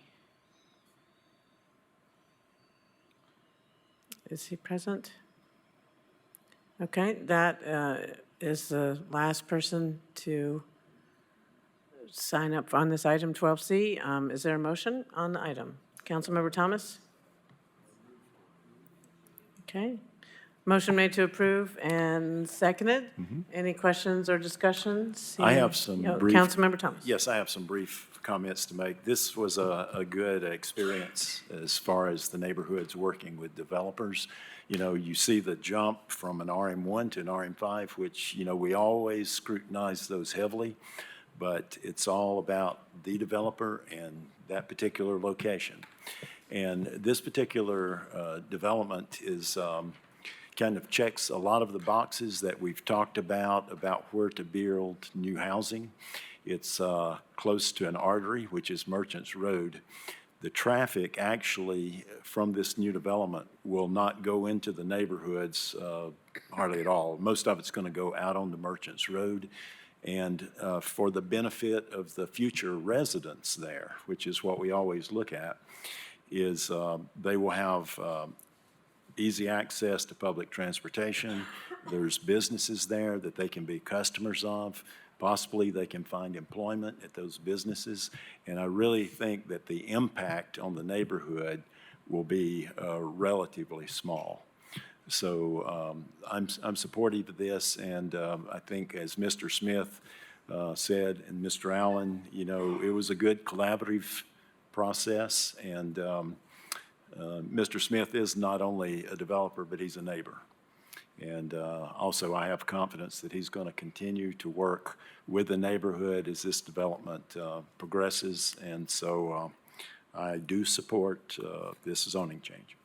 Is he present? Okay, that is the last person to sign up on this item 12C. Is there a motion on the item? Councilmember Thomas? Okay. Motion made to approve and seconded. Any questions or discussions? I have some brief. Councilmember Thomas. Yes, I have some brief comments to make. This was a good experience as far as the neighborhoods working with developers. You know, you see the jump from an RM1 to an RM5, which, you know, we always scrutinize those heavily, but it's all about the developer and that particular location. And this particular development is kind of checks a lot of the boxes that we've talked about where to build new housing. It's close to an artery, which is Merchants Road. The traffic actually from this new development will not go into the neighborhoods hardly at all. Most of it's going to go out on the Merchants Road. And for the benefit of the future residents there, which is what we always look at, is they will have easy access to public transportation. There's businesses there that they can be customers of. Possibly they can find employment at those businesses. And I really think that the impact on the neighborhood will be relatively small. So I'm supportive of this, and I think as Mr. Smith said, and Mr. Allen, you know, it was a good collaborative process, and Mr. Smith is not only a developer, but he's a neighbor. And also I have confidence that he's going to continue to work with the neighborhood as this development progresses, and so I do support this zoning change.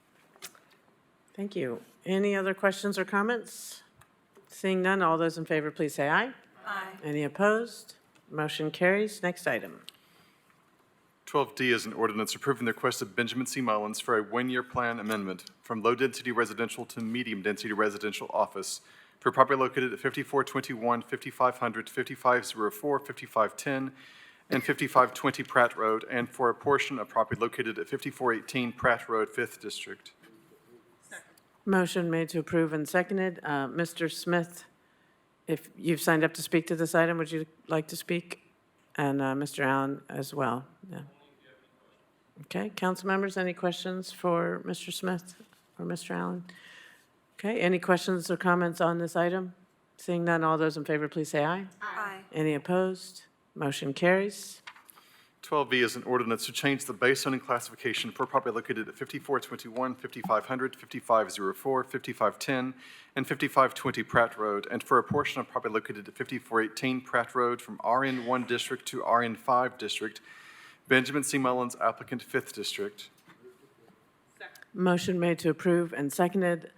Thank you. Any other questions or comments? Seeing none, all those in favor, please say aye. Aye. Any opposed? Motion carries. Next item. 12D is an ordinance approving the request of Benjamin C. Mullins for a one-year plan amendment from low-density residential to medium-density residential office for property located at 5421, 5500, 5504, 5510, and 5520 Pratt Road, and for a portion of property located at 5418 Pratt Road, 5th District. Motion made to approve and seconded. Mr. Smith, if you've signed up to speak to this item, would you like to speak? And Mr. Allen as well. Yeah. Okay, council members, any questions for Mr. Smith or Mr. Allen? Okay, any questions or comments on this item? Seeing none, all those in favor, please say aye. Aye. Any opposed? Motion carries. 12B is an ordinance to change the base zoning classification for property located at 5421, 5500, 5504, 5510, and 5520 Pratt Road, and for a portion of property located at 5418 Pratt Road from RN1 District to RN5 District. Benjamin C. Mullins, applicant, 5th District. Motion made to approve and seconded.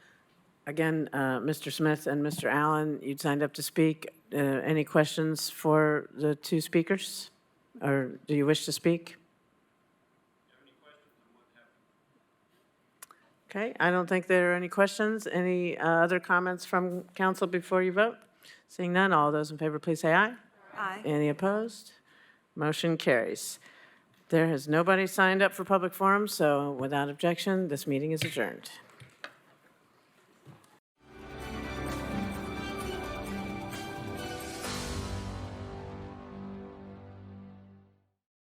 Again, Mr. Smith and Mr. Allen, you'd signed up to speak. Any questions for the two speakers? Or do you wish to speak? Okay, I don't think there are any questions. Any other comments from council before you vote? Seeing none, all those in favor, please say aye. Aye. Any opposed? Motion carries. There has nobody signed up for public forum, so without objection, this meeting is adjourned.